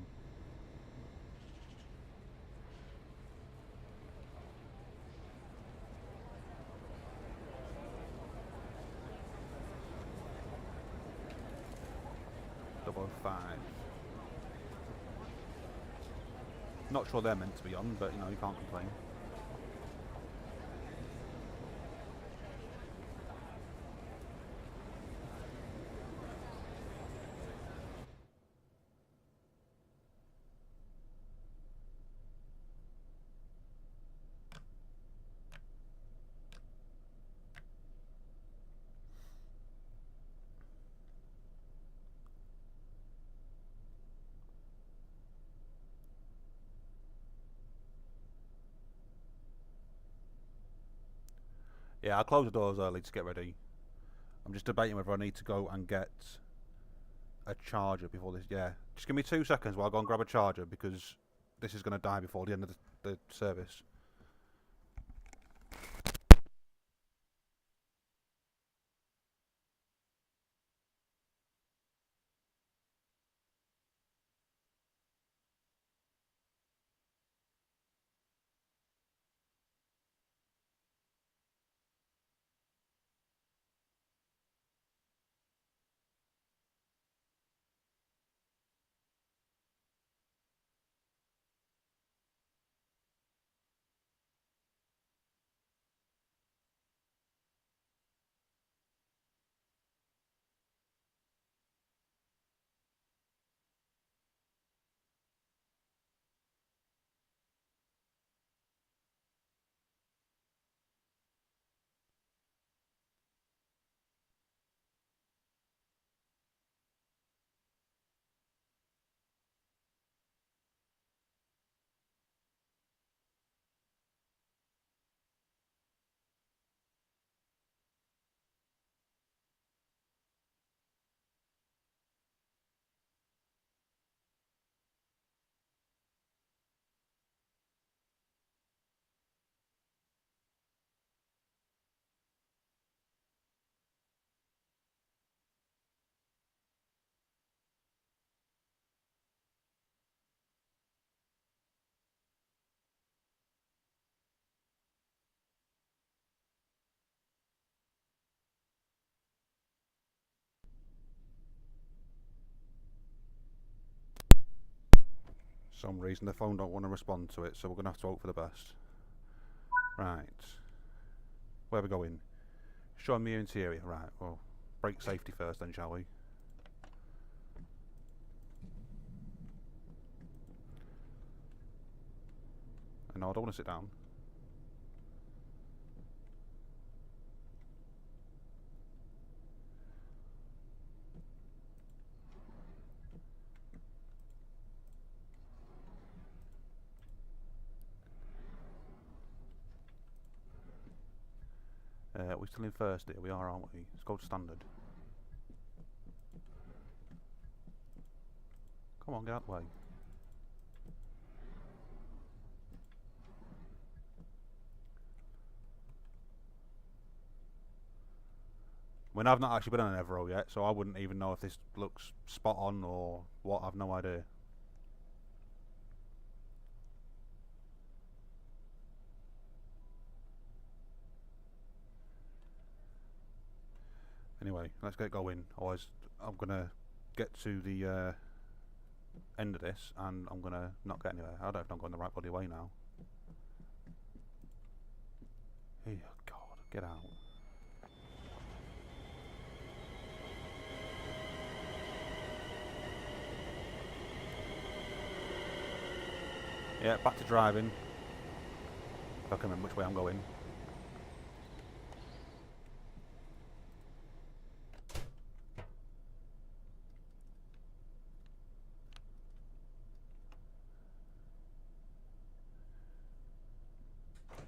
[SPEAKER 1] Double 05. Not sure they're meant to be on, but you know, you can't complain. Yeah, I'll close the doors early to get ready. I'm just debating whether I need to go and get a charger before this. Yeah, just give me 2 seconds while I go and grab a charger because this is going to die before the end of the service. some reason the phone don't want to respond to it, so we're going to have to hope for the best. Right. Where are we going? Show me your interior. Right, well, brake safety first then, shall we? No, I don't want to sit down. We're still in first here, we are, aren't we? Let's go to standard. Come on, get out of the way. I mean, I've not actually been on an Evero yet, so I wouldn't even know if this looks spot on or what. I've no idea. Anyway, let's get going. Otherwise, I'm gonna get to the end of this, and I'm gonna not get anywhere. I don't know if I'm going the right bloody way now. Oh God, get out! Yeah, back to driving. If I can remember which way I'm going.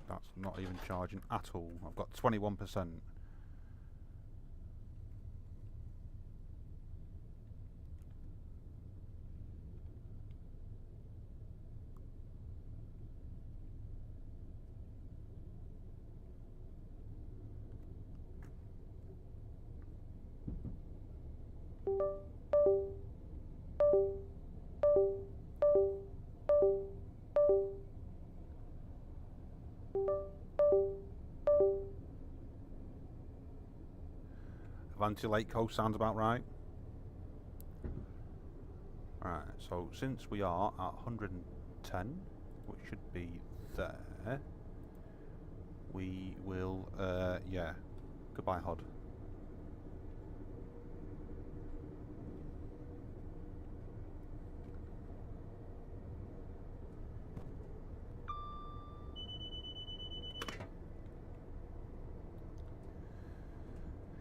[SPEAKER 1] That's not even charging at all. I've got 21%. Avanti Lake Coast sounds about right. Right, so since we are at 110, which should be there, we will, yeah, goodbye Hod.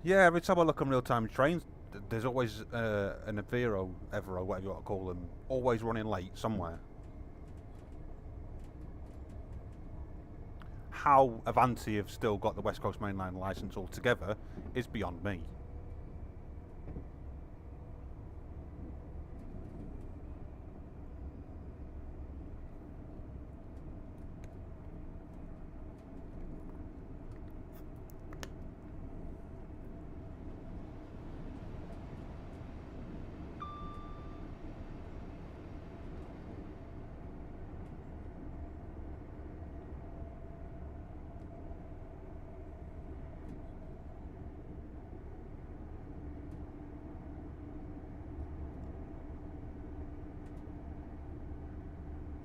[SPEAKER 1] Yeah, every time I look on real-time trains, there's always an Evero, whatever you want to call them, always running late somewhere. How Avanti have still got the West Coast Main Line licence altogether is beyond me.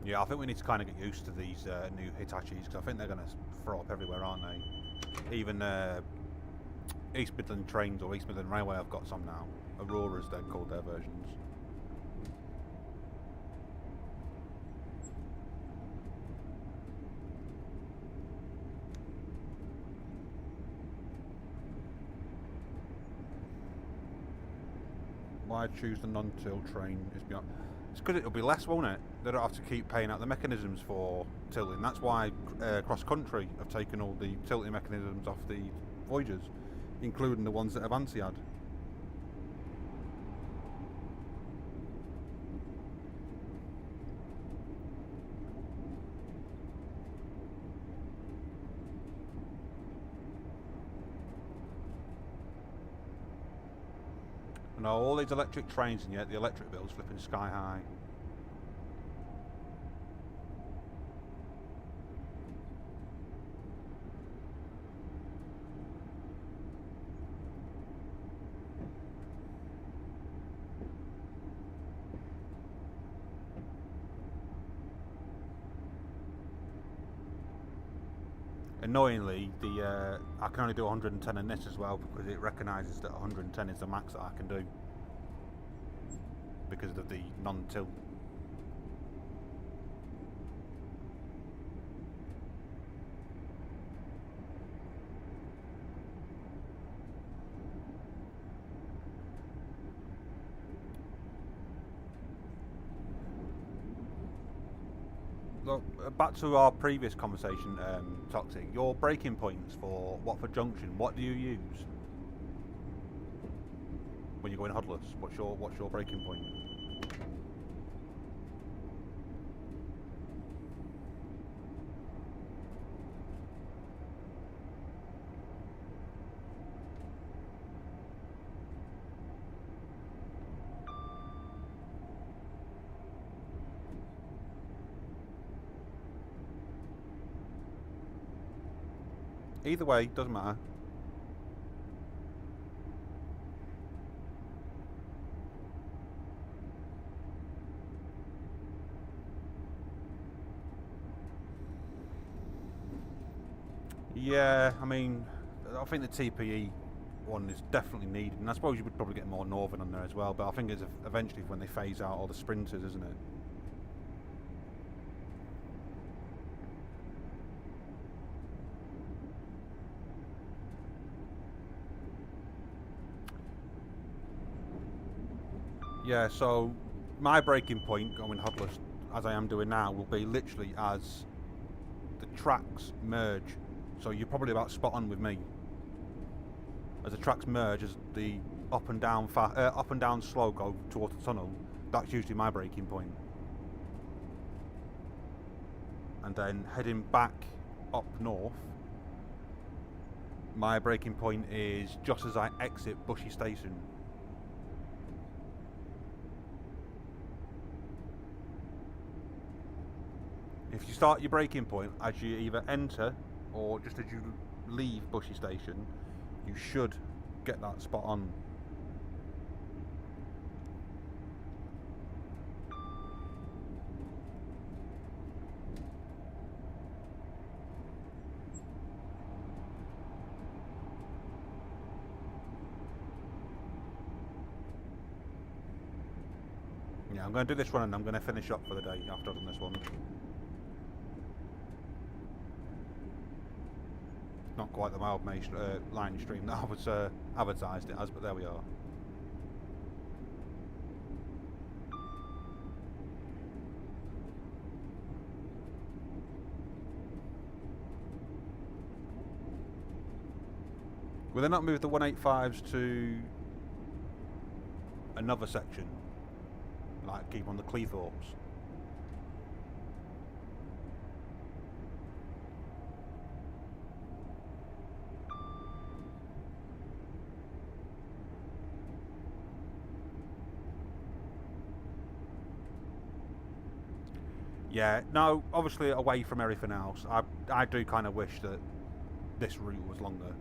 [SPEAKER 1] Yeah, I think we need to kind of get used to these new Hitachis, because I think they're going to throw up everywhere, aren't they? Even East Midland Trains or East Midland Railway have got some now. Auroras, they're called their versions. Why choose the non-tilt train is beyond... It's because it'll be less, won't it? They don't have to keep paying out the mechanisms for tilting. That's why Cross Country have taken all the tilting mechanisms off the Voyagers, including the ones that Avanti had. No, all these electric trains, and yet the electric bill's flipping sky high. Annoyingly, I can only do 110 in this as well because it recognises that 110 is the max that I can do because of the non-tilt. Look, back to our previous conversation, Toxic. Your braking points for Watford Junction, what do you use when you're going hodless? What's your braking point? Either way, doesn't matter. Yeah, I mean, I think the TPE one is definitely needed, and I suppose you would probably get more Northern on there as well, but I think it's eventually when they phase out all the sprinters, isn't it? Yeah, so my breaking point going hodless, as I am doing now, will be literally as the tracks merge. So you're probably about spot on with me. As the tracks merge, as the up and down slow go towards the tunnel, that's usually my breaking point. And then heading back up north, my breaking point is just as I exit Bushy Station. If you start your braking point as you either enter or just as you leave Bushy Station, you should get that spot on. Yeah, I'm going to do this one and I'm going to finish up for the day after I've done this one. Not quite the Mildmay line stream that I was advertised it as, but there we are. Will they not move the 185s to another section? Like keep on the Cleethorpes? Yeah, no, obviously away from everything else, I do kind of wish that this route was longer.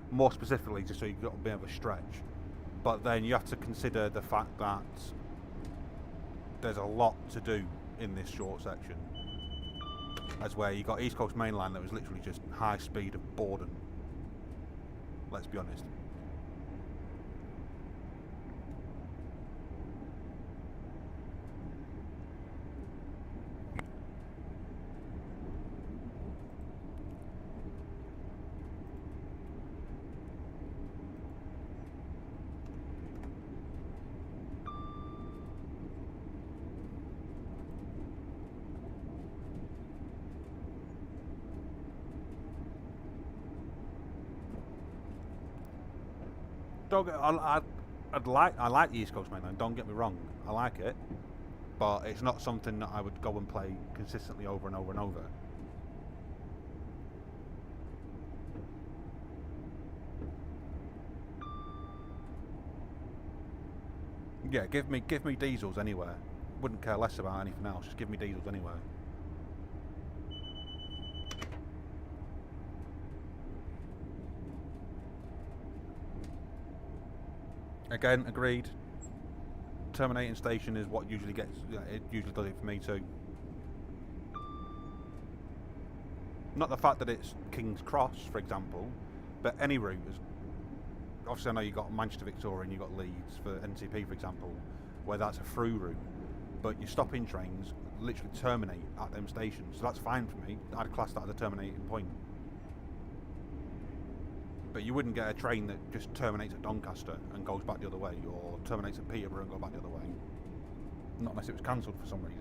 [SPEAKER 1] More specifically, just so you've got a bit of a stretch. But then you have to consider the fact that there's a lot to do in this short section. As where you got East Coast Main Line that was literally just high speed of boredom. Let's be honest. I like the East Coast Main Line, don't get me wrong, I like it, but it's not something that I would go and play consistently over and over and over. Yeah, give me diesels anywhere. Wouldn't care less about anything else, just give me diesels anywhere. Again, agreed. Terminating station is what usually gets. It usually does it for me too. Not the fact that it's King's Cross, for example, but any route. Obviously, I know you've got Manchester Victoria and you've got Leeds for NCP, for example, where that's a through route. But your stopping trains literally terminate at them stations, so that's fine for me. I'd class that as a terminating point. But you wouldn't get a train that just terminates at Doncaster and goes back the other way, or terminates at Peterborough and goes back the other way. Not unless it was cancelled for some reason.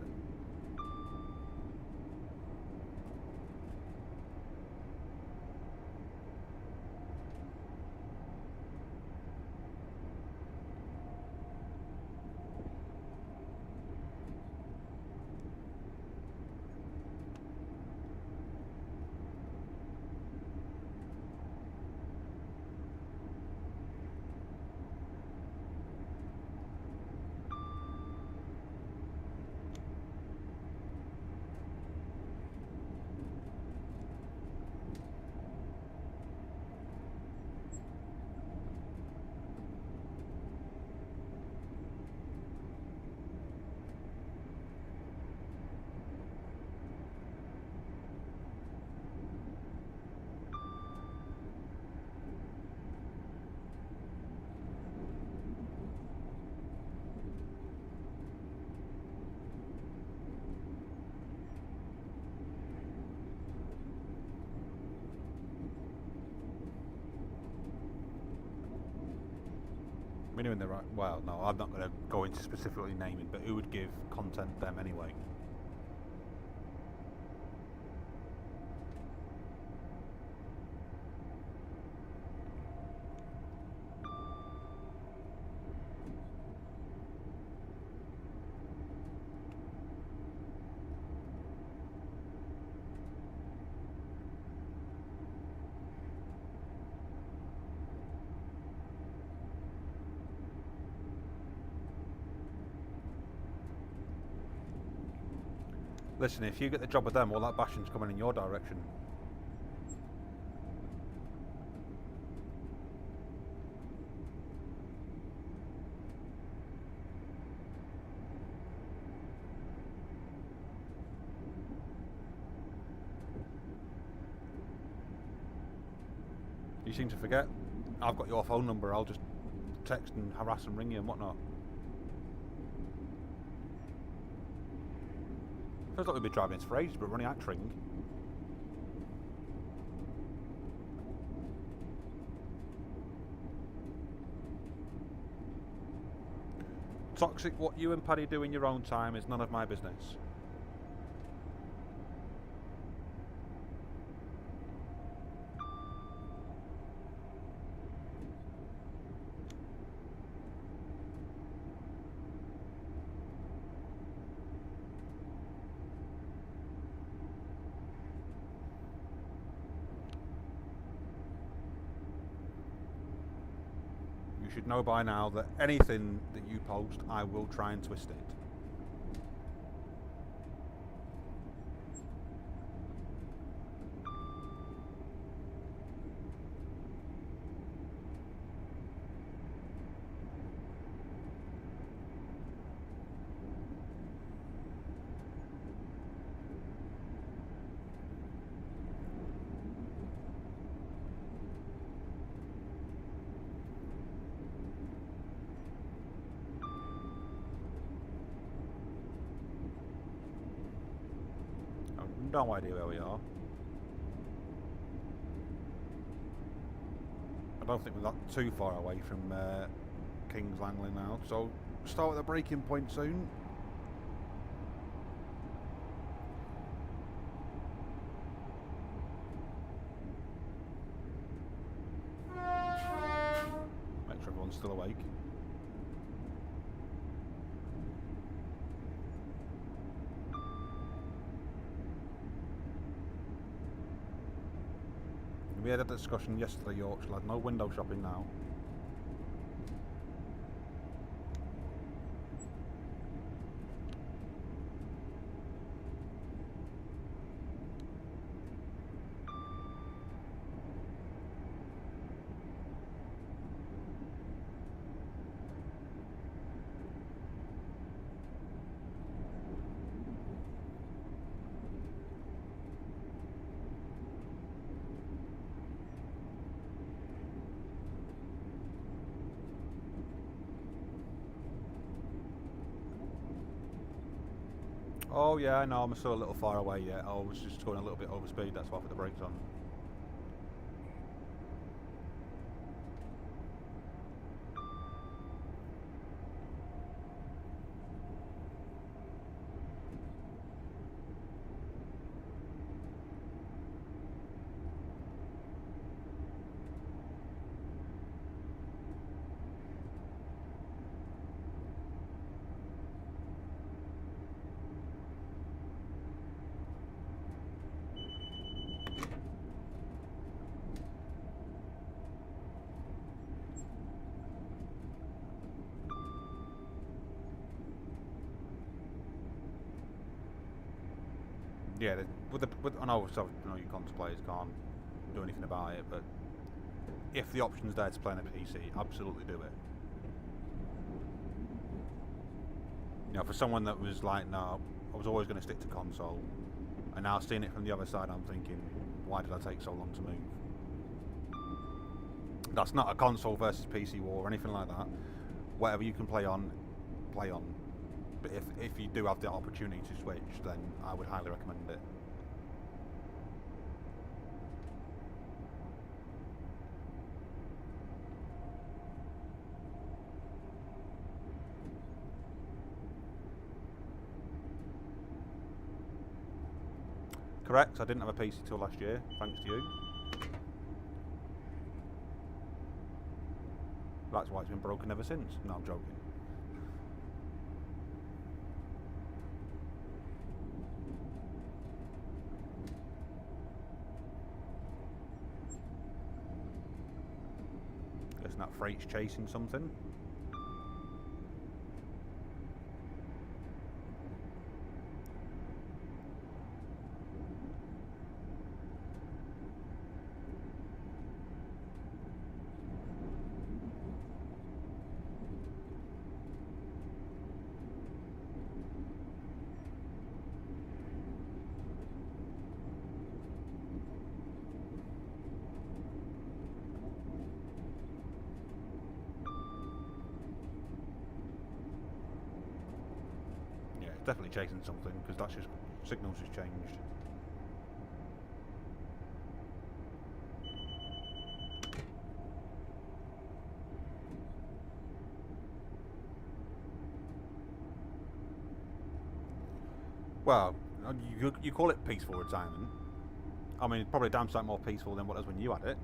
[SPEAKER 1] We're doing the right. Well, no, I'm not going to go into specifically naming, but who would give content them anyway? Listen, if you get the job with them, all that bashing's coming in your direction. You seem to forget. I've got your phone number, I'll just text and harass and ring you and whatnot. Feels like we've been driving this for ages, but we're only at Tring. Toxic, what you and Paddy do in your own time is none of my business. You should know by now that anything that you post, I will try and twist it. No idea where we are. I don't think we're not too far away from King's Langley now, so start at the braking point soon. Make sure everyone's still awake. We had a discussion yesterday, Yorkshire lad, no window shopping now. Oh yeah, I know, I'm still a little far away yet. I was just going a little bit over speed, that's why I put the brakes on. Yeah, I know, you console players can't do anything about it, but if the option's there to play on a PC, absolutely do it. You know, for someone that was like, no, I was always going to stick to console, and now seeing it from the other side, I'm thinking, why did I take so long to move? That's not a console versus PC war or anything like that. Whatever you can play on, play on. But if you do have the opportunity to switch, then I would highly recommend it. Correct, I didn't have a PC till last year, thanks to you. That's why it's been broken ever since. No, I'm joking. Guessing that freight's chasing something. Definitely chasing something, because that's just signals just changed. Well, you call it peaceful retirement. I mean, it's probably a damn sight more peaceful than what it was when you had it.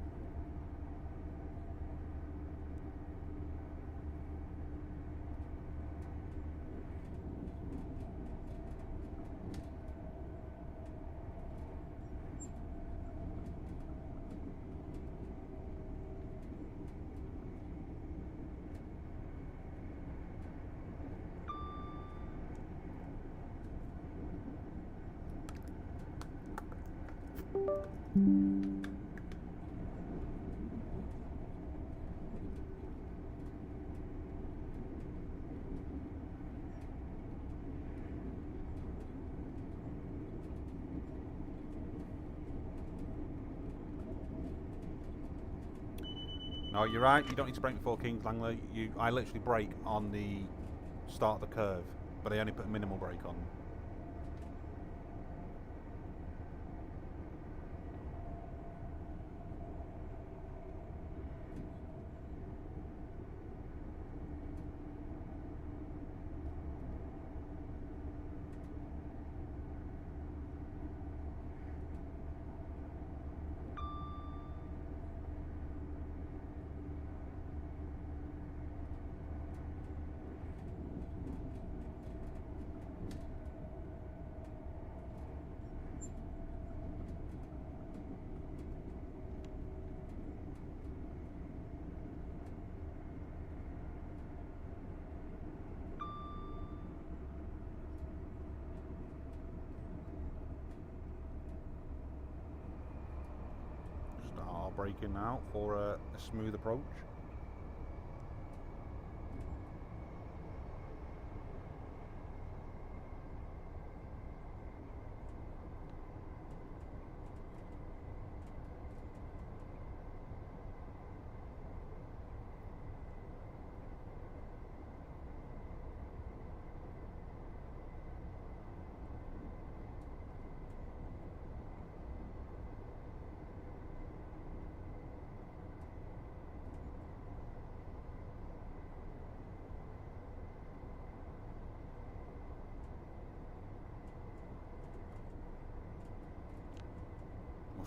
[SPEAKER 1] No, you're right. You don't need to brake before Kings Langley. I literally brake on the start of the curve, but I only put a minimal brake on. Start braking now for a smooth approach.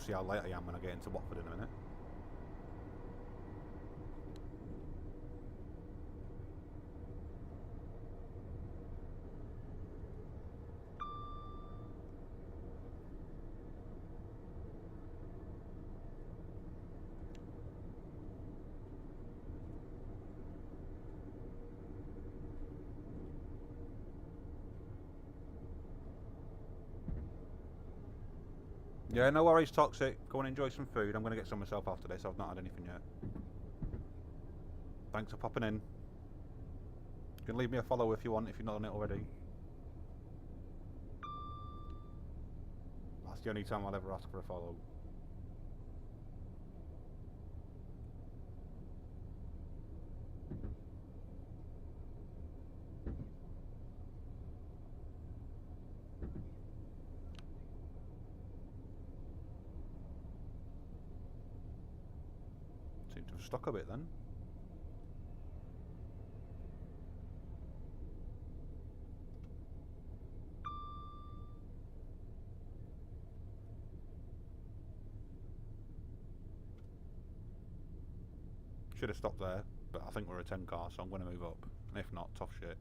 [SPEAKER 1] see how late I am when I get into Watford in a minute. Yeah, no worries, Toxic. Go and enjoy some food. I'm going to get some myself after this. I've not had anything yet. Thanks for popping in. You can leave me a follow if you want, if you've not done it already. That's the only time I'll ever ask for a follow. Seem to have stuck a bit then. Should have stopped there, but I think we're a 10 car, so I'm going to move up. And if not, tough shit.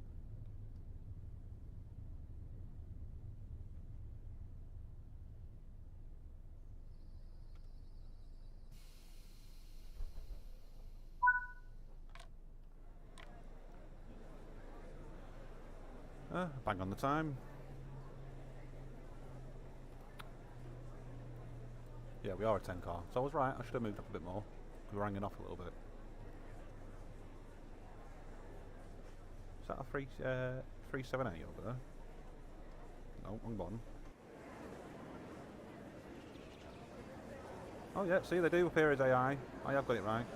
[SPEAKER 1] Bang on the time. Yeah, we are a 10 car, so I was right. I should have moved up a bit more. We were hanging off a little bit. Is that a 378 over there? No, wrong button. Oh yeah, see, they do appear as AI. I have got it right.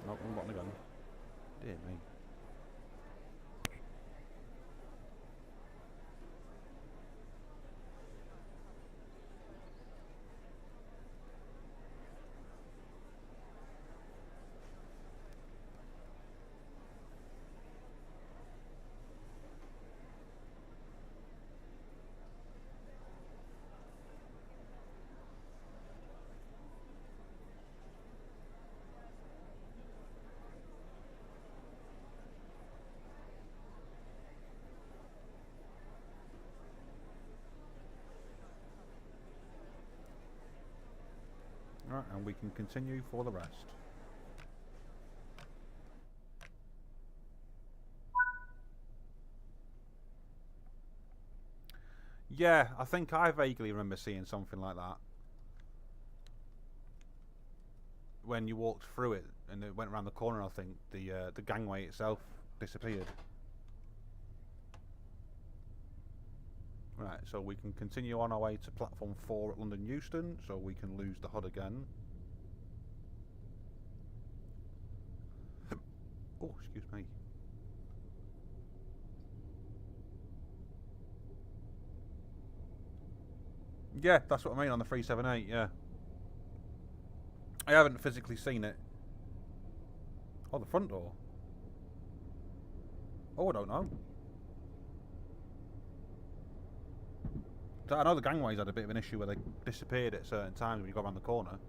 [SPEAKER 1] Nope, wrong button again. Dear me. Right, and we can continue for the rest. Yeah, I think I vaguely remember seeing something like that. When you walked through it and it went around the corner, I think the gangway itself disappeared. Right, so we can continue on our way to platform 4 at London Euston, so we can lose the HUD again. Oh, excuse me. Yeah, that's what I mean on the 378, yeah. I haven't physically seen it. Oh, the front door. Oh, I don't know. I know the gangways had a bit of an issue where they disappeared at certain times when you go around the corner,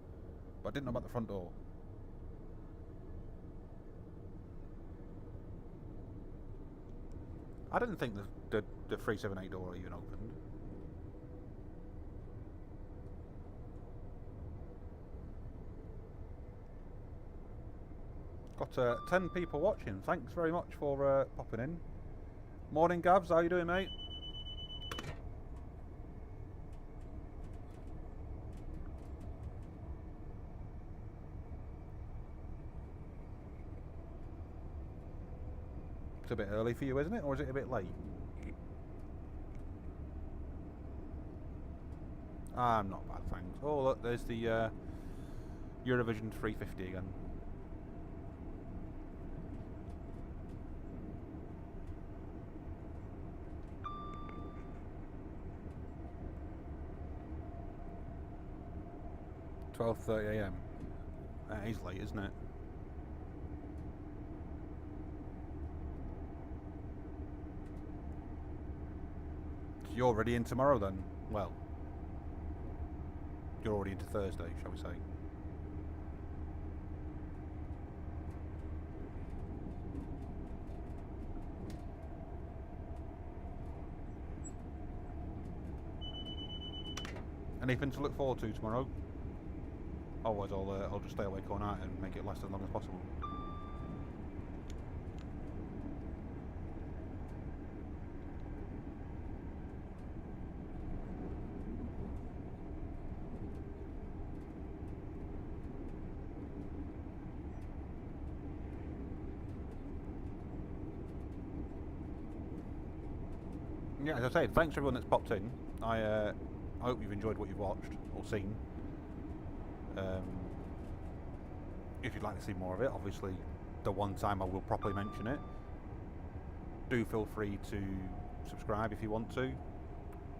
[SPEAKER 1] but I didn't know about the front door. I didn't think the 378 door even opened. Got 10 people watching. Thanks very much for popping in. Morning, Gavs. How you doing, mate? It's a bit early for you, isn't it? Or is it a bit late? I'm not bad, thanks. Oh, look, there's the Eurovision 350 again. $12:30 AM. That is late, isn't it? You're already in tomorrow then? Well, you're already into Thursday, shall we say. Anything to look forward to tomorrow? Otherwise I'll just stay awake all night and make it last as long as possible. Yeah, as I say, thanks to everyone that's popped in. I hope you've enjoyed what you've watched or seen. If you'd like to see more of it, obviously the one time I will properly mention it. Do feel free to subscribe if you want to.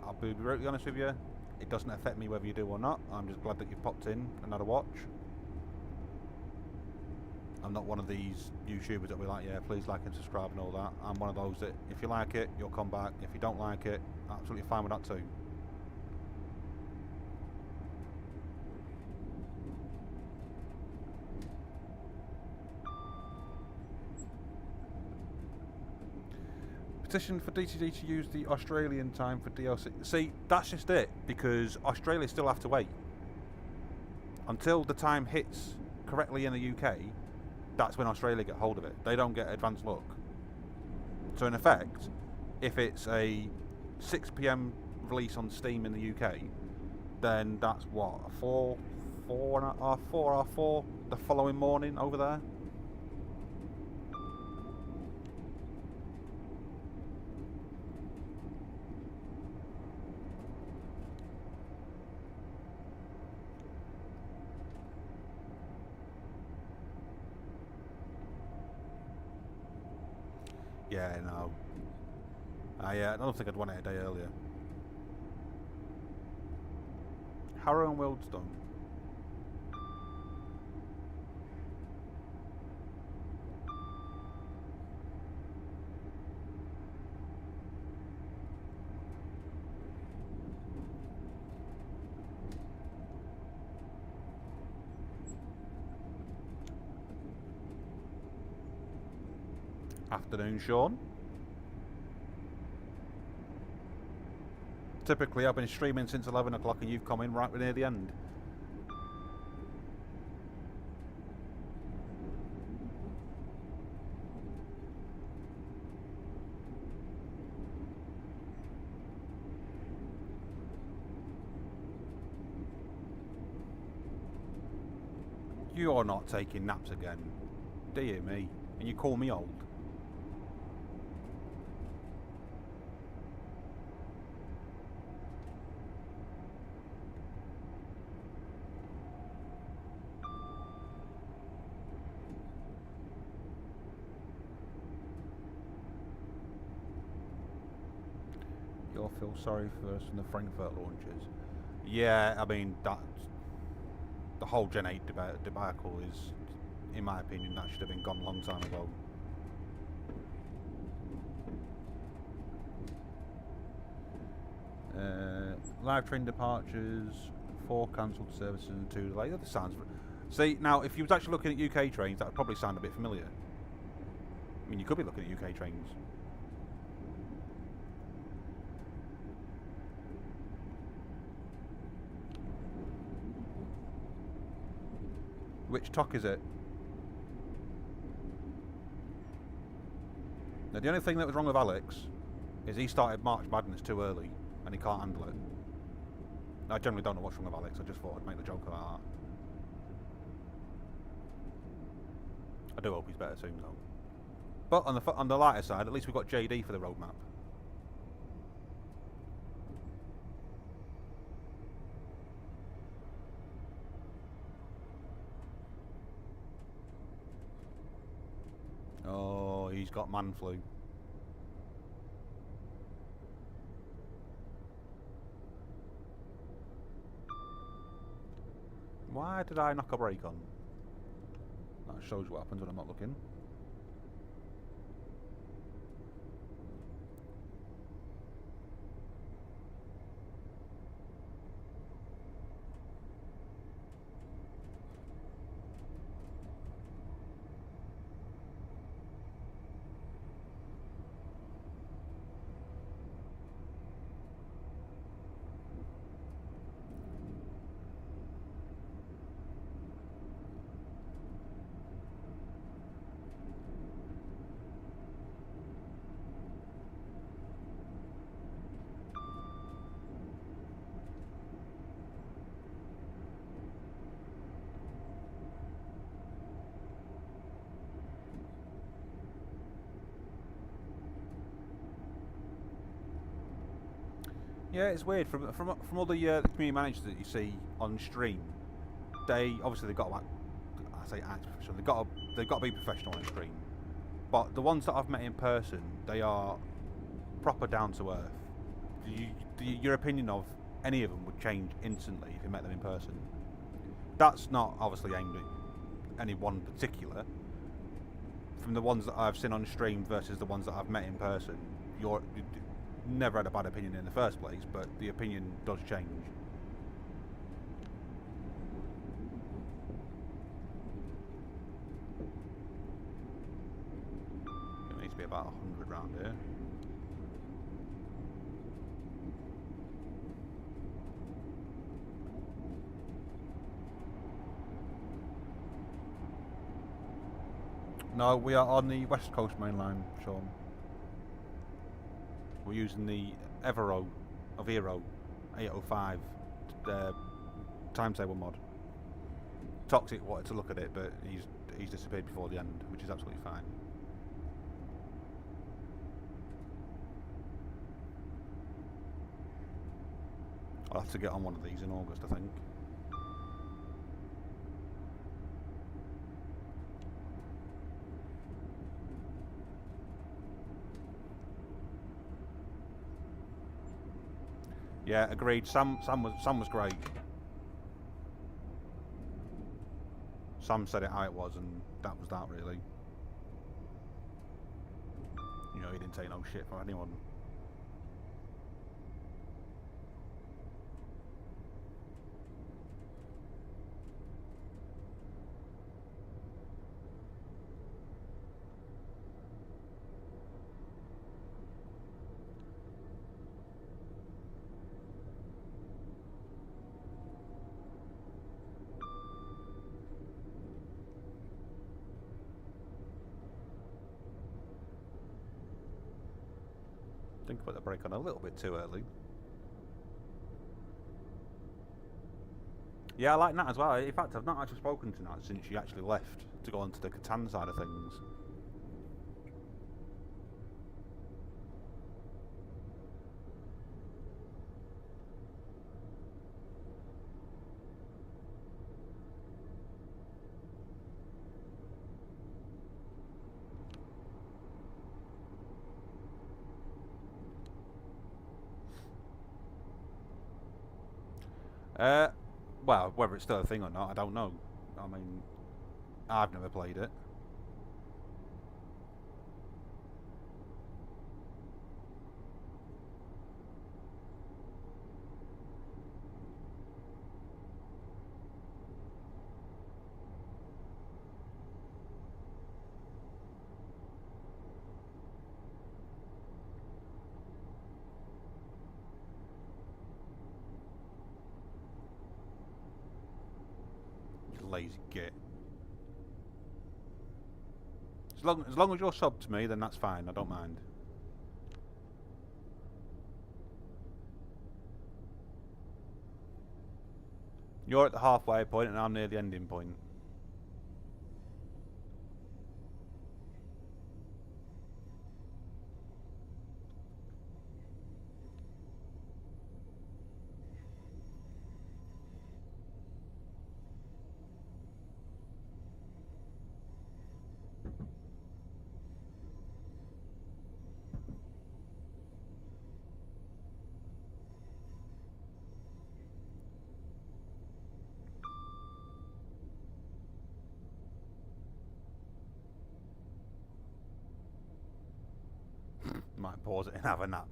[SPEAKER 1] I'll be brutally honest with you, it doesn't affect me whether you do or not. I'm just glad that you've popped in and had a watch. I'm not one of these YouTubers that will be like, yeah, please like and subscribe and all that. I'm one of those that if you like it, you'll come back. If you don't like it, absolutely fine with that too. Petition for DTD to use the Australian time for DLC. See, that's just it, because Australia still have to wait until the time hits correctly in the UK. That's when Australia get hold of it. They don't get advance look. So in effect, if it's a 6 PM release on Steam in the UK, then that's what, a 4 the following morning over there. Yeah, no. I don't think I'd want it a day earlier. Harrow and Wildstone. Afternoon, Sean. Typically, I've been streaming since 11 o'clock and you've come in right near the end. You're not taking naps again. Dear me. And you call me old. You'll feel sorry for us from the Frankfurt launches. Yeah, I mean, that's... The whole Gen 8 debacle is, in my opinion, that should have been gone a long time ago. Live train departures, 4 cancelled services and 2 delayed. That sounds... See, now, if you was actually looking at UK trains, that would probably sound a bit familiar. I mean, you could be looking at UK trains. Which TOC is it? Now, the only thing that was wrong with Alex is he started March Madness too early and he can't handle it. I generally don't know what's wrong with Alex, I just thought I'd make the joke about that. I do hope he's better soon though. But on the lighter side, at least we've got JD for the roadmap. Oh, he's got man flu. Why did I knock a brake on? That shows what happens when I'm not looking. Yeah, it's weird. From all the community managers that you see on stream, they obviously they've got to act, I say act professional. They've got to be professional on stream. But the ones that I've met in person, they are proper down to earth. Your opinion of any of them would change instantly if you met them in person. That's not obviously aimed at any one particular. From the ones that I've seen on stream versus the ones that I've met in person, you never had a bad opinion in the first place, but the opinion does change. It needs to be about 100 round here. No, we are on the West Coast main line, Sean. We're using the Evero 805 timetable mod. Toxic wanted to look at it, but he's disappeared before the end, which is absolutely fine. I'll have to get on one of these in August, I think. Yeah, agreed. Sam was great. Sam said it how it was, and that was that, really. You know, he didn't take no shit from anyone. I think I put the brake on a little bit too early. Yeah, I like Nat as well. In fact, I've not actually spoken to Nat since she actually left to go on to the Catan side of things. Well, whether it's still a thing or not, I don't know. I mean, I've never played it. Lazy git. As long as you're sub to me, then that's fine. I don't mind. You're at the halfway point, and I'm near the ending point. Might pause it and have a nap.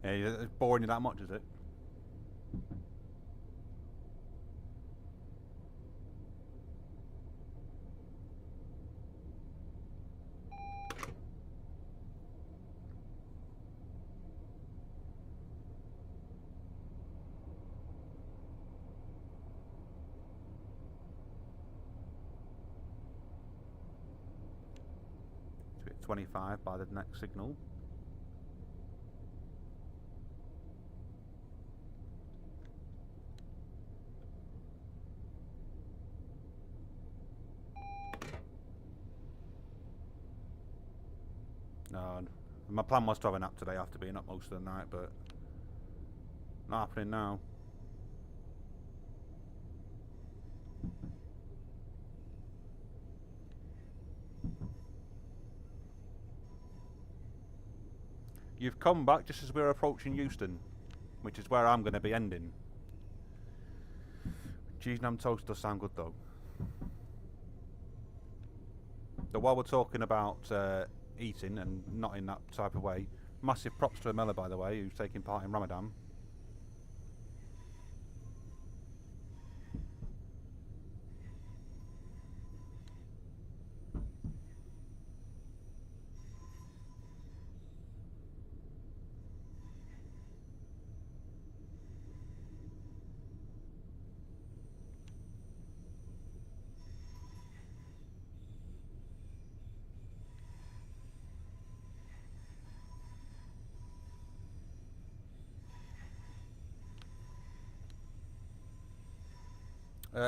[SPEAKER 1] Yeah, it's boring you that much, is it? It's a bit 25 by the next signal. No, my plan was to have a nap today after being up most of the night, but Not happening now. You've come back just as we're approaching Euston, which is where I'm going to be ending. Cheese and ham toast does sound good though. So while we're talking about eating and not in that type of way, massive props to Amela, by the way, who's taking part in Ramadan.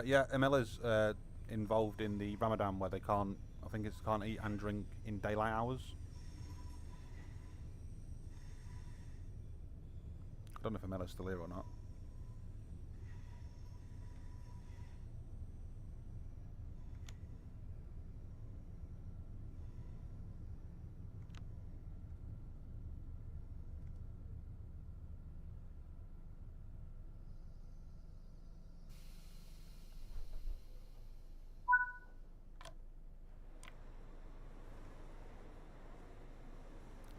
[SPEAKER 1] Yeah, Amela's involved in the Ramadan where they can't, I think it's can't eat and drink in daylight hours. I don't know if Amela's still here or not.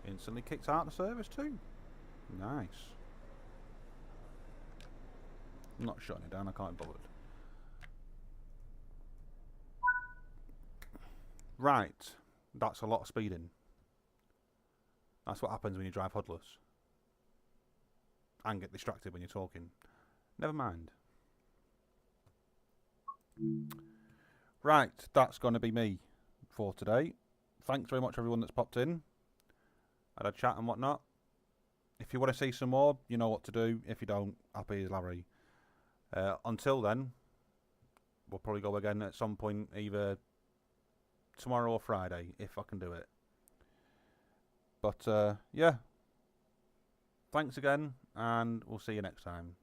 [SPEAKER 1] Instantly kicked out of the service too. Nice. I'm not shutting it down, I can't be bothered. Right, that's a lot of speeding. That's what happens when you drive hoodless. And get distracted when you're talking. Never mind. Right, that's going to be me for today. Thanks very much everyone that's popped in. Had a chat and whatnot. If you want to see some more, you know what to do. If you don't, happy as Larry. Until then, we'll probably go again at some point, either tomorrow or Friday, if I can do it. But, yeah. Thanks again, and we'll see you next time.